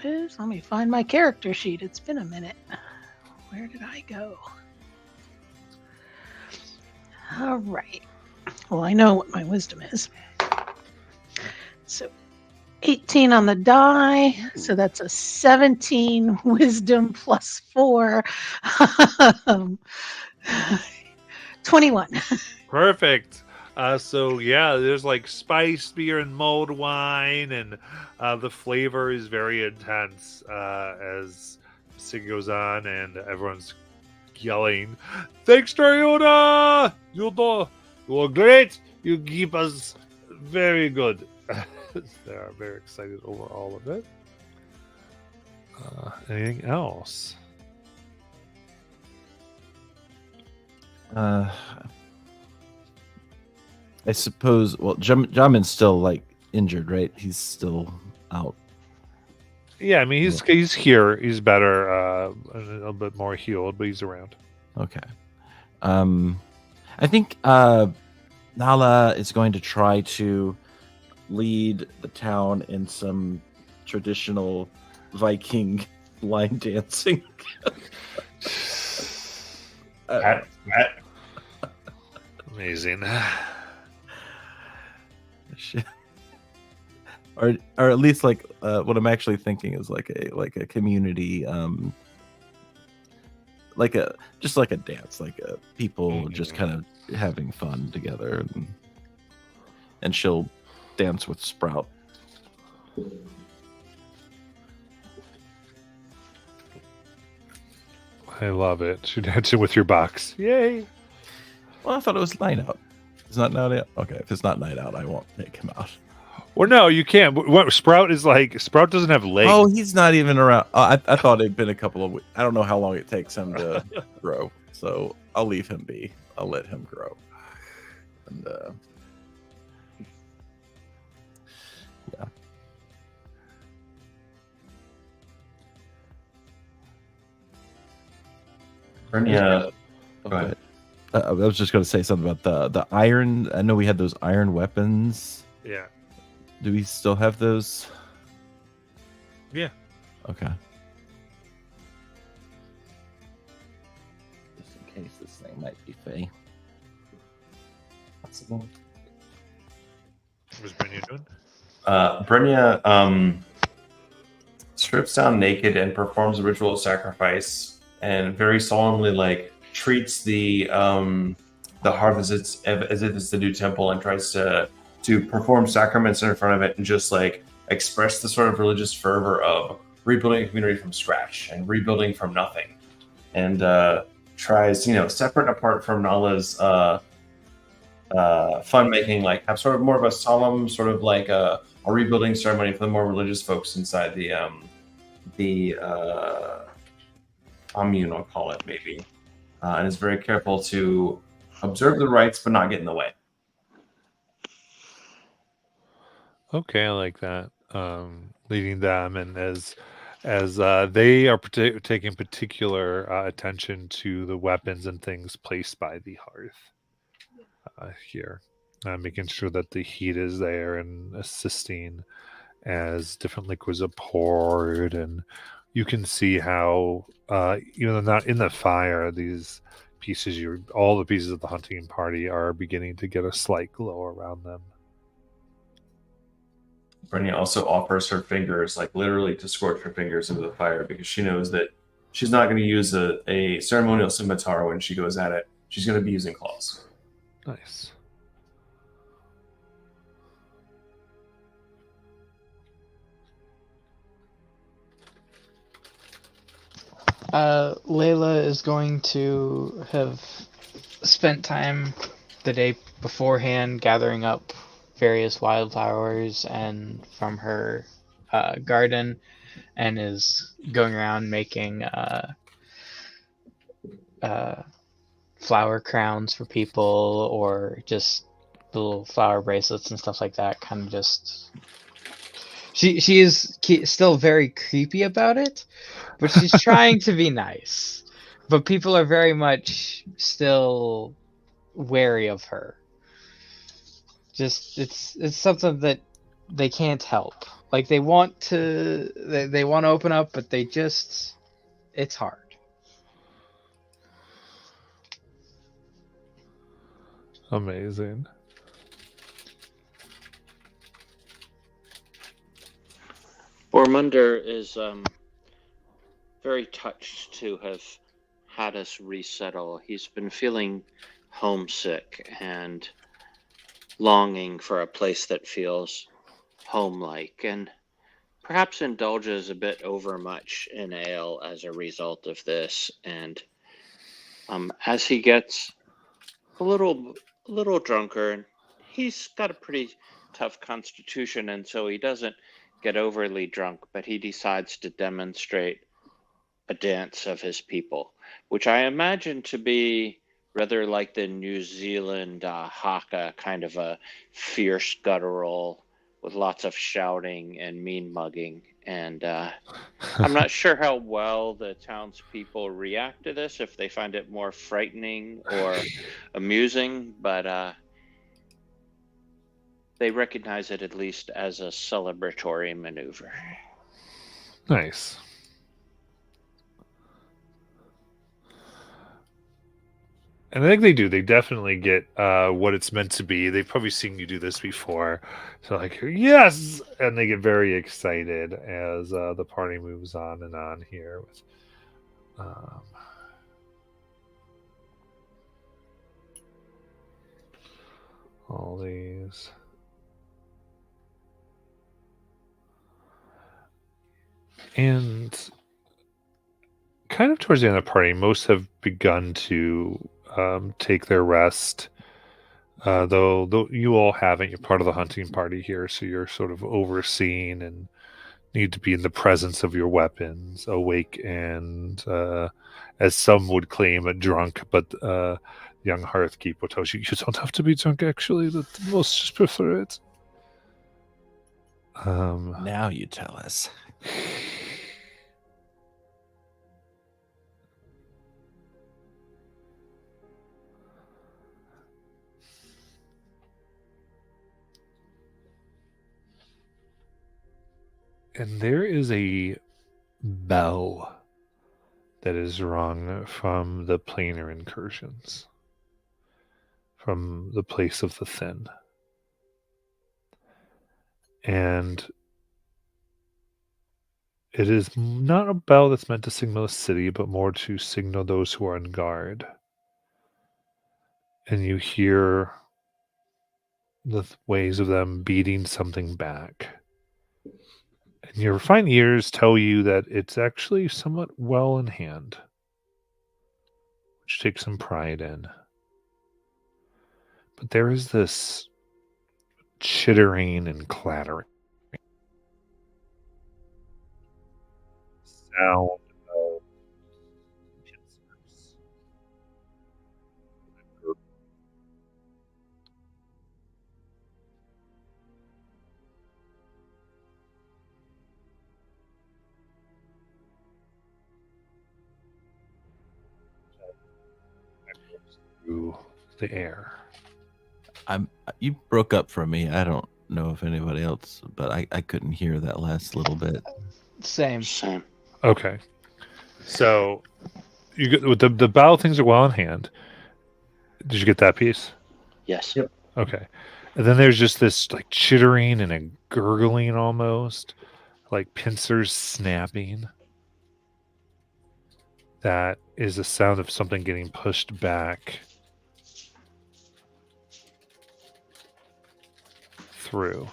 Let me find my character sheet. It's been a minute. Where did I go? All right. Well, I know what my wisdom is. So 18 on the die. So that's a 17 wisdom plus 4. 21. Perfect. So yeah, there's like spiced beer and mulled wine, and the flavor is very intense as the it goes on, and everyone's yelling, "Thanks, Toyota! You are great. You keep us very good." They're very excited over all of it. Anything else? I suppose. Well, Jamin's still like injured, right? He's still out. Yeah, I mean he's here. He's better, a little bit more healed, but he's around. Okay. I think Nala is going to try to lead the town in some traditional Viking line dancing. Amazing. Shit. Or at least like what I'm actually thinking is like a community like a dance, like people just kind of having fun together, and she'll dance with Sprout. I love it. You're dancing with your box. Yay! Well, I thought it was night out. It's not night out. Okay, if it's not night out, I won't make him out. Well, no, you can't. What Sprout is like? Sprout doesn't have legs. Oh, he's not even around. I thought it'd been a couple of weeks. I don't know how long it takes him to grow, so I'll leave him be. I'll let him grow. And yeah. Brynja, go ahead. I was just going to say something about the iron. I know we had those iron weapons. Yeah. Do we still have those? Yeah. Okay. Just in case this thing might be Faye. Possible. What's Brynja doing? Brynja strips down naked and performs a ritual of sacrifice, and very solemnly like treats the hearth as if it's the new temple, and tries to perform sacraments in front of it and just like express the sort of religious fervor of rebuilding a community from scratch and rebuilding from nothing, and tries, separate and apart from Nala's fun making, like have sort of more of a solemn sort of like a rebuilding ceremony for the more religious folks inside the commune, I'll call it maybe, and is very careful to observe the rites but not get in the way. Okay, I like that. Leading them, and as they are taking particular attention to the weapons and things placed by the hearth here, making sure that the heat is there and assisting as different liquids are poured, and you can see how even though not in the fire, these pieces, all the pieces of the hunting party are beginning to get a slight glow around them. Brynja also offers her fingers, like literally to scorch her fingers into the fire, because she knows that she's not going to use a ceremonial scimitar when she goes at it. She's going to be using claws. Nice. Layla is going to have spent time the day beforehand gathering up various wildflowers and from her garden, and is going around making flower crowns for people, or just little flower bracelets and stuff like that. Kind of just, she is still very creepy about it, but she's trying to be nice. But people are very much still wary of her. Just it's something that they can't help. Like they want to open up, but it's hard. Amazing. Bormunder is very touched to have had us resettle. He's been feeling homesick and longing for a place that feels home-like, and perhaps indulges a bit overmuch in ale as a result of this. And as he gets a little drunker, and he's got a pretty tough constitution, and so he doesn't get overly drunk, but he decides to demonstrate a dance of his people, which I imagine to be rather like the New Zealand haka, kind of a fierce guttural with lots of shouting and mean mugging. And I'm not sure how well the townspeople react to this, if they find it more frightening or amusing, but they recognize it at least as a celebratory maneuver. Nice. And I think they do. They definitely get what it's meant to be. They've probably seen you do this before. So like, yes! And they get very excited as the party moves on and on here with all these. And kind of towards the end of the party, most have begun to take their rest. Though you all haven't, you're part of the hunting party here, so you're sort of overseen and need to be in the presence of your weapons, awake and, as some would claim, drunk. But young Hearthkeeper tells you don't have to be drunk. Actually, the most just prefer it. Now you tell us. And there is a bell that is rung from the planar incursions, from the place of the thin. And it is not a bell that's meant to signal a city, but more to signal those who are on guard. And you hear the ways of them beating something back. And your refined ears tell you that it's actually somewhat well in hand, which takes some pride in. But there is this chittering and clattering sound of pincers. Through the air. You broke up for me. I don't know if anybody else, but I couldn't hear that last little bit. Same. Okay. So you get the battle things are well in hand. Did you get that piece? Yes. Yep. Okay. And then there's just this like chittering and a gurgling almost, like pincers snapping. That is the sound of something getting pushed back through.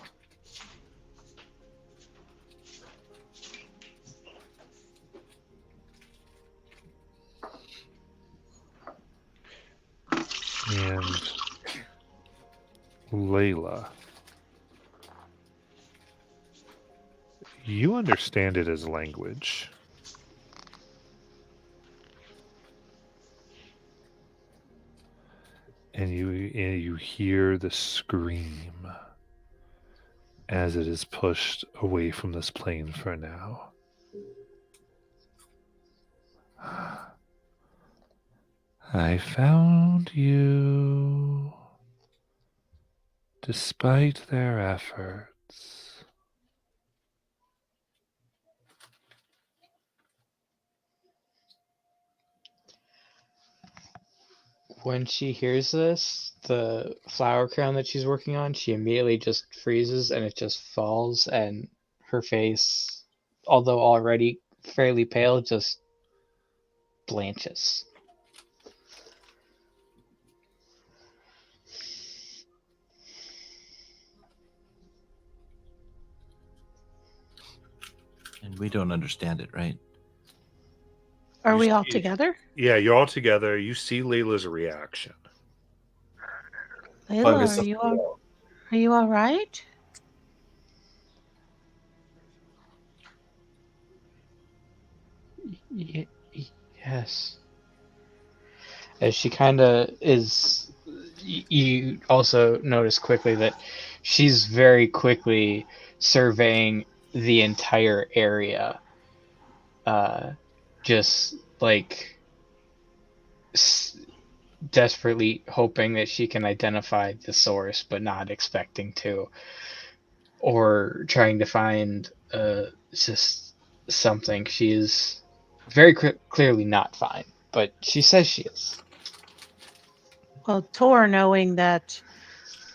And Layla, you understand it as language. And you hear the scream as it is pushed away from this plane for now. I found you, despite their efforts. When she hears this, the flower crown that she's working on, she immediately just freezes and it just falls, and her face, although already fairly pale, just blanches. And we don't understand it, right? Are You we all see- together? Yeah, you're all together. You see Layla's reaction. Layla, Focus are on you the all, wall. are you all right? Yes. As she kind of is, you also notice quickly that she's very quickly surveying the entire area. Just like desperately hoping that she can identify the source, but not expecting to, or trying to find just something. She is very clearly not fine, but she says she is. Well, Tor, knowing that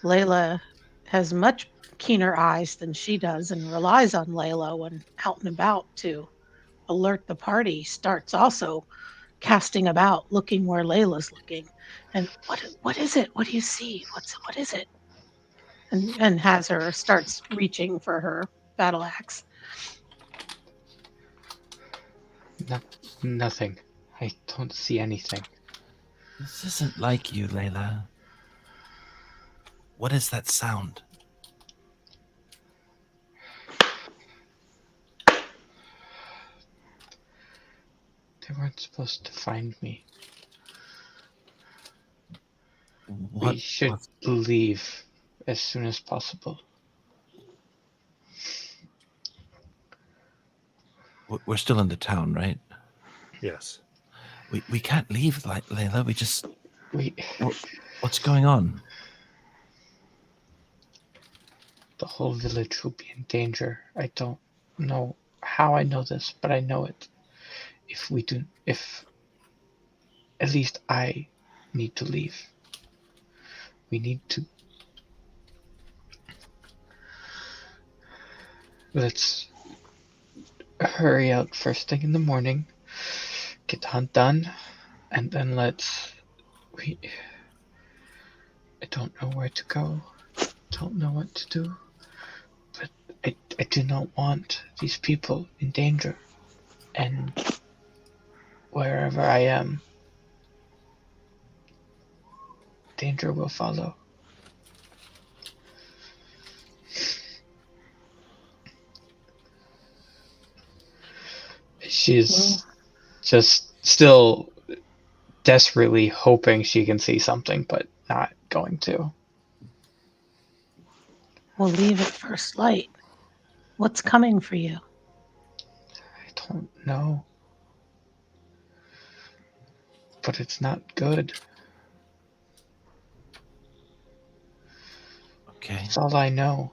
Layla has much keener eyes than she does and relies on Layla when out and about to alert the party, starts also casting about, looking where Layla's looking. And what is it? What do you see? What is it? And has her starts reaching for her battle axe. Nothing. I don't see anything. This isn't like you, Layla. What is that sound? They weren't supposed to find me. What? We should leave as soon as possible. We're still in the town, right? Yes. We can't leave, Layla. We just... We... What's going on? The whole village will be in danger. I don't know how I know this, but I know it. If at least I need to leave. We need to. Let's hurry out first thing in the morning, get the hunt done, and then I don't know where to go, don't know what to do, but I do not want these people in danger, and wherever I am, danger will follow. She's just still desperately hoping she can see something, but not going to. We'll leave at first light. What's coming for you? I don't know. But it's not good. Okay. That's all I know.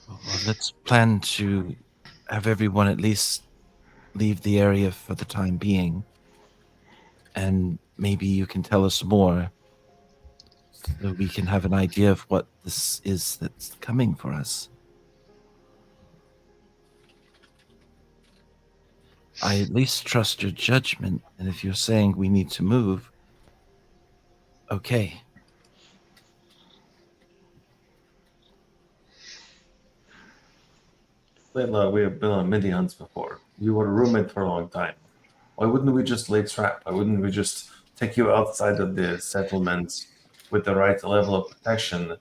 Well, let's plan to have everyone at least leave the area for the time being. And maybe you can tell us more so we can have an idea of what this is that's coming for us. I at least trust your judgment, and if you're saying we need to move, okay. Layla, we have been on many hunts before. You were a roommate for a long time. Why wouldn't we just lay trap? Why wouldn't we just take you outside of the settlement with the right level of protection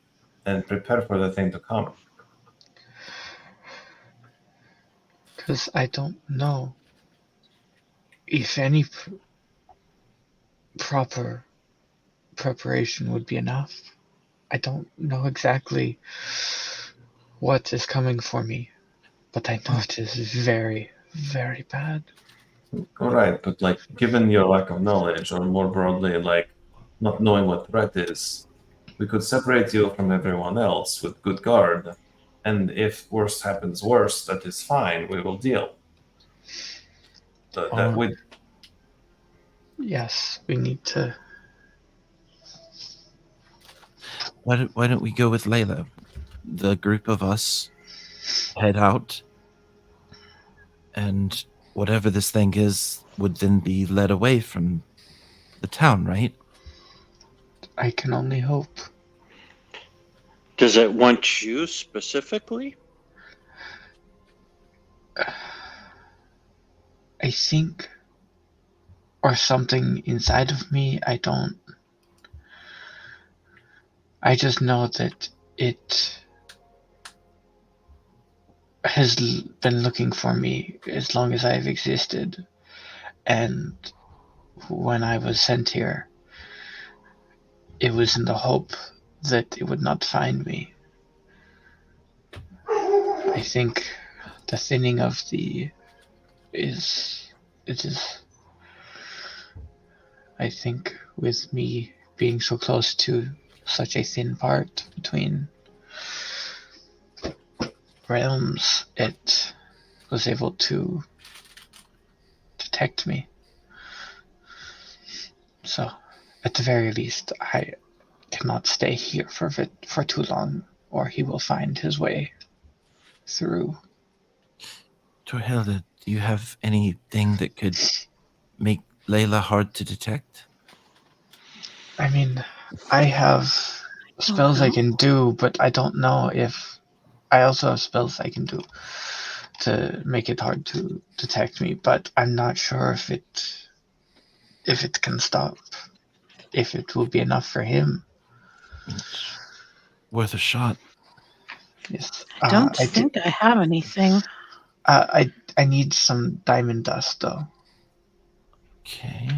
and prepare for the thing to come? Because I don't know if any proper preparation would be enough. I don't know exactly what is coming for me, but I know it is very, very bad. All right, but like, given your lack of knowledge, or more broadly, like, not knowing what threat is, we could separate you from everyone else with good guard, and if worst happens worst, that is fine. We will deal. Yes, we need to. Why don't we go with Layla? The group of us head out, and whatever this thing is would then be led away from the town, right? I can only hope. Does it want you specifically? I think, or something inside of me, I don't. I just know that it has been looking for me as long as I've existed, and when I was sent here, it was in the hope that it would not find me. I think the thinning of I think with me being so close to such a thin part between realms, it was able to detect me. So, at the very least, I cannot stay here for too long, or he will find his way through. Torhilda, do you have anything that could make Layla hard to detect? I mean, I have spells I know. can do, but I don't know if I also have spells I can do to make it hard to detect me, but I'm not sure if it can stop, if it will be enough for him. It's worth a shot. Yes. I don't think I have anything. I need some diamond dust though. Okay.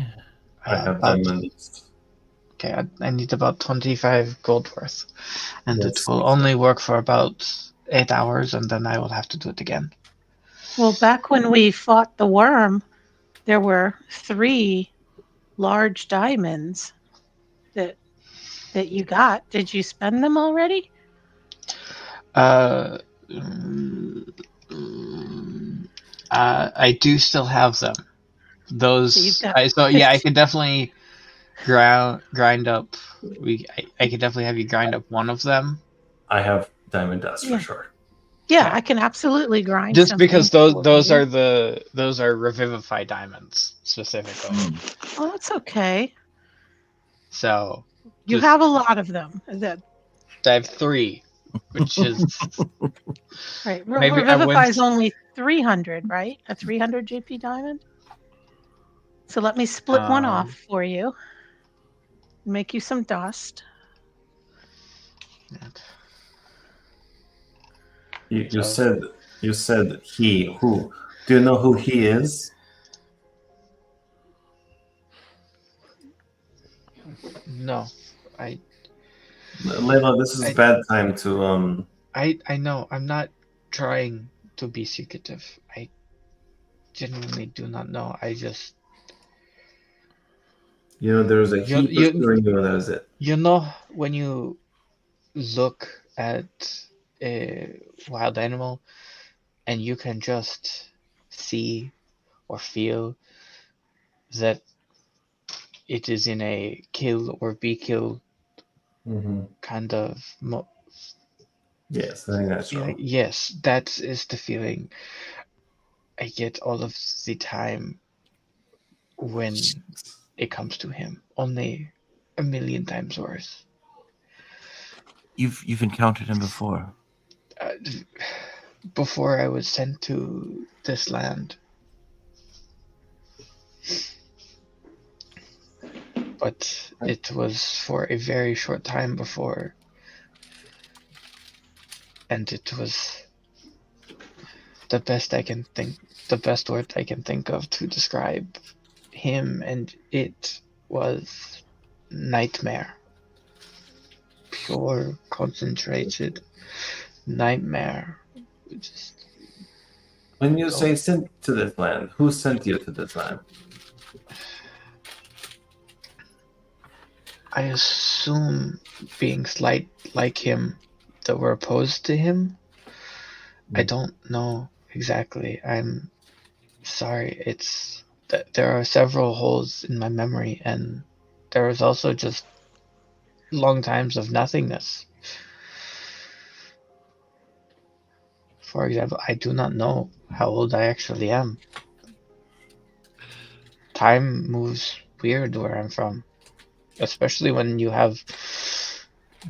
I have about- diamond dust. Okay, I need about 25 gold worth, and it Yes. will only work for about 8 hours, and then I will have to do it again. Well, back when we fought the worm, there were 3 large diamonds that you got. Did you spend them already? I do still have them. Those. So you've got I could definitely grind up. I could definitely have you grind up one of them. I have diamond dust Yeah. for sure. Yeah, I can absolutely grind. Just because something those for you. are revivify diamonds specifically. Oh, that's okay. So You Just- have a lot of them. That I have 3, which is right? Maybe I Revivify wouldn't- is only 300, right? A 300 JP diamond. So let me split one off for you. Make you some dust. You So- said he. Who? Do you know who he is? no. Layla, this is I- a bad time to I know. I'm not trying to be secretive. I genuinely do not know. I just there's a heap You- of hearing you, and that is it. when you look at a wild animal and you can just see or feel that it is in a kill or be killed Mm-hmm. kind of Yes, I think that's feeling. true. Yes, that is the feeling I get all of the time when it comes to him. Only a million times worse. You've encountered him before. Before I was sent to this land. But it was for a very short time before. And it was the best word I can think of to describe him, and it was nightmare. Pure, concentrated nightmare. Just When you say sent to this land, who sent you to this land? I assume beings like him that were opposed to him. I don't know exactly. I'm sorry. It's there are several holes in my memory, and there was also just long times of nothingness. For example, I do not know how old I actually am. Time moves weird where I'm from. Especially when you have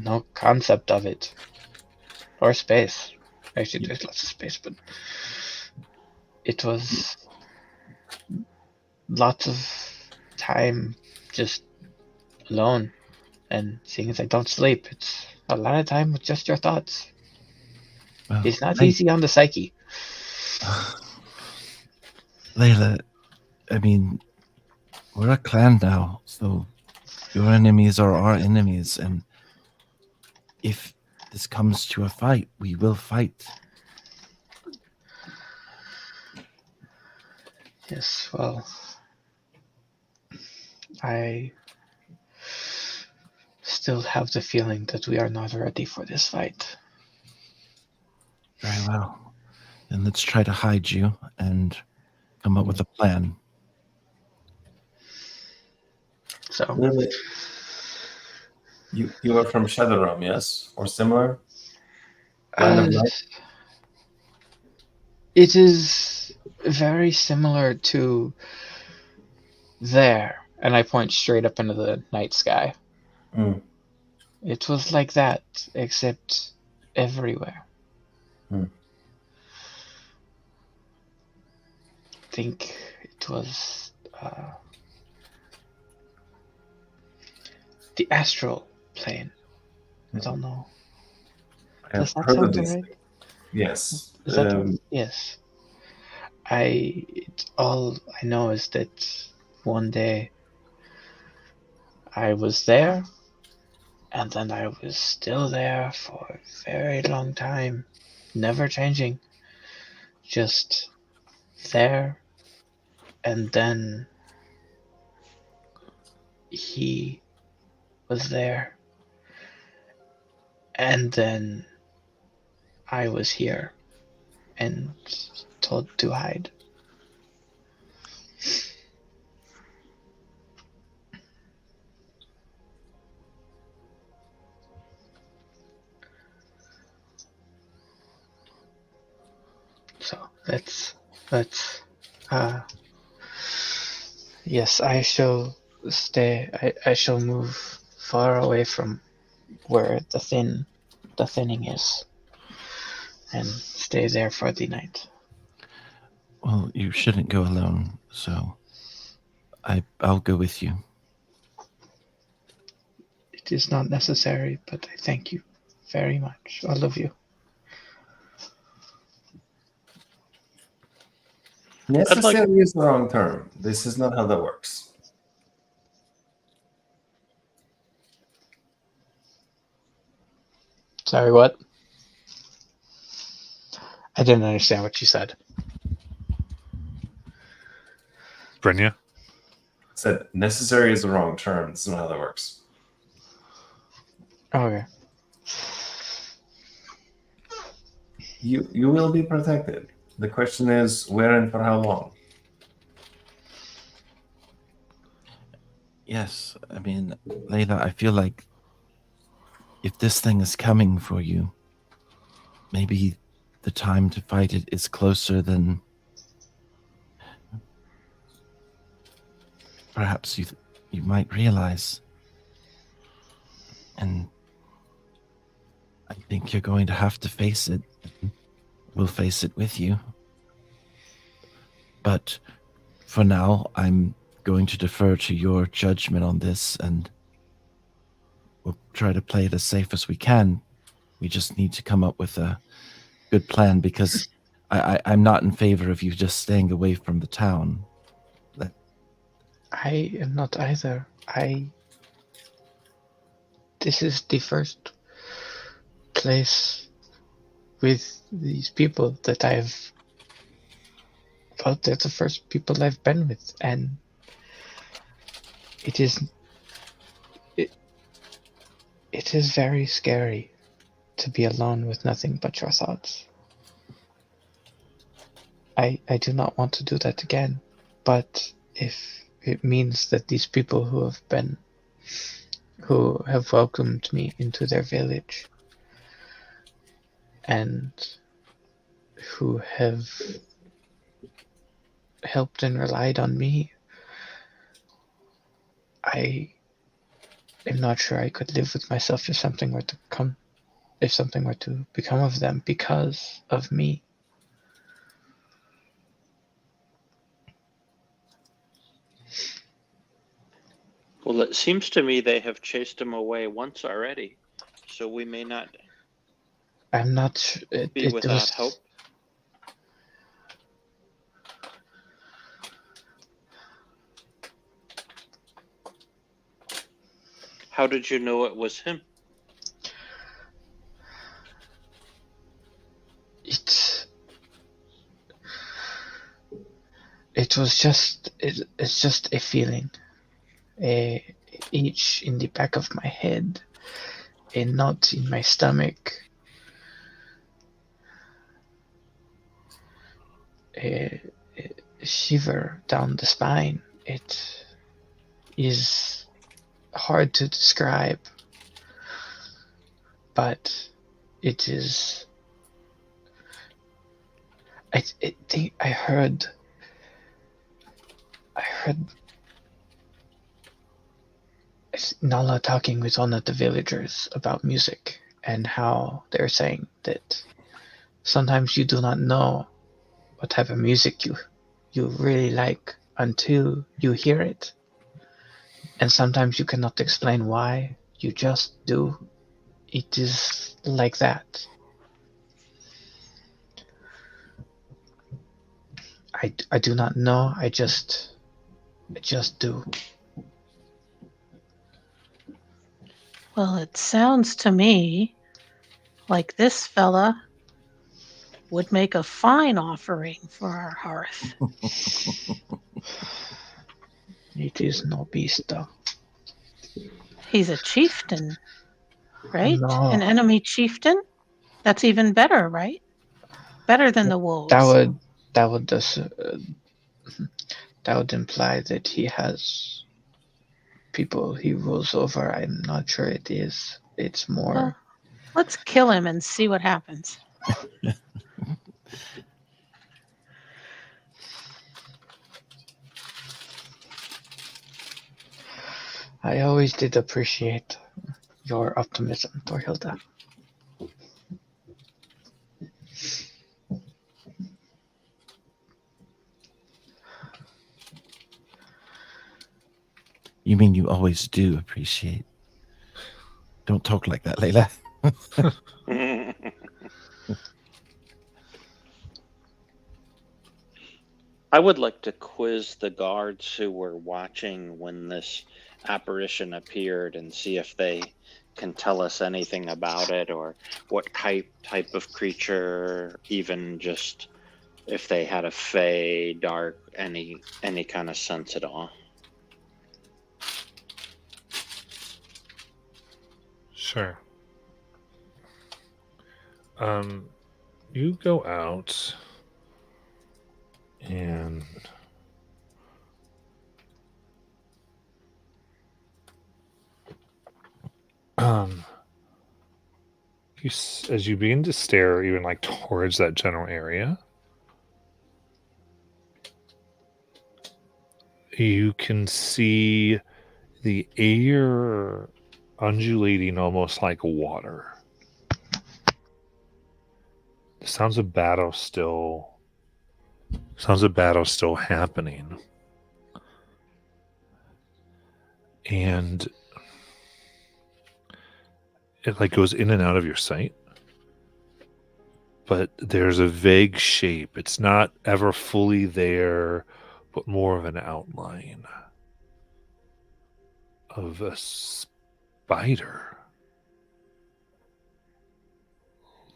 no concept of it. Or space. Actually, there's lots of space, but it was lots of time just alone. And seeing as I don't sleep, it's a lot of time with just your thoughts. Well, It's not thank- easy on the psyche. Layla, I mean, we're a clan now, so your enemies are our enemies, and if this comes to a fight, we will fight. Yes, well, I still have the feeling that we are not ready for this fight. Very well. Then let's try to hide you and come up with a plan. So, Really? You are from Shadowrun, yes? Or similar? Land of Night? it is very similar to there, and I point straight up into the night sky. Mm. It was like that, except everywhere. Hmm. I think it was the astral plane. I don't know. I have Does that heard of sound these. right? Yes. Is that yes? All I know is that one day I was there, and then I was still there for a very long time, never changing, just there, and then he was there, and then I was here and told to hide. So let's yes, I shall stay. I shall move far away from where the thinning is, and stay there for the night. Well, you shouldn't go alone, so I'll go with you. It is not necessary, but I thank you very much, all of you. Necessary is the wrong term. This is not how that works. Sorry, what? I didn't understand what you said. Brynja? Said necessary is the wrong term. This is not how that works. Okay. You will be protected. The question is where and for how long. Yes, I mean, Layla, I feel like if this thing is coming for you, maybe the time to fight it is closer than perhaps you might realize. And I think you're going to have to face it. We'll face it with you. But for now, I'm going to defer to your judgment on this, and we'll try to play it as safe as we can. We just need to come up with a good plan, because I'm not in favor of you just staying away from the town. I am not either. This is the first place with these people that well, they're the first people I've been with, and it is very scary to be alone with nothing but your thoughts. I do not want to do that again, but if it means that these people who have welcomed me into their village and who have helped and relied on me, I am not sure I could live with myself if something were to become of them because of me. Well, it seems to me they have chased him away once already, so we may not I'm not be without hope. How did you know it was him? It's just a feeling, a itch in the back of my head, a knot in my stomach, a shiver down the spine. It is hard to describe, but it is. I think I heard Nala talking with one of the villagers about music and how they're saying that sometimes you do not know what type of music you really like until you hear it. And sometimes you cannot explain why, you just do. It is like that. I do not know, I just do. Well, it sounds to me like this fella would make a fine offering for our hearth. It is no beast though. He's a chieftain, right? No. An enemy chieftain? That's even better, right? Better than the wolves. That would imply that he has people he rules over. I'm not sure it is. It's more. Well, let's kill him and see what happens. I always did appreciate your optimism, Torhilda. You mean you always do appreciate? Don't talk like that, Layla. I would like to quiz the guards who were watching when this apparition appeared and see if they can tell us anything about it, or what type of creature, even just if they had a fey, dark, any kind of sense at all. Sure. You go out and as you begin to stare even like towards that general area, you can see the air undulating almost like water. The sounds of battle still happening. And it like goes in and out of your sight. But there's a vague shape. It's not ever fully there, but more of an outline of a spider.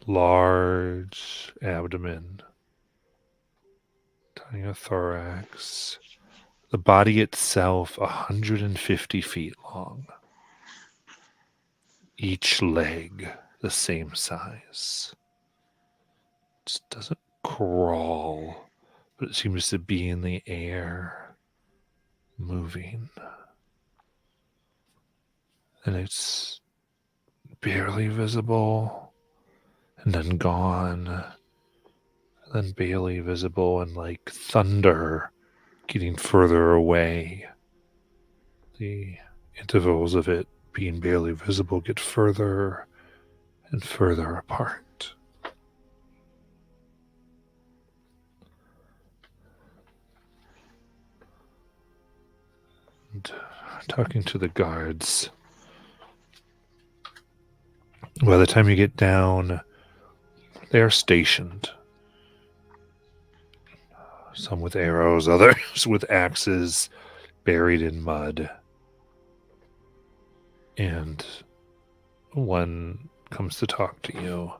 Large abdomen, tiny thorax. The body itself 150 feet long. Each leg the same size. It doesn't crawl, but it seems to be in the air, moving. And it's barely visible, and then gone, and then barely visible, and like thunder getting further away. The intervals of it being barely visible get further and further apart. And talking to the guards, by the time you get down, they are stationed. Some with arrows, others with axes buried in mud. and one comes to talk to you.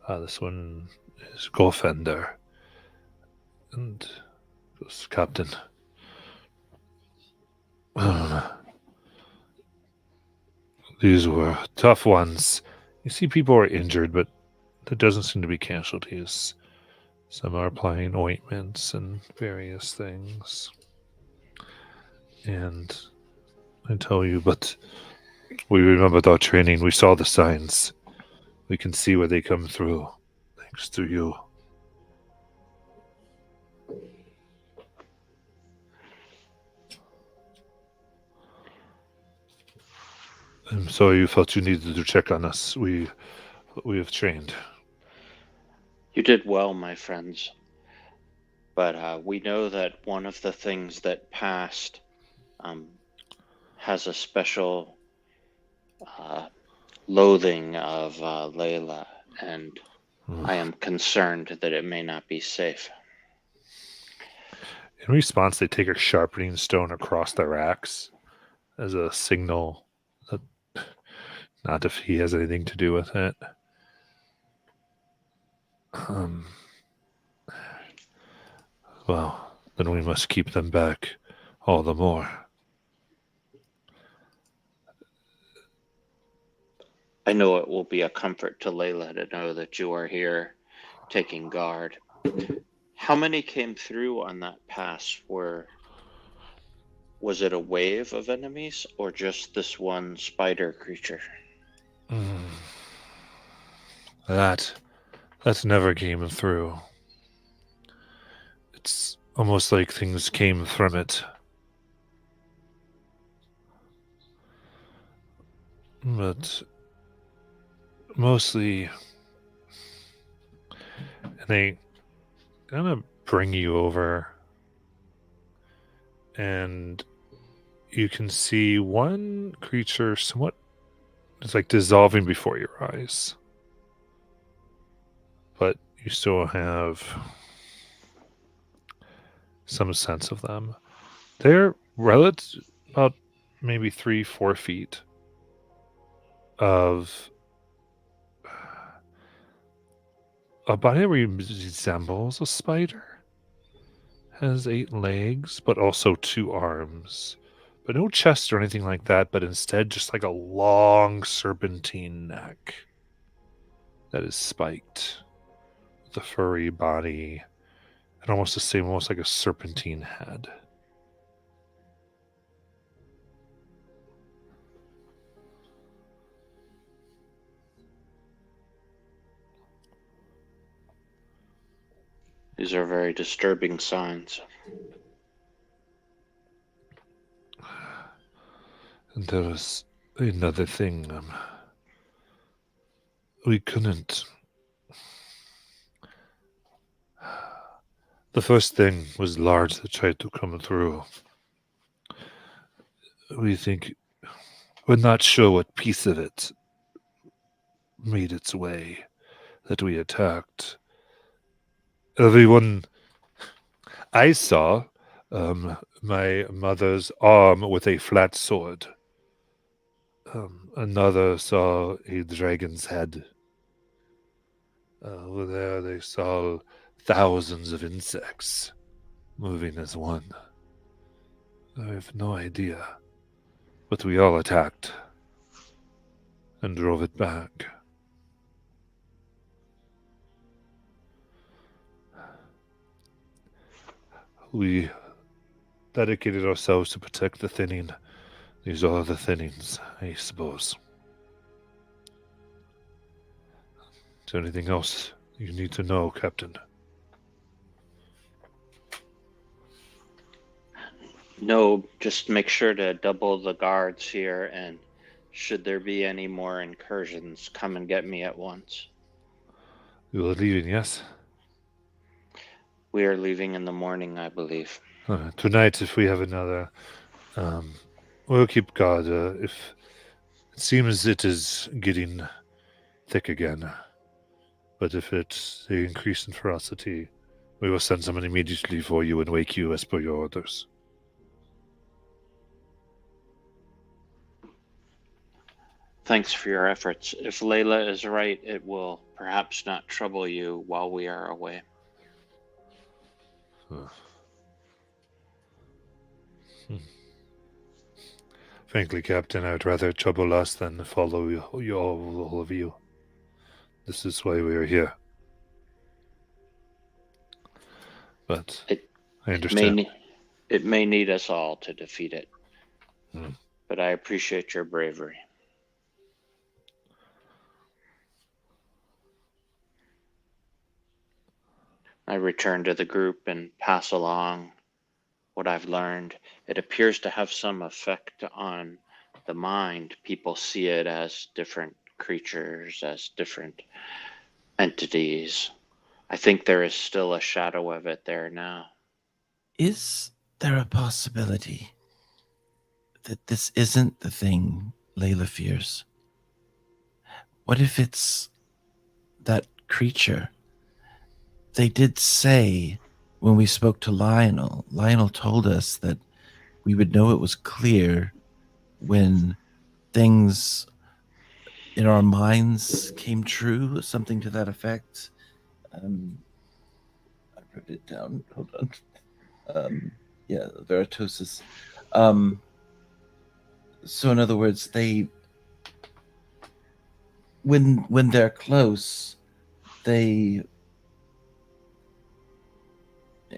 This one is Golfender. And goes, Captain. These were tough ones. You see people are injured, but there doesn't seem to be casualties. Some are applying ointments and various things. And I tell you, but we remembered our training. We saw the signs. We can see where they come through, thanks to you. I'm sorry you felt you needed to check on us. We have trained. You did well, my friends. But we know that one of the things that passed has a special loathing of Layla, and I am concerned that it may not be safe. In response, they take a sharpening stone across their axe as a signal that not if he has anything to do with it. Well, then we must keep them back all the more. I know it will be a comfort to Layla to know that you are here taking guard. How many came through on that pass? Was it a wave of enemies or just this one spider creature? That never came through. It's almost like things came from it. But mostly, and they kind of bring you over, and you can see one creature somewhat, it's like dissolving before your eyes. But you still have some sense of them. They're relative, about maybe 3-4 feet of a body that resembles a spider. Has 8 legs, but also 2 arms. But no chest or anything like that, but instead just like a long serpentine neck that is spiked. With a furry body and almost the same, almost like a serpentine head. These are very disturbing signs. And there was another thing. We couldn't. The first thing was large that tried to come through. We're not sure what piece of it made its way that we attacked. Everyone, I saw my mother's arm with a flat sword. Another saw a dragon's head. Over there they saw thousands of insects moving as one. I have no idea, but we all attacked and drove it back. We dedicated ourselves to protect the thinning. These are the thinnings, I suppose. Is there anything else you need to know, Captain? No, just make sure to double the guards here, and should there be any more incursions, come and get me at once. You are leaving, yes? We are leaving in the morning, I believe. Tonight, if we have another, we'll keep guard. If it seems it is getting thick again, but if it's the increase in ferocity, we will send someone immediately for you and wake you as per your orders. Thanks for your efforts. If Layla is right, it will perhaps not trouble you while we are away. Frankly, Captain, I would rather trouble us than follow all of you. This is why we are here. But I understand. It may need us all to defeat it. Hmm. But I appreciate your bravery. I return to the group and pass along what I've learned. It appears to have some effect on the mind. People see it as different creatures, as different entities. I think there is still a shadow of it there now. Is there a possibility that this isn't the thing Layla fears? What if it's that creature? They did say when we spoke to Lionel told us that we would know it was clear when things in our minds came true, something to that effect. I wrote it down. Hold on. Yeah, Veritosis. So in other words, they when they're close, they,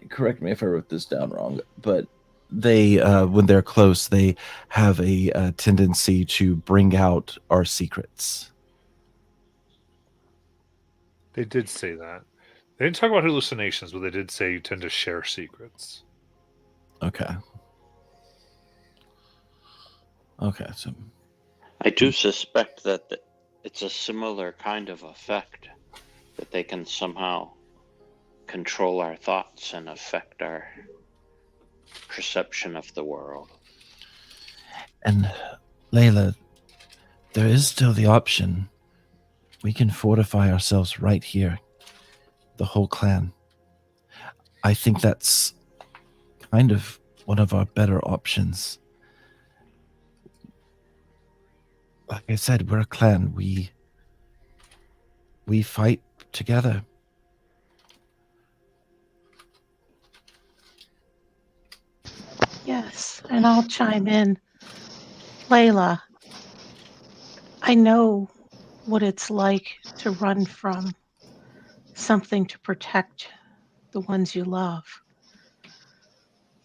correct me if I wrote this down wrong, but they when they're close, they have a tendency to bring out our secrets. They did say that. They didn't talk about hallucinations, but they did say you tend to share secrets. Okay. Okay, so I do suspect that it's a similar kind of effect, that they can somehow control our thoughts and affect our perception of the world. And Layla, there is still the option. We can fortify ourselves right here, the whole clan. I think that's kind of one of our better options. Like I said, we're a clan. We fight together. Yes, and I'll chime in. Layla, I know what it's like to run from something to protect the ones you love.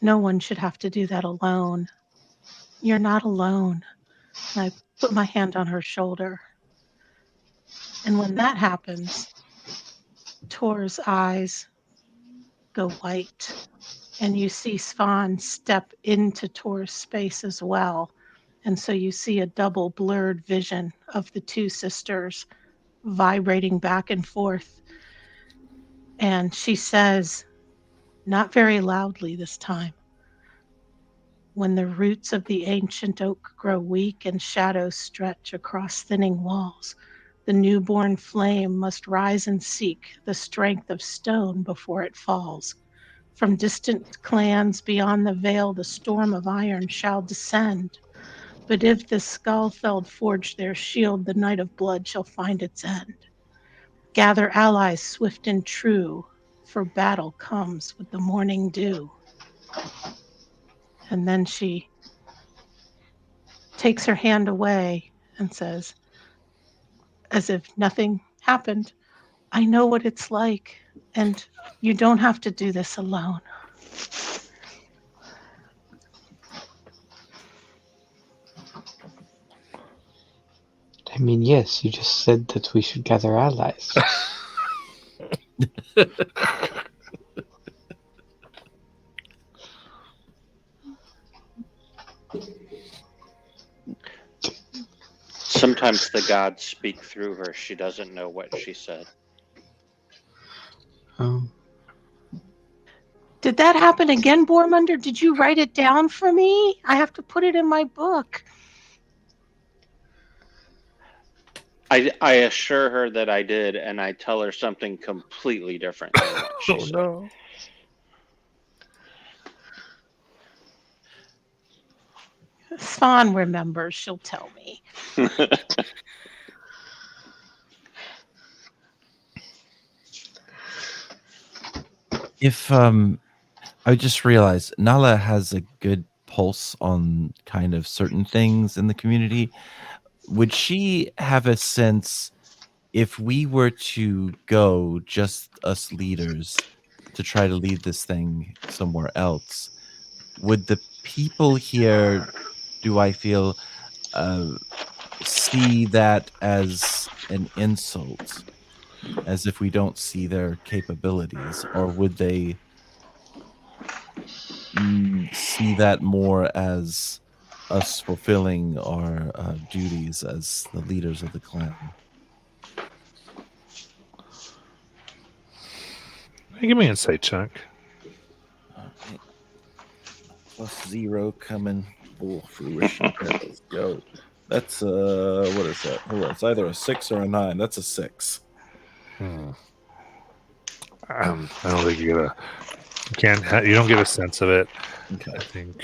No one should have to do that alone. You're not alone. And I put my hand on her shoulder. And when that happens, Tor's eyes go white, and you see Svan step into Tor's space as well. And so you see a double blurred vision of the two sisters vibrating back and forth. And she says, not very loudly this time, when the roots of the ancient oak grow weak and shadows stretch across thinning walls, the newborn flame must rise and seek the strength of stone before it falls. From distant clans beyond the veil, the storm of iron shall descend. But if the skull-felled forge their shield, the night of blood shall find its end. Gather allies swift and true, for battle comes with the morning dew. And then she takes her hand away and says, as if nothing happened, I know what it's like, and you don't have to do this alone. I mean, yes, you just said that we should gather allies. Sometimes the gods speak through her. She doesn't know what she said. Did that happen again, Bormunder? Did you write it down for me? I have to put it in my book. I assure her that I did, and I tell her something completely different than what she said. No. Svan remembers, she'll tell me. If I just realized Nala has a good pulse on kind of certain things in the community. Would she have a sense if we were to go, just us leaders, to try to lead this thing somewhere else? Would the people here, do I feel, see that as an insult, as if we don't see their capabilities, or would they see that more as us fulfilling our duties as the leaders of the clan? Give me an insight check. Okay. +0 coming full fruition. Let's go. That's what is that? Oh, it's either a 6 or a 9. That's a 6. I don't think you get a. You don't get a sense of it. Okay. I think.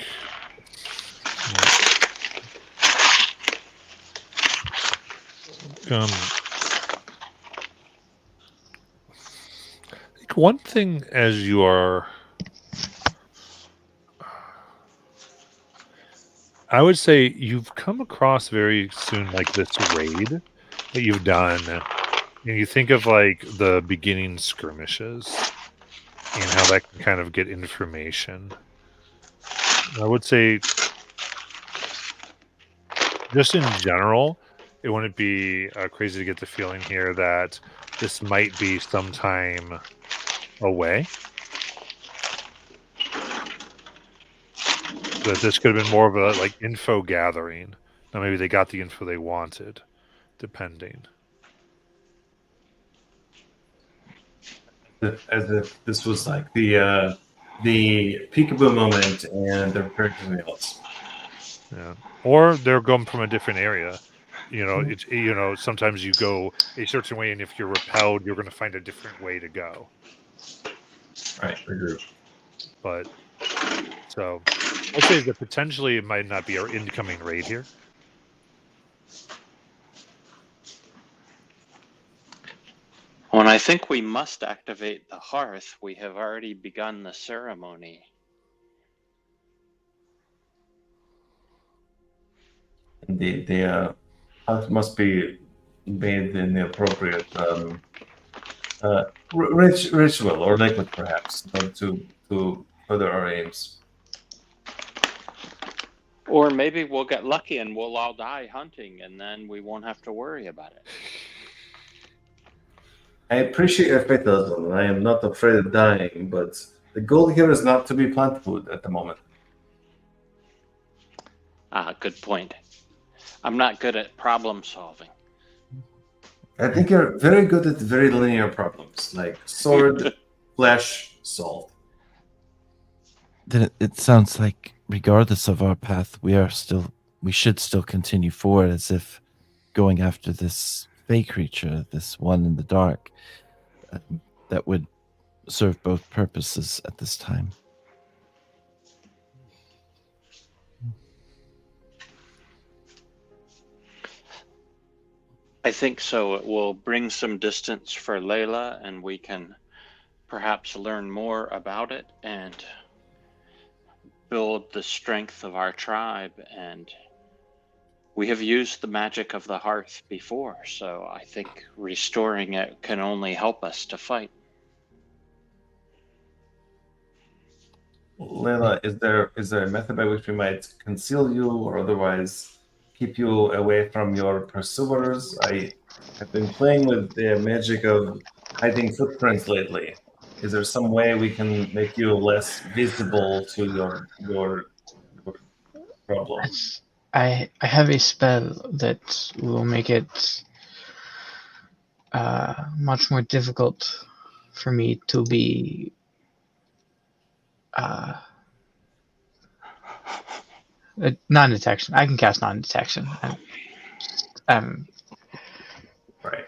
I think one thing as you are, I would say you've come across very soon like this raid that you've done, and you think of like the beginning skirmishes and how that can kind of get information. I would say just in general, it wouldn't be crazy to get the feeling here that this might be some time away. That this could have been more of a like info gathering. Now maybe they got the info they wanted, depending. As if this was like the peekaboo moment, and they're preparing something else. Yeah, or they're going from a different area. It's sometimes you go a certain way, and if you're repelled, you're going to find a different way to go. Right, regroup. But so I'd say that potentially it might not be our incoming raid here. When I think we must activate the hearth, we have already begun the ceremony. Indeed, the hearth must be bathed in the appropriate ritual or liquid, perhaps, to further our aims. Or maybe we'll get lucky and we'll all die hunting, and then we won't have to worry about it. I appreciate your fatalism, and I am not afraid of dying, but the goal here is not to be plant food at the moment. Good point. I'm not good at problem solving. I think you're very good at very linear problems, like sword, flesh, salt. Then it sounds like, regardless of our path, we should still continue forward, as if going after this fey creature, this one in the dark, that would serve both purposes at this time. I think so. It will bring some distance for Layla, and we can perhaps learn more about it and build the strength of our tribe. And we have used the magic of the hearth before, so I think restoring it can only help us to fight. Layla, is there a method by which we might conceal you or otherwise keep you away from your pursuers? I have been playing with the magic of hiding footprints lately. Is there some way we can make you less visible to your problem? I have a spell that will make it much more difficult for me to be non-detection. I can cast non-detection. Right.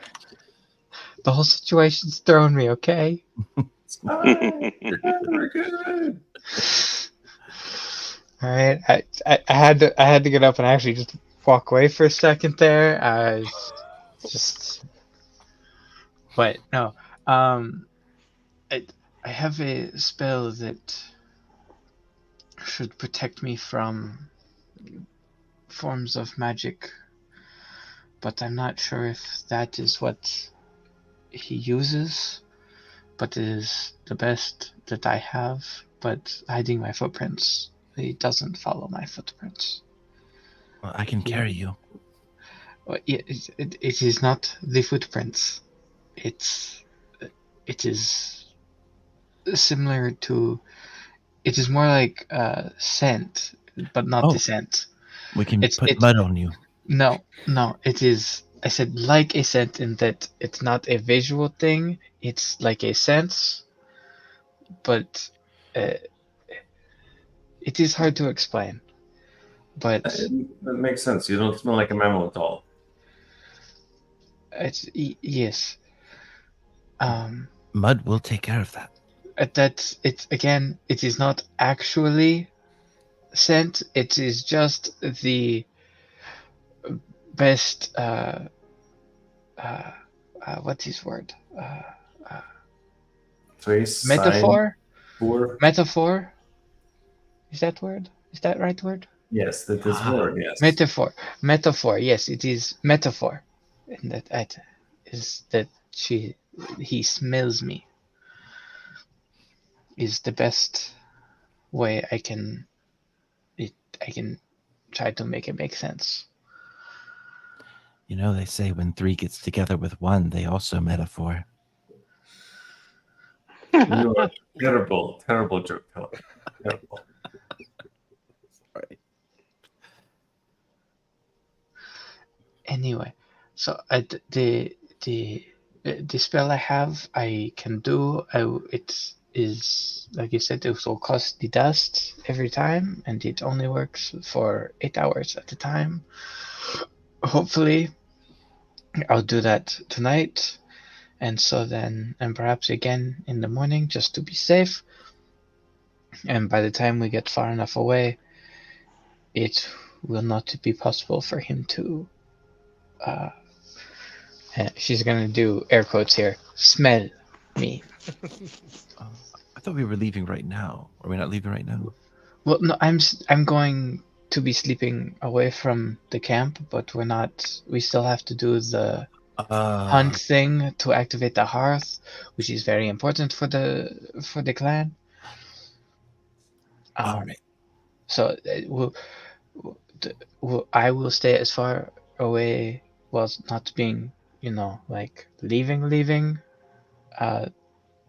The whole situation's thrown me. Okay. We're good. All right. I had to get up and actually just walk away for a second there. Just, but no. I have a spell that should protect me from forms of magic, but I'm not sure if that is what he uses, but it is the best that I have. But hiding my footprints, he doesn't follow my footprints. Well, I can carry you. Well, it is not the footprints. It is similar to. It is more like scent, but not the scent. We can put mud on you. No, it is. I said like a scent in that it's not a visual thing. It's like a sense, but it is hard to explain. But that makes sense. You don't smell like a mammal at all. it's yes. Mud will take care of that. It is not actually scent. It is just the best. What's his word? Trace, Metaphor. Sign, Metaphor. Is that word? Is that right word? yes, that is word. Yes. Metaphor. Yes, it is metaphor. And that is that he smells me. Is the best way I can try to make it make sense. You know, they say when three gets together with one, they also metaphor. You are terrible, terrible joke teller. Terrible. Sorry. Anyway, so the spell I have, I can do. It is like you said. It will cost the dust every time, and it only works for 8 hours at a time. Hopefully, I'll do that tonight, and perhaps again in the morning, just to be safe. And by the time we get far enough away, it will not be possible for him to. She's gonna do air quotes here. Smell me. I thought we were leaving right now. Are we not leaving right now? Well, no, I'm going to be sleeping away from the camp, but we're not. We still have to do the hunt thing to activate the hearth, which is very important for the clan. All right. So I will stay as far away, well, not being, like leaving.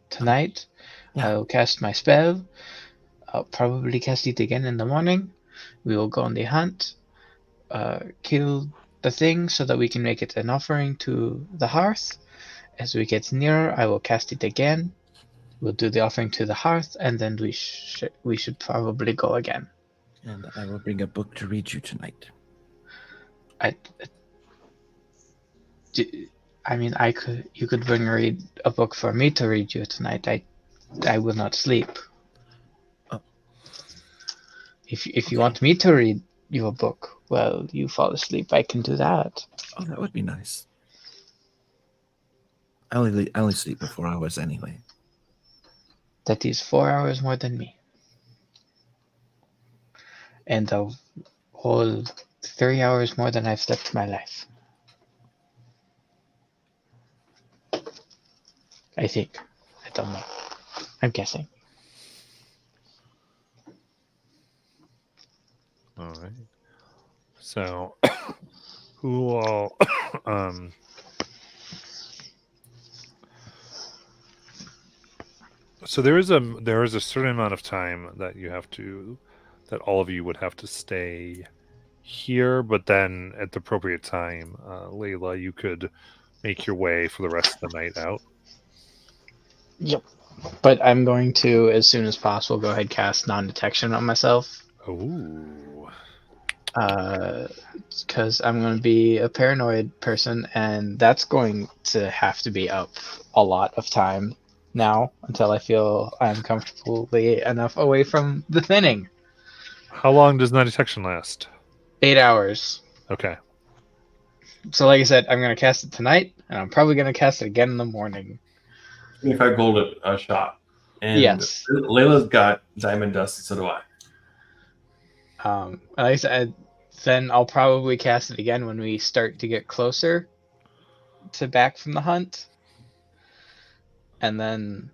Tonight, Yeah. I'll cast my spell. I'll probably cast it again in the morning. We will go on the hunt, kill the thing so that we can make it an offering to the hearth. As we get nearer, I will cast it again. We'll do the offering to the hearth, and then we should probably go again. And I will bring a book to read you tonight. You could read a book for me to read you tonight. I will not sleep. Oh. If you want me to read you a book, well, you fall asleep. I can do that. Oh, that would be nice. I only sleep for 4 hours anyway. That is 4 hours more than me. And a whole 3 hours more than I've slept in my life. I think. I don't know. I'm guessing. All right. So, who all? So there is a certain amount of time that all of you would have to stay here, but then at the appropriate time, Layla, you could make your way for the rest of the night out. Yep. But I'm going to, as soon as possible, go ahead cast non-detection on myself. Ooh. Because I'm going to be a paranoid person, and that's going to have to be up a lot of time now until I feel I'm comfortably enough away from the thinning. How long does non-detection last? 8 hours. Okay. So, like I said, I'm going to cast it tonight, and I'm probably going to cast it again in the morning. 25 gold a shot. And Yes. Layla's got diamond dust, so do I. Like I said, then I'll probably cast it again when we start to get closer to back from the hunt. And then,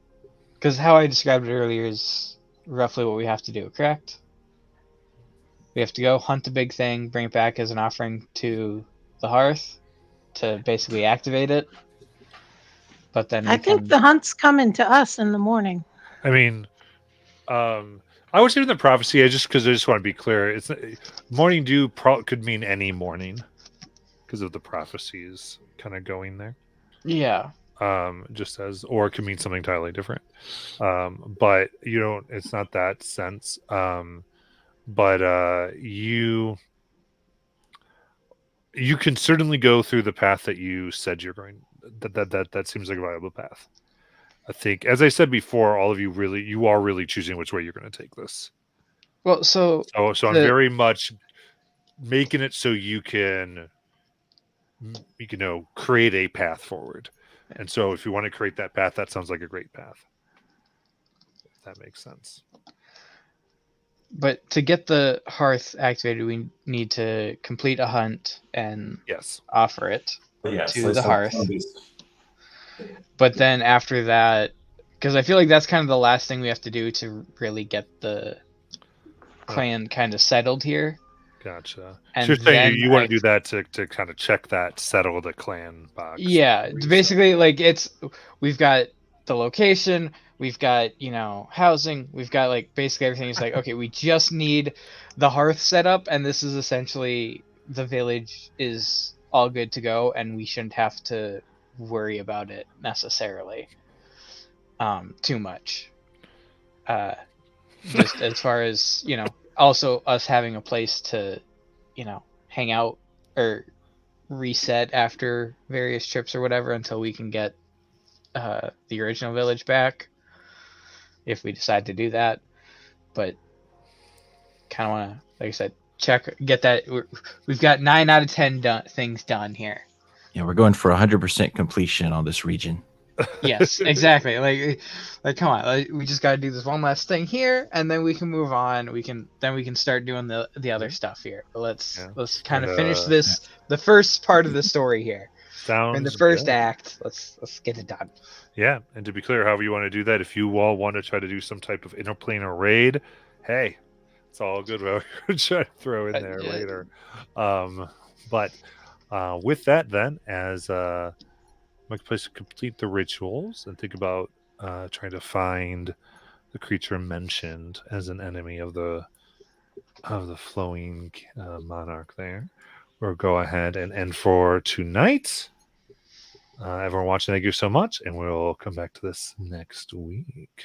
because how I described it earlier is roughly what we have to do, correct? We have to go hunt the big thing, bring it back as an offering to the hearth to basically activate it. But then I think the hunt's coming to us in the morning. I mean, I was even the prophecy. I just want to be clear. It's morning dew could mean any morning because of the prophecies kind of going there. Yeah. Just as, or it could mean something entirely different. But you don't. It's not that sense. But you can certainly go through the path that you said you're going. That seems like a viable path. I think, as I said before, all of you are really choosing which way you're going to take this. Well, so I'm very much making it so you can, create a path forward. And so if you want to create that path, that sounds like a great path. If that makes sense. But to get the hearth activated, we need to complete a hunt and offer it to the hearth. But then after that, because I feel like that's kind of the last thing we have to do to really get the clan kind of settled here. Gotcha. And so you're saying you want to do that to kind of check that settle the clan box. Yeah, basically, like we've got the location, we've got housing, we've got like basically everything. It's like, okay, we just need the hearth set up, and this is essentially the village is all good to go, and we shouldn't have to worry about it necessarily too much. Just as far as also us having a place to hang out or reset after various trips or whatever until we can get the original village back, if we decide to do that. But kind of want to, like I said, get that. We've got 9 out of 10 things done here. Yeah, we're going for 100% completion on this region. Yes, exactly. Like come on, we just got to do this one last thing here, and then we can move on. We can start doing the other stuff here. But let's kind of finish this, the first part of the story here. Sounds in the first good. act. Let's get it done. Yeah, and to be clear, however you want to do that, if you all want to try to do some type of interplanar raid, hey, it's all good. We're going to try to throw in there later. But with that, then, as Marketplace to complete the rituals and think about trying to find the creature mentioned as an enemy of the flowing monarch there, we'll go ahead and end for tonight. Everyone watching, thank you so much, and we'll come back to this next week.